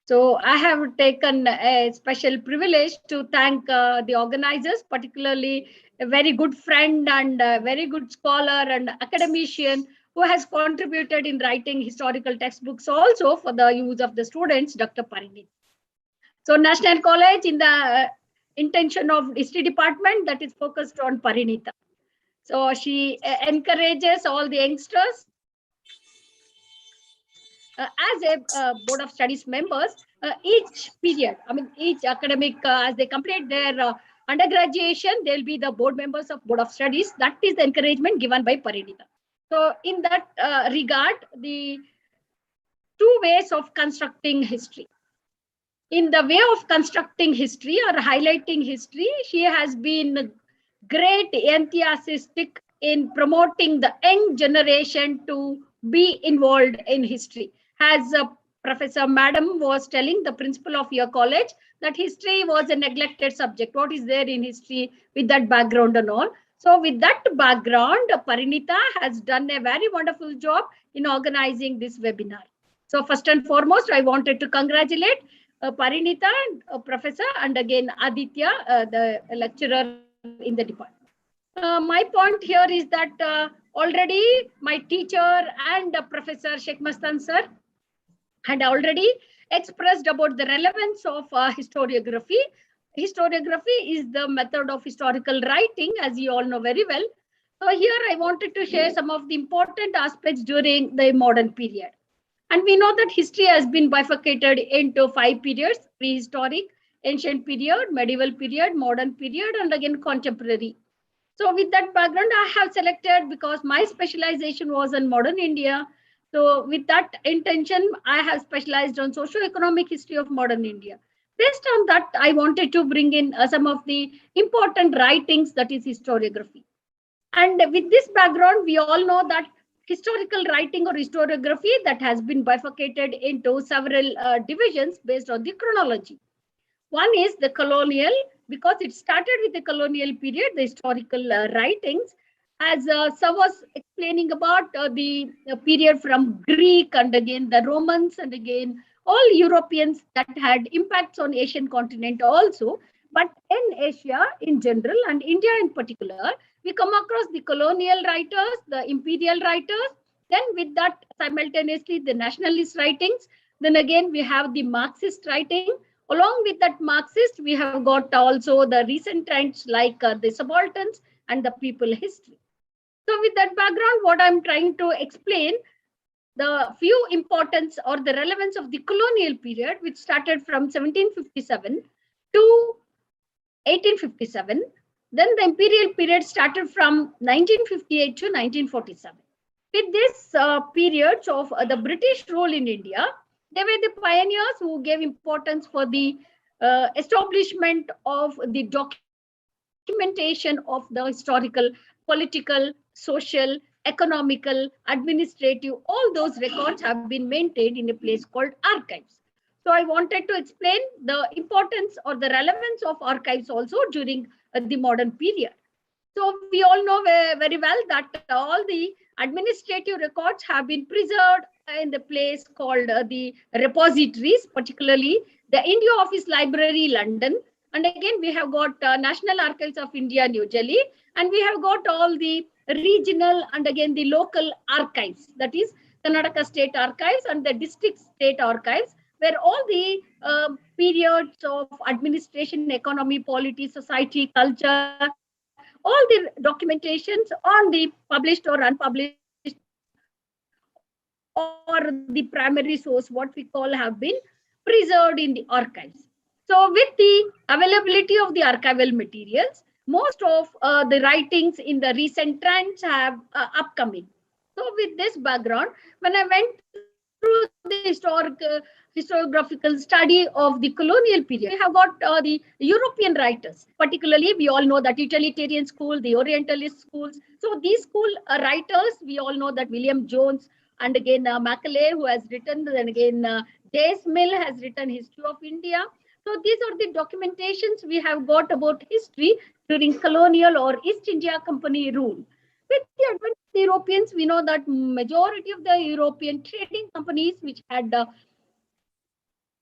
So I have taken a special privilege to thank the organizers, particularly a very good friend and a very good scholar and academician who has contributed in writing historical textbooks also for the use of the students, Dr. Parinit. So National College in the intention of history department that is focused on Parinita. So she encourages all the youngsters as a board of studies members, each period, each academic, as they complete their undergraduation, they'll be the board members of board of studies. That is the encouragement given by Parinita. So in that regard, the two ways of constructing history. In the way of constructing history or highlighting history, she has been great enthusiastic in promoting the young generation to be involved in history. As Professor Madam was telling, the principal of your college, that history was a neglected subject. What is there in history with that background and all? So with that background, Parinita has done a very wonderful job in organizing this webinar. So first and foremost, I wanted to congratulate Parinita, Professor, and again Aditya, the lecturer in the department. My point here is that already my teacher and Professor Sheikh Mastan sir had already expressed about the relevance of historiography. Historiography is the method of historical writing, as you all know very well. So here I wanted to share some of the important aspects during the modern period. And we know that history has been bifurcated into 5 periods: prehistoric, ancient period, medieval period, modern period, and again contemporary. So with that background, I have selected, because my specialization was in modern India. So with that intention, I have specialized on socio-economic history of modern India. Based on that, I wanted to bring in some of the important writings, that is historiography. And with this background, we all know that historical writing or historiography that has been bifurcated into several divisions based on the chronology. One is the colonial, because it started with the colonial period, the historical writings, as Sir was explaining about the period from Greek and again the Romans and again all Europeans that had impacts on Asian continent also. But in Asia in general and India in particular, we come across the colonial writers, the imperial writers, then with that simultaneously the nationalist writings, then again we have the Marxist writing. Along with that Marxist, we have got also the recent trends like the subalterns and the people history. So with that background, what I'm trying to explain, the few importance or the relevance of the colonial period, which started from 1757 to 1857. Then the imperial period started from 1958 to 1947. With this periods of the British rule in India, they were the pioneers who gave importance for the establishment of the documentation of the historical, political, social, economical, administrative, all those records have been maintained in a place called archives. So I wanted to explain the importance or the relevance of archives also during the modern period. So we all know very well that all the administrative records have been preserved in the place called the repositories, particularly the India Office Library, London. And again, we have got National Archives of India, New Delhi, and we have got all the regional and again the local archives, that is Karnataka State Archives and the District State Archives, where all the periods of administration, economy, polity, society, culture, all the documentations on the published or unpublished or the primary source, what we call, have been preserved in the archives. So with the availability of the archival materials, most of the writings in the recent trends have upcoming. So with this background, when I went through the historiographical study of the colonial period, we have got the European writers, particularly we all know that utilitarian school, the Orientalist schools. So these school writers, we all know that William Jones and again Macaulay, who has written, then again J.S. Mill has written History of India. So these are the documentations we have got about history during colonial or East India Company rule. With the advent of the Europeans, we know that majority of the European trading companies which had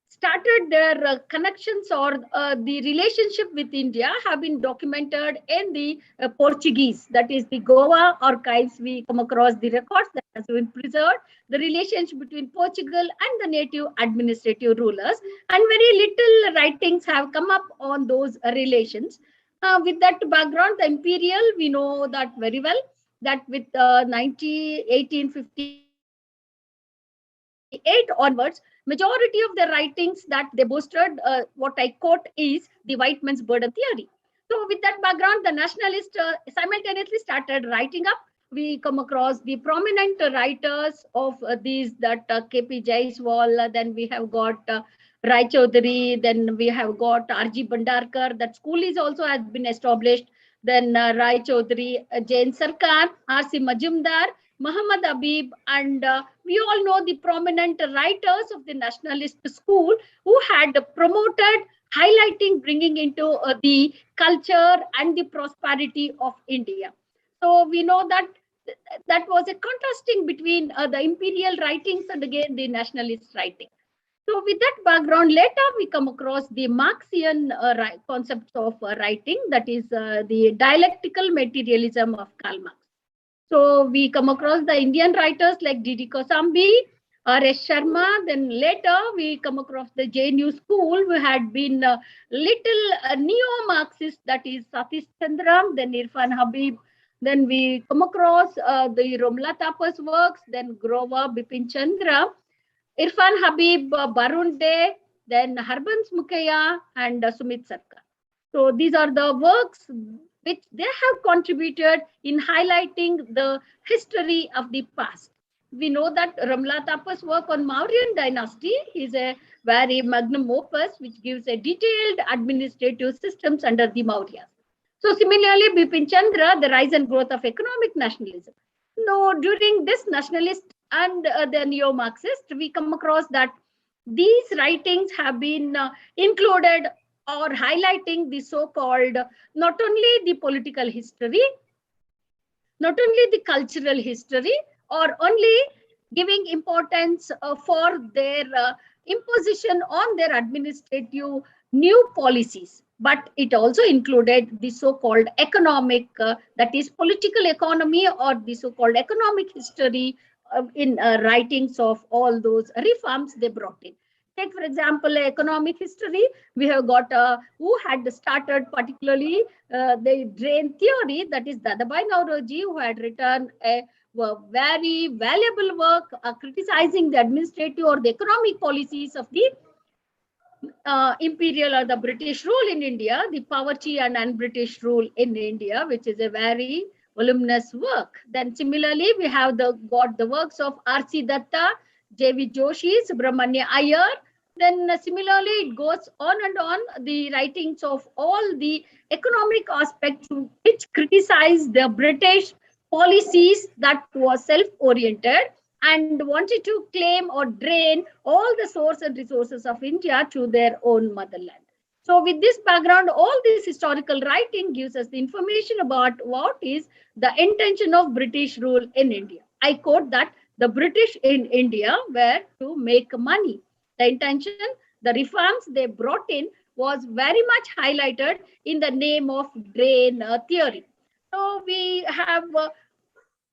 started their connections or the relationship with India have been documented in the Portuguese, that is the Goa archives. We come across the records that has been preserved, the relationship between Portugal and the native administrative rulers, and very little writings have come up on those relations. With that background, the imperial, we know that very well, that with 1858 onwards, majority of the writings that they boasted, what I quote, is the white man's burden theory. So with that background, the nationalists simultaneously started writing up. We come across the prominent writers of these, that K.P. Jaiswal, then we have got Rai Chaudhary, then we have got R.G. Bhandarkar, that school is also has been established. Then Rai Chaudhary, Jain Sarkar, R.C. Majumdar, Muhammad Habib, and we all know the prominent writers of the nationalist school who had promoted, highlighting, bringing into the culture and the prosperity of India. So we know that that was a contrasting between the imperial writings and again the nationalist writing. So with that background, later we come across the Marxian concepts of writing, that is the dialectical materialism of Karl Marx. So we come across the Indian writers like D.D. Kosambi, R.S. Sharma. Then later we come across the JNU school, who had been little neo-Marxist, that is Satish Chandra, then Irfan Habib. Then we come across the Romla Thapa's works, then Grover, Bipin Chandra, Irfan Habib, Barun Dey, then Harbans Mukhaya, and Sumit Sarkar. So these are the works which they have contributed in highlighting the history of the past. We know that Ramla Thapa's work on Mauryan dynasty is a very magnum opus which gives a detailed administrative systems under the Mauryas. So similarly, Bipin Chandra, the rise and growth of economic nationalism. Now, during this nationalist and the neo-Marxist, we come across that these writings have been included or highlighting the so-called not only the political history, not only the cultural history, or only giving importance for their imposition on their administrative new policies, but it also included the so-called economic, that is political economy, or the so-called economic history in writings of all those reforms they brought in. Take, for example, economic history. We have got who had started particularly the drain theory, that is Dadabhai Naoroji, who had written a very valuable work criticizing the administrative or the economic policies of the imperial or the British rule in India, the poverty and un-British rule in India, which is a very voluminous work. Then similarly, we have got the works of R.C. Datta, J.V. Joshi, Subramanya Iyer. Then similarly, it goes on and on, the writings of all the economic aspects which criticize the British policies that was self-oriented and wanted to claim or drain all the source and resources of India to their own motherland. So with this background, all this historical writing gives us the information about what is the intention of British rule in India. I quote that the British in India were to make money. The intention, the reforms they brought in was very much highlighted in the name of drain theory. So we have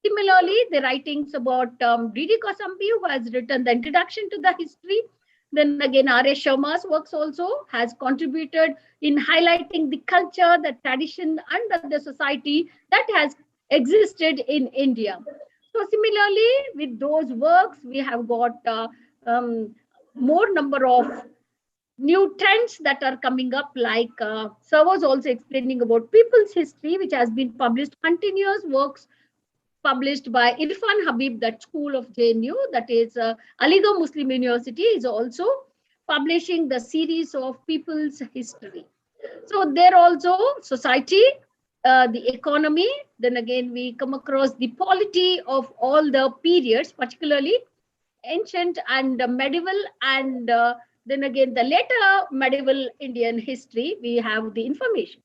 similarly, the writings about D.D. Kosambi, who has written the introduction to the history. Then again, R.A. Sharma's works also has contributed in highlighting the culture, the tradition, and the society that has existed in India. So similarly, with those works, we have got more number of new trends that are coming up, like Sir was also explaining about people's history, which has been published, continuous works published by Irfan Habib, that school of JNU, that is Aligarh Muslim University, is also publishing the series of people's history. So there also society, the economy, then again we come across the polity of all the periods, particularly ancient and medieval, and then again the later medieval Indian history, we have the information.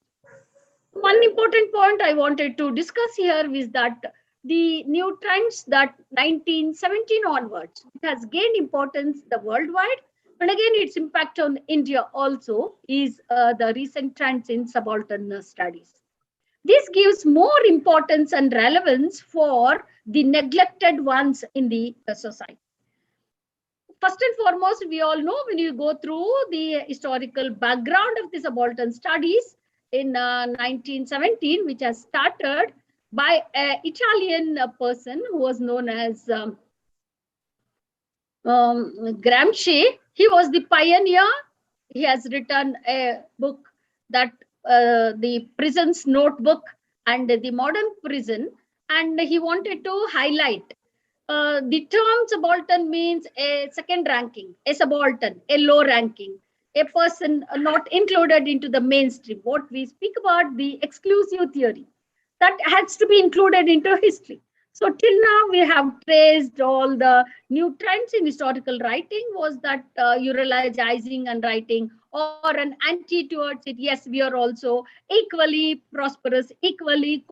One important point I wanted to discuss here is that the new trends that 1917 onwards, it has gained importance the worldwide, but again its impact on India also is the recent trends in subaltern studies. This gives more importance and relevance for the neglected ones in the society. First and foremost, we all know when you go through the historical background of the subaltern studies in 1917, which has started by an Italian person who was known as Gramsci. He was the pioneer. He has written a book that the prison's notebook and the modern prison, and he wanted to highlight the term subaltern means a second ranking, a subaltern, a low ranking, a person not included into the mainstream. What we speak about, the exclusive theory, that has to be included into history. So till now we have traced all the new trends in historical writing was that euologizing and writing, or an anti towards it. Yes, we are also equally prosperous, equally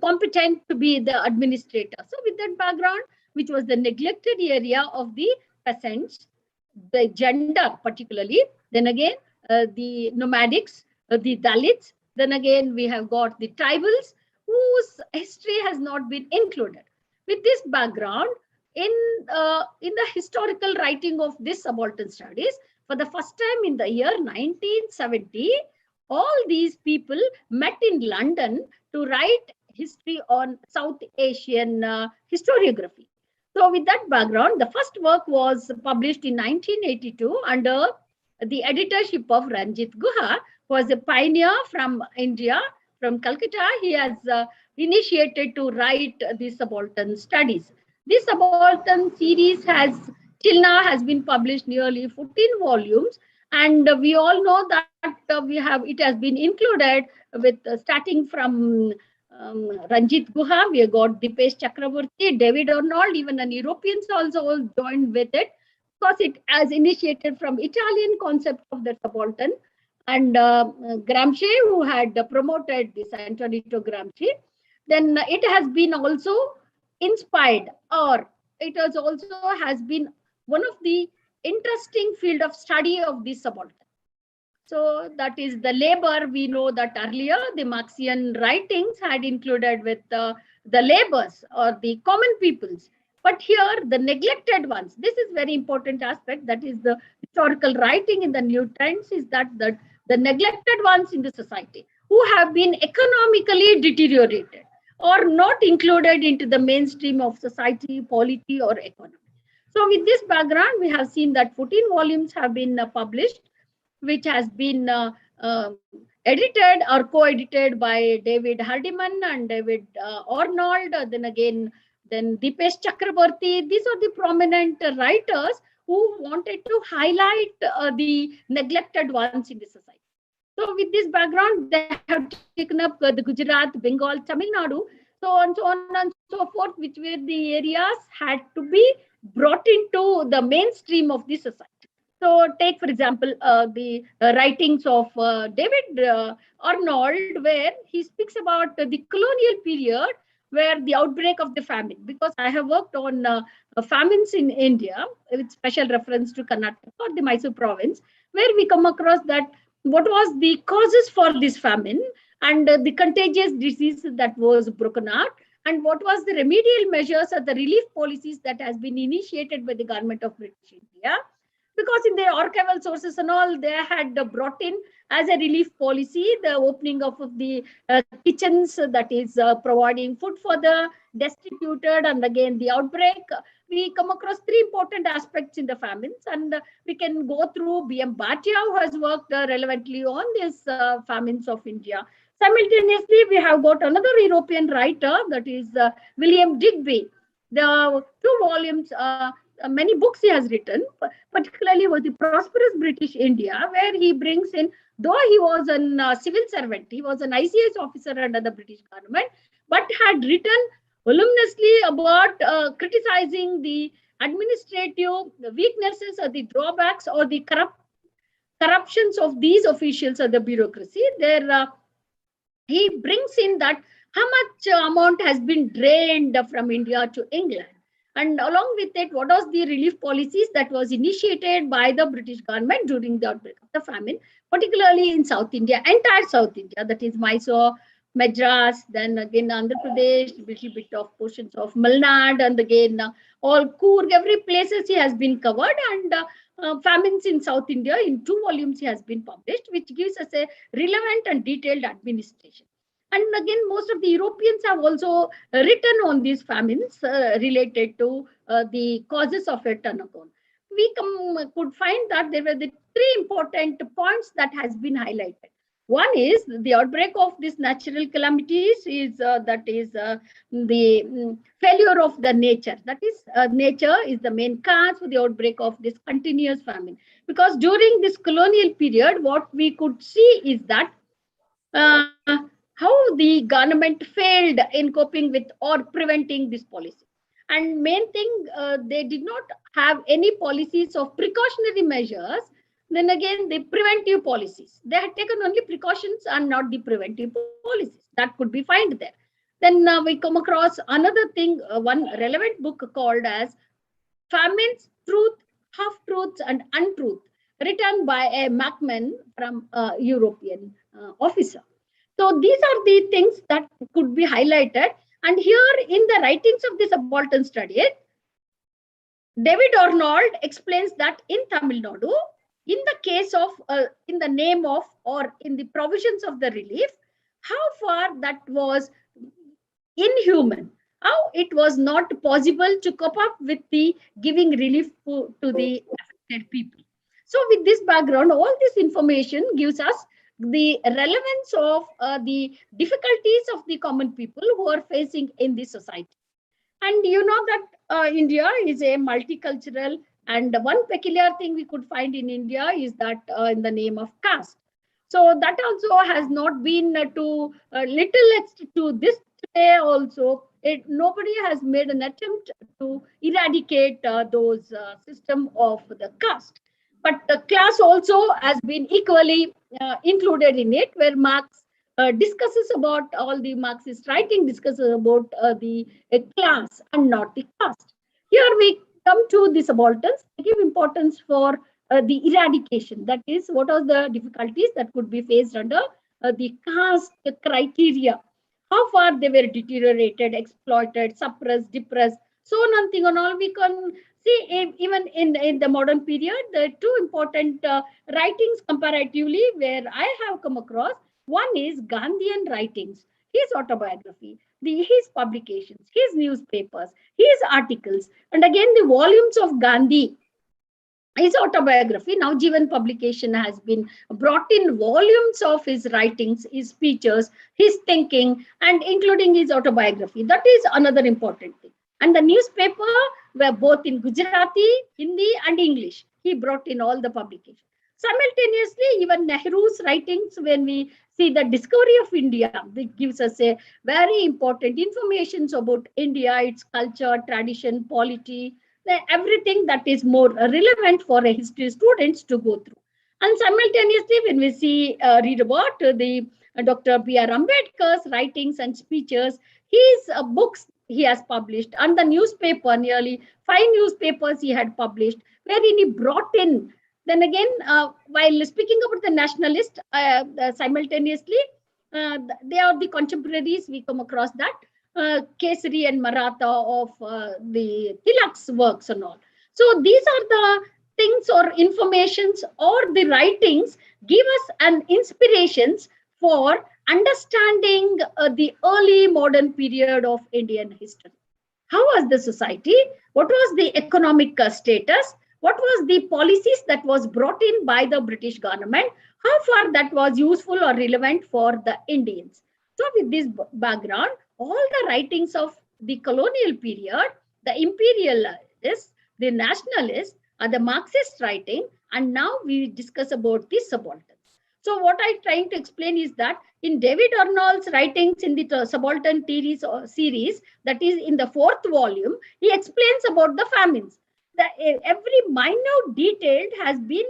competent to be the administrator. So with that background, which was the neglected area of the peasants, the gender particularly, then again the nomadics, the Dalits, then again we have got the tribals whose history has not been included. With this background, in the historical writing of this subaltern studies, for the first time in the year 1970, all these people met in London to write history on South Asian historiography. So with that background, the first work was published in 1982 under the editorship of Ranjit Guha, who was a pioneer from India, from Calcutta. He has initiated to write the subaltern studies. This subaltern series has till now has been published nearly 14 volumes, and we all know that it has been included with starting from Ranjit Guha, we have got Dipesh Chakraborty, David Arnold, even an Europeans also joined with it, because it has initiated from Italian concept of the subaltern, and Gramsci, who had promoted this, Antonio Gramsci. Then it has been also inspired, or it has also has been one of the interesting field of study of this subaltern. So that is the labor. We know that earlier the Marxian writings had included with the laborers or the common peoples. But here the neglected ones, this is very important aspect, that is the historical writing in the new trends, is that the neglected ones in the society who have been economically deteriorated, or not included into the mainstream of society, polity, or economy. So with this background, we have seen that 14 volumes have been published, which has been edited or co-edited by David Hardiman and David Arnold, then Dipesh Chakraborty. These are the prominent writers who wanted to highlight the neglected ones in the society. So with this background, they have taken up the Gujarat, Bengal, Tamil Nadu, so on and so forth, which were the areas had to be brought into the mainstream of the society. So take, for example, the writings of David Arnold, where he speaks about the colonial period, where the outbreak of the famine, because I have worked on famines in India with special reference to Karnataka or the Mysore province, where we come across that what was the causes for this famine and the contagious disease that was broken out, and what was the remedial measures or the relief policies that has been initiated by the government of British India. Because in their archival sources and all, they had brought in as a relief policy the opening of the kitchens, that is providing food for the destituted, and again the outbreak. We come across three important aspects in the famines, and we can go through B.M. Bhatia, who has worked relevantly on these famines of India. Simultaneously, we have got another European writer, that is William Digby. The 2 volumes, many books he has written, particularly was the Prosperous British India, where he brings in, though he was a civil servant, he was an ICS officer under the British government, but had written voluminously about criticizing the administrative weaknesses or the drawbacks or the corruptions of these officials or the bureaucracy. He brings in that how much amount has been drained from India to England. And along with it, what was the relief policies that was initiated by the British government during the outbreak of the famine, particularly in South India, entire South India, that is Mysore, Madras, then again Andhra Pradesh, a little bit of portions of Malnad, and again all Coorg, every places he has been covered, and famines in South India in 2 volumes he has been published, which gives us a relevant and detailed administration. And again, most of the Europeans have also written on these famines related to the causes of it and account. We could find that there were the 3 important points that has been highlighted. One is the outbreak of these natural calamities is the failure of the nature. That is, nature is the main cause for the outbreak of this continuous famine. Because during this colonial period, what we could see is that how the government failed in coping with or preventing this policy. And main thing, they did not have any policies of precautionary measures. Then again, the preventive policies. They had taken only precautions and not the preventive policies. That could be found there. Then we come across another thing, one relevant book called as Famines, Truth, Half-Truths and Untruth, written by a Macman from a European officer. So these are the things that could be highlighted. And here in the writings of the subaltern study, David Arnold explains that in Tamil Nadu, in the case of, in the name of or in the provisions of the relief, how far that was inhuman, how it was not possible to cope up with the giving relief to the affected people. So with this background, all this information gives us the relevance of the difficulties of the common people who are facing in this society. And you know that India is a multicultural, and one peculiar thing we could find in India is that in the name of caste. So that also has not been to little to this today also. Nobody has made an attempt to eradicate those system of the caste. But the class also has been equally included in it, where Marx discusses about all the Marxist writing, discusses about the class and not the caste. Here we come to the subalterns, give importance for the eradication. That is, what are the difficulties that could be faced under the caste criteria? How far they were deteriorated, exploited, suppressed, depressed, so on and thing on all. We can see even in the modern period, the 2 important writings comparatively where I have come across. One is Gandhian writings, his autobiography. his publications, his newspapers, his articles, and again the volumes of Gandhi, his autobiography. Now Jivan publication has been brought in volumes of his writings, his speeches, his thinking, and including his autobiography. That is another important thing. And the newspaper were both in Gujarati, Hindi, and English. He brought in all the publications. Simultaneously, even Nehru's writings, when we see the discovery of India, it gives us a very important information about India, its culture, tradition, polity, everything that is more relevant for a history students to go through. And simultaneously, when we see read about the Dr. B.R. Ambedkar's writings and speeches, his books he has published, and the newspaper, nearly 5 newspapers he had published, wherein he brought in. Then again, while speaking about the nationalist, simultaneously, they are the contemporaries. We come across that. Kesari and Maratha of the Tilak's works and all. So these are the things or informations or the writings give us an inspirations for understanding the early modern period of Indian history. How was the society? What was the economic status? What was the policies that was brought in by the British government? How far that was useful or relevant for the Indians? So with this background, all the writings of the colonial period, the imperialists, the nationalists, the Marxist writing, and now we discuss about the subalterns. So what I'm trying to explain is that in David Arnold's writings in the subaltern series, that is in the 4th volume, he explains about the famines. Every minute detail has been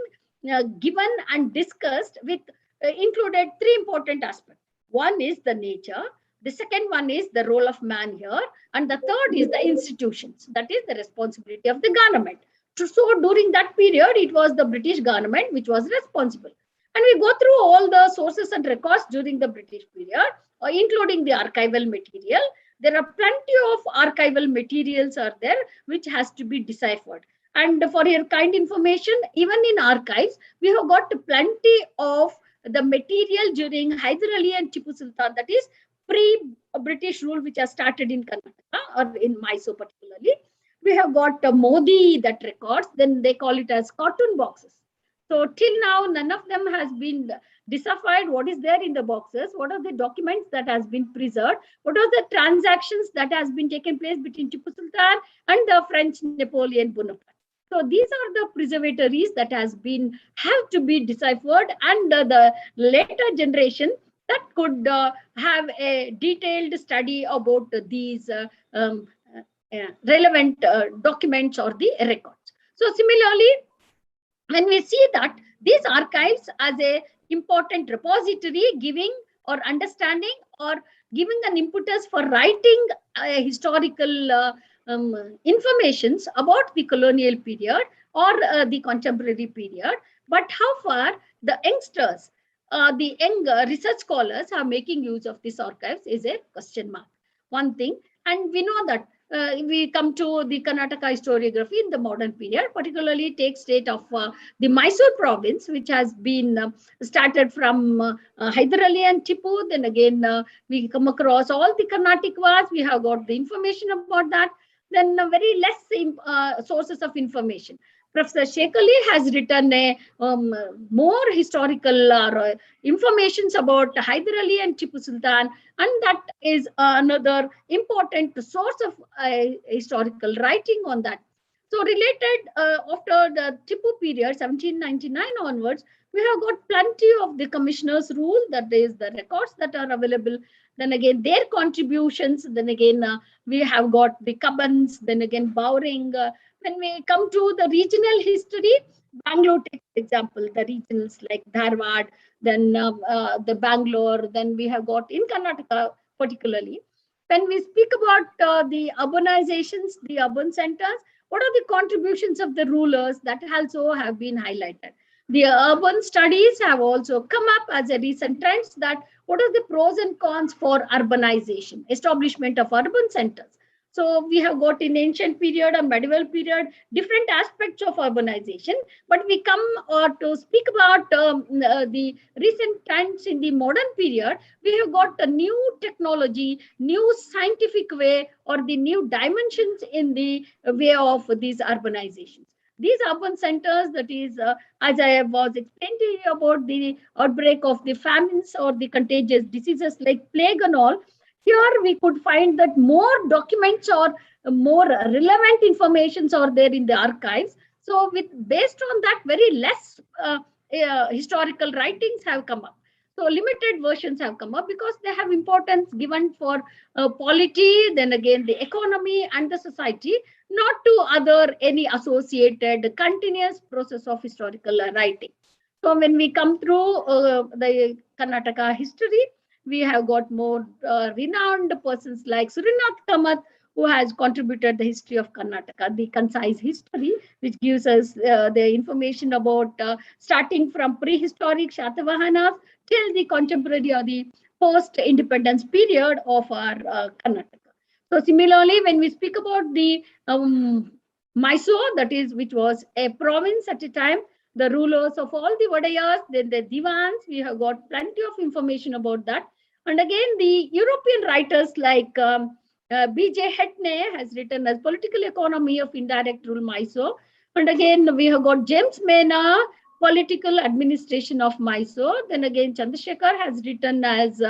given and discussed with included 3 important aspects. One is the nature, the second one is the role of man here, and the third is the institutions. That is the responsibility of the government. So during that period, it was the British government which was responsible. And we go through all the sources and records during the British period, including the archival material. There are plenty of archival materials are there which has to be deciphered. And for your kind information, even in archives, we have got plenty of the material during Hyder Ali and Tipu Sultan, that is pre-British rule, which has started in Karnataka or in Mysore particularly. We have got Modi that records, then they call it as cartoon boxes. So till now, none of them has been deciphered. What is there in the boxes? What are the documents that has been preserved? What are the transactions that has been taken place between Tipu Sultan and the French Napoleon Bonaparte? So these are the preservatories that have to be deciphered, and the later generation that could have a detailed study about these relevant documents or the records. So similarly, when we see that these archives as a important repository giving or understanding or giving an impetus for writing historical informations about the colonial period or the contemporary period, but how far the youngsters, the young research scholars are making use of these archives is a question mark. One thing, and we know that we come to the Karnataka historiography in the modern period, particularly takes state of the Mysore province, which has been started from Hyder Ali and Tipu. Then again, we come across all the Carnatic wars. We have got the information about that. Then very less sources of information. Professor Shekhali has written a more historical information about Hyder Ali and Tipu Sultan, and that is another important source of historical writing on that. So related after the Tipu period, 1799 onwards, we have got plenty of the commissioners' rule, that is the records that are available. Then again, their contributions. Then again, we have got the Kabans. Then again, Bowring. When we come to the regional history, Bangalore takes example, the regions like Dharwad, then the Bangalore, then we have got in Karnataka particularly. When we speak about the urbanizations, the urban centers, what are the contributions of the rulers that also have been highlighted? The urban studies have also come up as a recent trend, that what are the pros and cons for urbanization, establishment of urban centers. So we have got in ancient period and medieval period, different aspects of urbanization. But we come to speak about the recent times in the modern period. We have got a new technology, new scientific way, or the new dimensions in the way of these urbanizations. These urban centers, that is, as I was explaining to you about the outbreak of the famines or the contagious diseases like plague and all, here we could find that more documents or more relevant informations are there in the archives. So with based on that, very less historical writings have come up. So limited versions have come up because they have importance given for polity, then again the economy and the society, not to other any associated continuous process of historical writing. So when we come through the Karnataka history, we have got more renowned persons like Surinath Kamath, who has contributed the history of Karnataka, the concise history, which gives us the information about starting from prehistoric Shatavahanas till the contemporary or the post-independence period of our Karnataka. So similarly, when we speak about the Mysore, that is, which was a province at a time, the rulers of all the Vadayas, then the Divans, we have got plenty of information about that. And again, the European writers like B.J. Hetne has written as Political Economy of Indirect Rule Mysore. And again, we have got James Mena, Political Administration of Mysore. Then again, Chandrasekhar has written as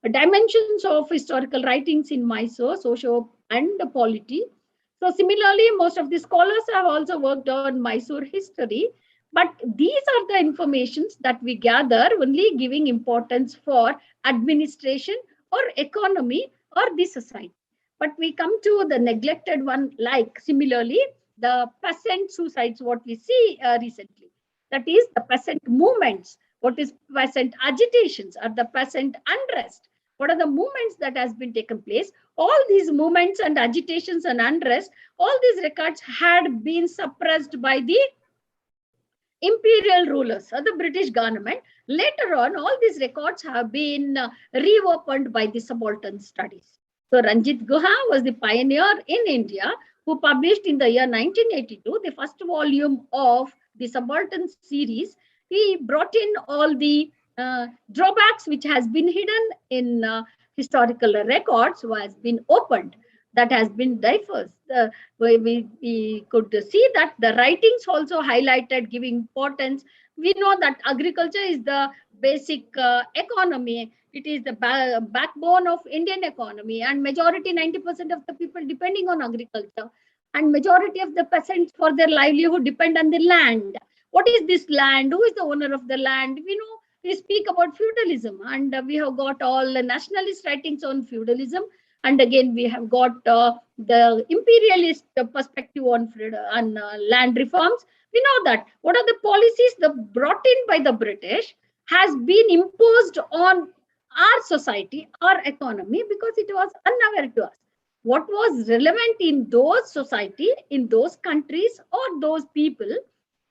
Dimensions of Historical Writings in Mysore, Socio and Polity. So similarly, most of the scholars have also worked on Mysore history. But these are the informations that we gather only giving importance for administration or economy or the society. But we come to the neglected one, like similarly, the peasant suicides, what we see recently. That is the peasant movements. What is peasant agitations or the peasant unrest? What are the movements that has been taken place? All these movements and agitations and unrest, all these records had been suppressed by the imperial rulers or the British government. Later on, all these records have been reopened by the subaltern studies. So Ranjit Guha was the pioneer in India who published in the year 1982 the first volume of the subaltern series. He brought in all the drawbacks which has been hidden in historical records, who has been opened, that has been diverse. We could see that the writings also highlighted giving importance. We know that agriculture is the basic economy. It is the backbone of Indian economy, and majority 90% of the people depending on agriculture, and majority of the peasants for their livelihood depend on the land. What is this land? Who is the owner of the land? We know we speak about feudalism, and we have got all the nationalist writings on feudalism. And again, we have got the imperialist perspective on land reforms. We know that what are the policies that brought in by the British has been imposed on our society, our economy, because it was unaware to us. What was relevant in those society, in those countries or those people,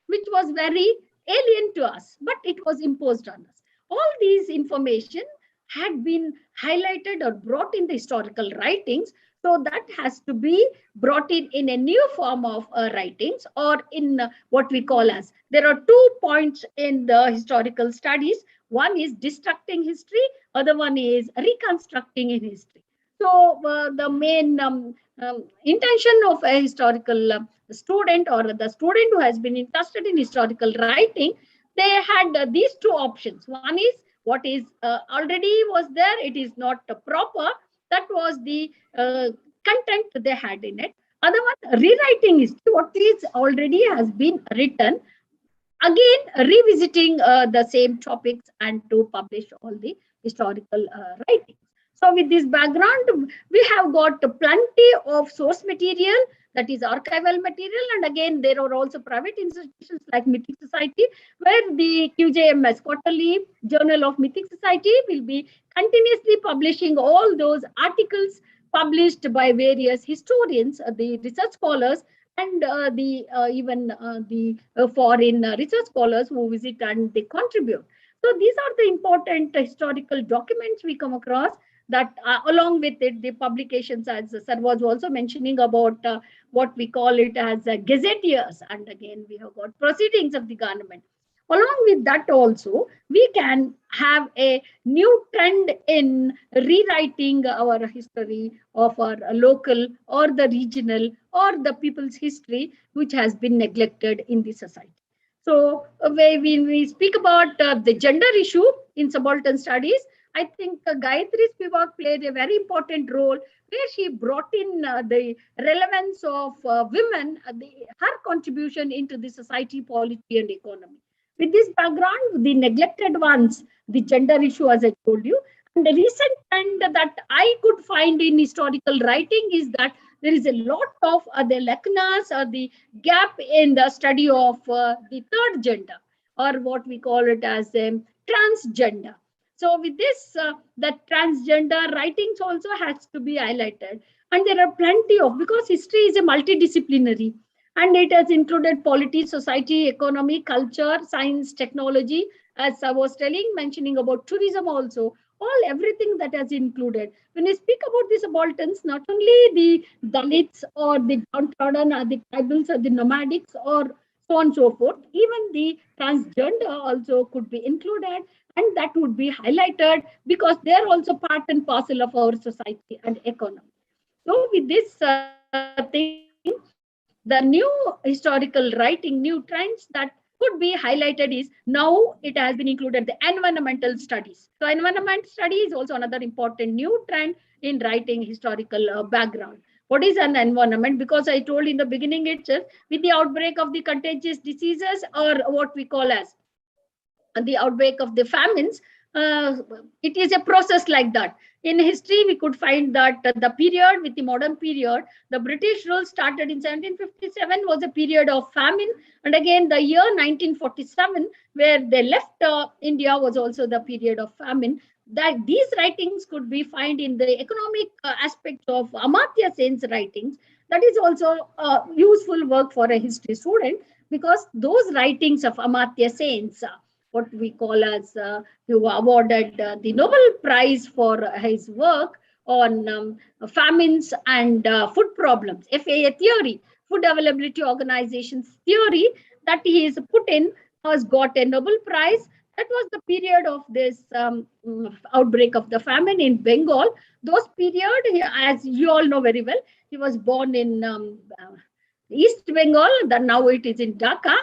which was very alien to us, but it was imposed on us. All these information had been highlighted or brought in the historical writings. So that has to be brought in a new form of writings, or in what we call as, there are 2 points in the historical studies. One is destructing history, other one is reconstructing in history. So the main intention of a historical student or the student who has been interested in historical writing, they had these 2 options. One is what is already was there, it is not proper. That was the content they had in it. Other one, rewriting history, what is already has been written, again revisiting the same topics and to publish all the historical writings. So with this background, we have got plenty of source material, that is archival material. And again, there are also private institutions like Mythic Society, where the QJMS, Quarterly Journal of Mythic Society, will be continuously publishing all those articles published by various historians, the research scholars, and even the foreign research scholars who visit and they contribute. So these are the important historical documents we come across. that along with it, the publications, as Sir was also mentioning about what we call it as gazetteers. And again, we have got proceedings of the government. Along with that also, we can have a new trend in rewriting our history of our local or the regional or the people's history, which has been neglected in the society. So when we speak about the gender issue in subaltern studies, I think Gayatri Spivak played a very important role where she brought in the relevance of women, her contribution into the society, polity, and economy. With this background, the neglected ones, the gender issue, as I told you, and the recent trend that I could find in historical writing is that there is a lot of the lacunas or the gap in the study of the third gender, or what we call it as transgender. So with this, the transgender writings also has to be highlighted. And there are plenty of, because history is a multidisciplinary, and it has included polity, society, economy, culture, science, technology, as I was mentioning about tourism also, everything that has included. When we speak about the subalterns, not only the Dalits or the downtrodden or the tribals or the nomadics or so on and so forth, even the transgender also could be included, and that would be highlighted because they're also part and parcel of our society and economy. So with this thing, the new historical writing, new trends that could be highlighted is now it has been included the environmental studies. So environment study is also another important new trend in writing historical background. What is an environment? Because I told in the beginning itself, with the outbreak of the contagious diseases or what we call as the outbreak of the famines, it is a process like that. In history, we could find that the period with the modern period, the British rule started in 1757 was a period of famine. And again, the year 1947, where they left India, was also the period of famine. That these writings could be found in the economic aspects of Amartya Sen's writings. That is also useful work for a history student, because those writings of Amartya Sen's, what we call as who awarded the Nobel Prize for his work on famines and food problems, FAA theory, food availability organizations theory that he is put in, has got a Nobel Prize. That was the period of this outbreak of the famine in Bengal. Those period, as you all know very well, he was born in East Bengal, now it is in Dhaka.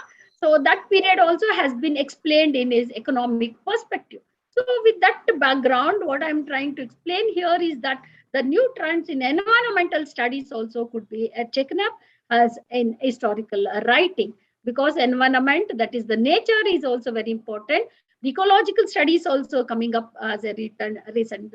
So that period also has been explained in his economic perspective. So with that background, what I'm trying to explain here is that the new trends in environmental studies also could be taken up as in historical writing, because environment, that is the nature, is also very important. The ecological studies also coming up as a recent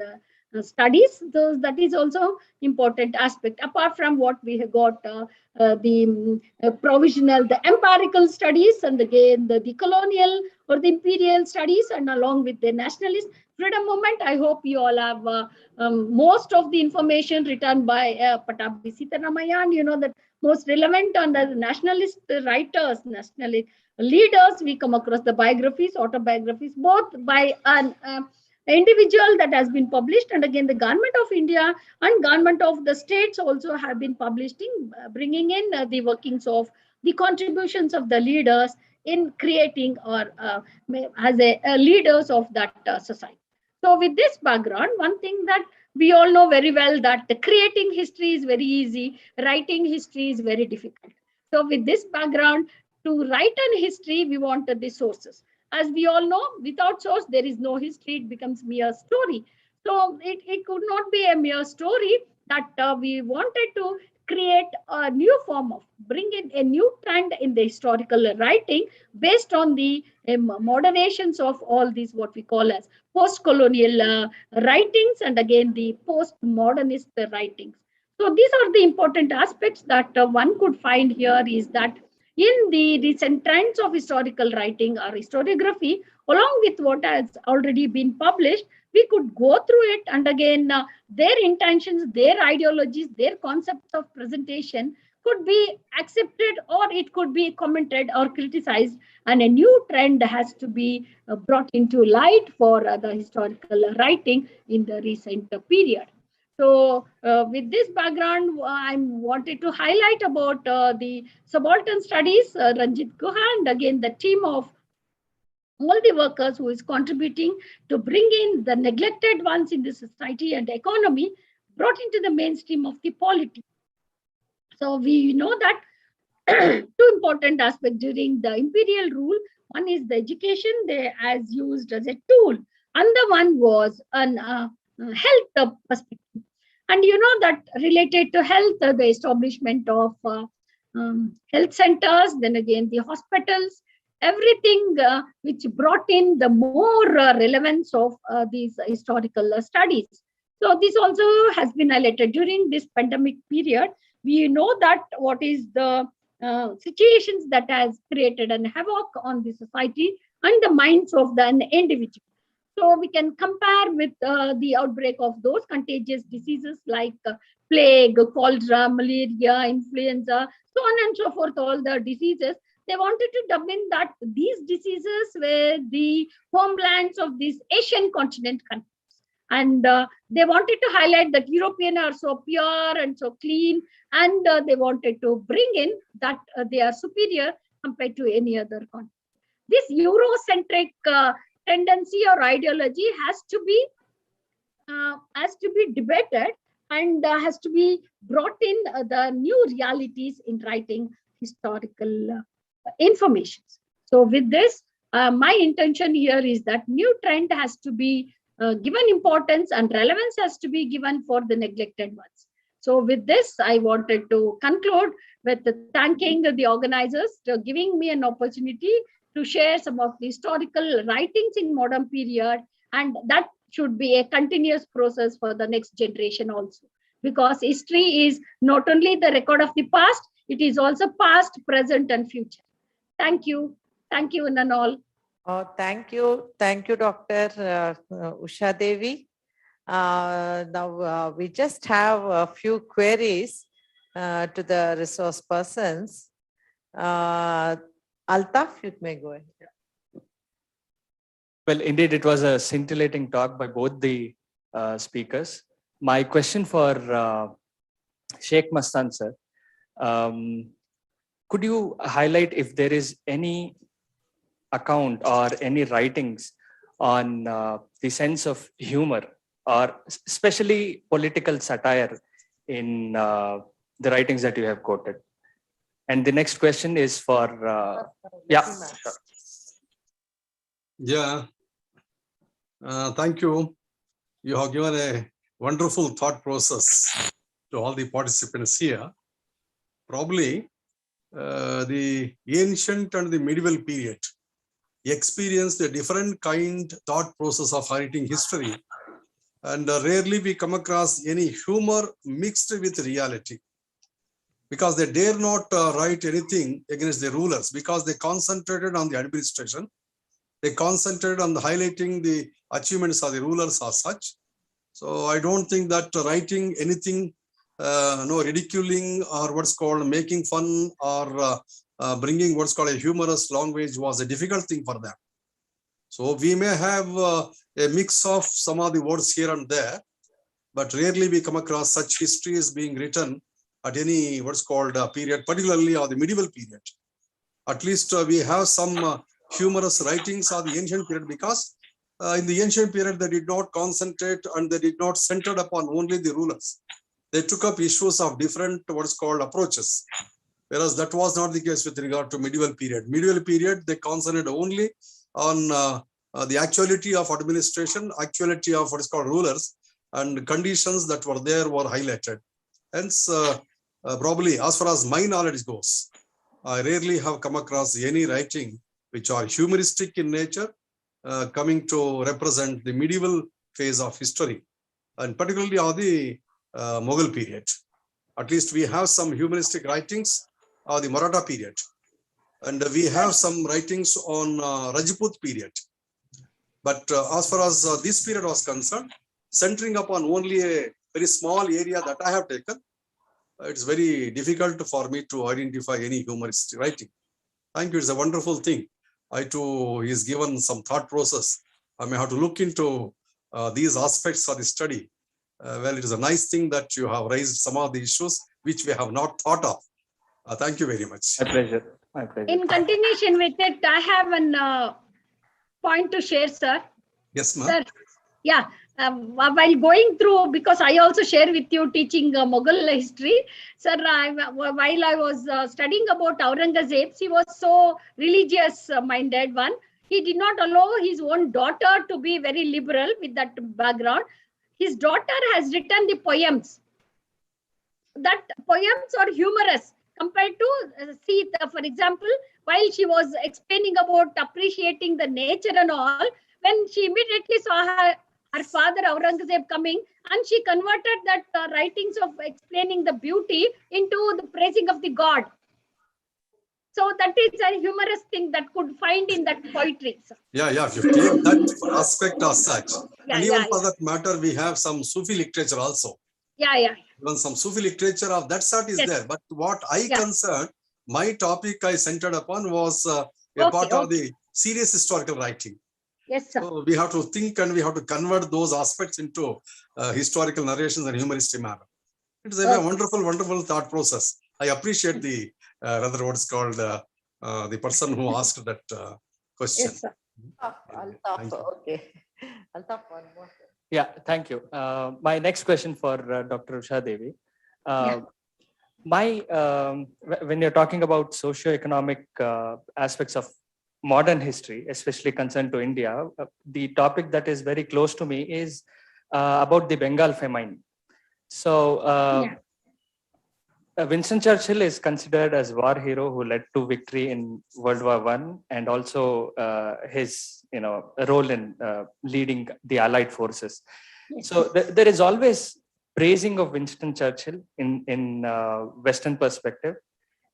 studies, that is also important aspect. Apart from what we have got the provisional, the empirical studies, and again the colonial or the imperial studies, and along with the nationalist freedom movement. I hope you all have most of the information written by Pattabhi Sitaramayya. You know that most relevant on the nationalist writers, nationalist leaders, we come across the biographies, autobiographies, both by an individual that has been published, and again the government of India and government of the states also have been publishing, bringing in the workings of the contributions of the leaders in creating or as a leaders of that society. So with this background, one thing that we all know very well, that creating history is very easy, writing history is very difficult. So with this background, to write an history, we wanted the sources. As we all know, without source, there is no history, it becomes mere story. So it could not be a mere story, that we wanted to create a new form of, bring in a new trend in the historical writing based on the moderations of all these, what we call as post-colonial writings, and again the post-modernist writings. So these are the important aspects that one could find here, is that in the recent trends of historical writing or historiography, along with what has already been published, we could go through it, and again their intentions, their ideologies, their concepts of presentation could be accepted or it could be commented or criticized, and a new trend has to be brought into light for the historical writing in the recent period. So with this background, I wanted to highlight about the subaltern studies, Ranjit Guha, and again the team of all the workers who is contributing to bring in the neglected ones in the society and economy, brought into the mainstream of the polity. So we know that two important aspects during the imperial rule. One is the education they as used as a tool, and the one was an health perspective. And you know that related to health, the establishment of health centers, then again the hospitals, everything which brought in the more relevance of these historical studies. So this also has been highlighted during this pandemic period. We know that what is the situations that has created an havoc on the society and the minds of the individual. So we can compare with the outbreak of those contagious diseases like plague, cholera, malaria, influenza, so on and so forth, all the diseases. They wanted to dub in that these diseases were the homelands of these Asian continent countries. And they wanted to highlight that European are so pure and so clean, and they wanted to bring in that they are superior compared to any other continent. This Eurocentric tendency or ideology has to be debated and has to be brought in the new realities in writing historical information. So with this, my intention here is that new trend has to be given importance and relevance has to be given for the neglected ones. So with this, I wanted to conclude with thanking the organizers for giving me an opportunity to share some of the historical writings in modern period, and that should be a continuous process for the next generation also, because history is not only the record of the past, it is also past, present, and future. Thank you. Thank you, one and all. Oh, thank you. Thank you, Dr. Usha Devi. Now, we just have a few queries to the resource persons. Altaf, you may go ahead. Well, indeed, it was a scintillating talk by both the speakers. My question for Sheikh Mastan sir, could you highlight if there is any account or any writings on the sense of humor or especially political satire in the writings that you have quoted? And the next question is for, Thank you. You have given a wonderful thought process to all the participants here. Probably the ancient and the medieval period experienced a different kind thought process of writing history, and rarely we come across any humor mixed with reality, because they dare not write anything against the rulers, because they concentrated on the administration. They concentrated on highlighting the achievements of the rulers as such. So I don't think that writing anything, no ridiculing or what's called making fun or bringing what's called a humorous language was a difficult thing for them. So we may have a mix of some of the words here and there, but rarely we come across such histories being written at any what's called period, particularly of the medieval period. At least we have some humorous writings of the ancient period, because in the ancient period they did not concentrate and they did not center upon only the rulers. They took up issues of different what's called approaches, whereas that was not the case with regard to medieval period. Medieval period, they concentrated only on the actuality of administration, actuality of what is called rulers, and conditions that were there were highlighted. Hence, probably as far as my knowledge goes, I rarely have come across any writing which are humoristic in nature, coming to represent the medieval phase of history, and particularly of the Mughal period. At least we have some humoristic writings of the Maratha period, and we have some writings on Rajput period. But as far as this period was concerned, centering upon only a very small area that I have taken, it's very difficult for me to identify any humorist writing. Thank you. It's a wonderful thing. I too is given some thought process. I may have to look into these aspects of the study. Well, it is a nice thing that you have raised some of the issues which we have not thought of. Thank you very much. My pleasure. My pleasure. In continuation with it, I have an point to share, sir. Yes, ma'am. Sir, yeah. While going through, because I also share with you teaching Mughal history, sir, while I was studying about Aurangzeb, he was so religious minded one. He did not allow his own daughter to be very liberal with that background. His daughter has written the poems. That poems are humorous compared to Sita, for example, while she was explaining about appreciating the nature and all, when she immediately saw her father Aurangzeb coming, and she converted that writings of explaining the beauty into the praising of the god. So that is a humorous thing that could find in that poetry. Sir. Yeah, if you take that aspect as such, Yeah, and even for that matter, we have some Sufi literature also. Yeah. Even some Sufi literature of that sort is there. But what I concerned, my topic I centered upon was a part of the serious historical writing. Yes, sir. So we have to think and we have to convert those aspects into historical narrations and humoristic manner. It is a wonderful thought process. I appreciate the rather what's called the person who asked that question. Yes, sir. Okay. Altaf, one more. Yeah, thank you. My next question for Dr. Usha Devi. When you're talking about socioeconomic aspects of modern history, especially concerned to India, the topic that is very close to me is about the Bengal Famine. So Winston Churchill is considered as war hero who led to victory in World War I, and also his role in leading the Allied forces. So there is always praising of Winston Churchill in Western perspective,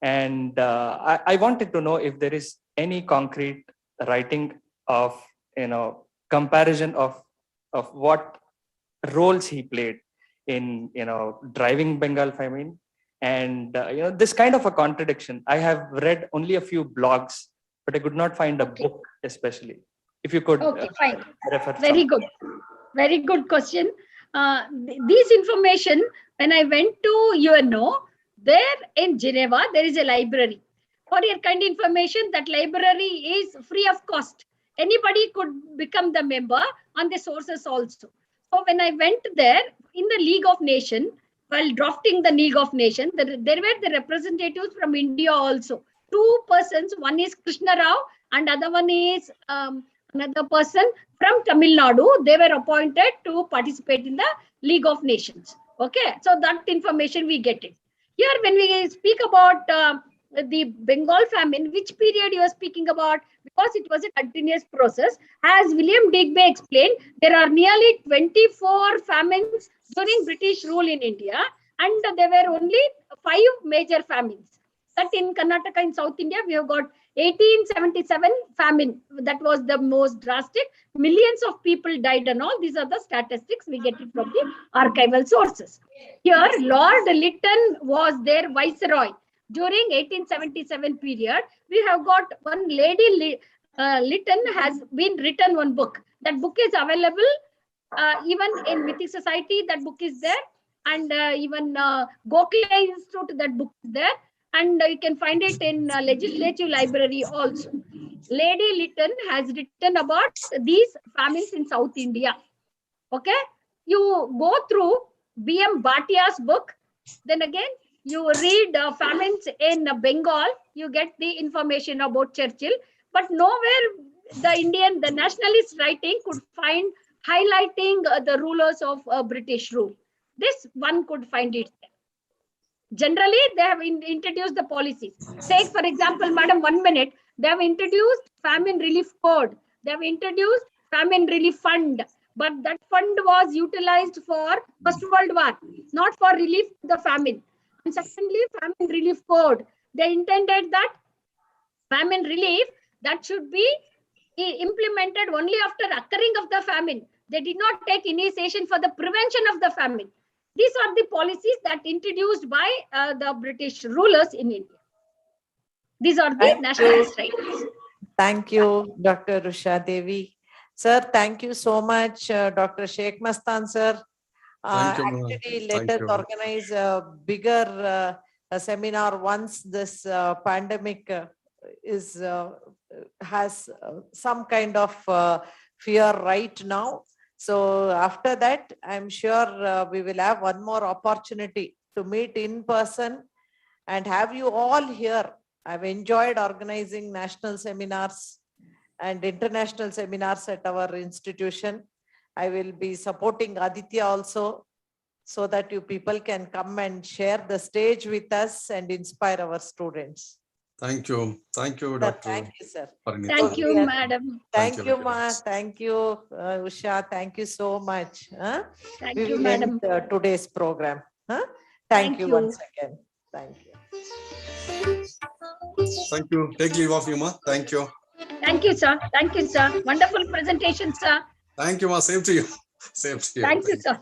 and I wanted to know if there is any concrete writing of comparison of what roles he played in driving Bengal Famine. And this kind of a contradiction, I have read only a few blogs, but I could not find a book especially. If you could fine. refer. Very good question. This information, when I went to UNO, there in Geneva, there is a library. For your kind information, that library is free of cost. Anybody could become the member on the sources also. So when I went there in the League of Nations, while drafting the League of Nations, there were the representatives from India also. Two persons, one is Krishna Rao and other one is another person from Tamil Nadu. They were appointed to participate in the League of Nations. Okay, so that information we get it. Here when we speak about the Bengal famine, which period you are speaking about? Because it was a continuous process. As William Digby explained, there are nearly 24 famines during British rule in India, and there were only 5 major famines. That in Karnataka in South India, we have got 1877 famine. That was the most drastic. Millions of people died and all. These are the statistics we get it from the archival sources. Here, Lord Lytton was their viceroy. During 1877 period, we have got one lady, Lytton has been written one book. That book is available even in Mythic Society, that book is there. And even Gokhale Institute, that book is there. And you can find it in Legislative Library also. Lady Lytton has written about these famines in South India. Okay, you go through B.M. Bhatia's book, then again you read famines in Bengal, you get the information about Churchill, but nowhere the nationalist writing could find highlighting the rulers of British rule. This one could find it there. Generally, they have introduced the policies. Take, for example, madam, 1 minute, they have introduced famine relief code. They have introduced famine relief fund. But that fund was utilized for First World War, not for relief of the famine. And secondly, famine relief code. They intended that famine relief that should be implemented only after occurring of the famine. They did not take initiation for the prevention of the famine. These are the policies that introduced by the British rulers in India. These are the Thank nationalist writings. Thank you, Dr. Usha Devi. Sir, thank you so much, Dr. Sheikh Mastan, sir. Thank you, ma'am. Actually, let Thank us you. organize a bigger seminar once this pandemic has some kind of fear right now. So after that, I'm sure we will have one more opportunity to meet in person and have you all here. I've enjoyed organizing national seminars and international seminars at our institution. I will be supporting Aditya also, so that you people can come and share the stage with us and inspire our students. Thank you. Thank you, Sir, Dr. thank you, sir. Parinita. Thank you, Okay. madam. Thank you you, very Ma. much. Thank you, Usha. Thank you so much. Huh? Thank We you, will madam. end today's program. Huh? Thank Thank you you. once again. Thank you. Thank you. Take leave of you, ma. Thank you. Thank you, sir. Thank you, sir. Wonderful presentation, sir. Thank you, ma. Same to you. Same to you. Thank you, sir.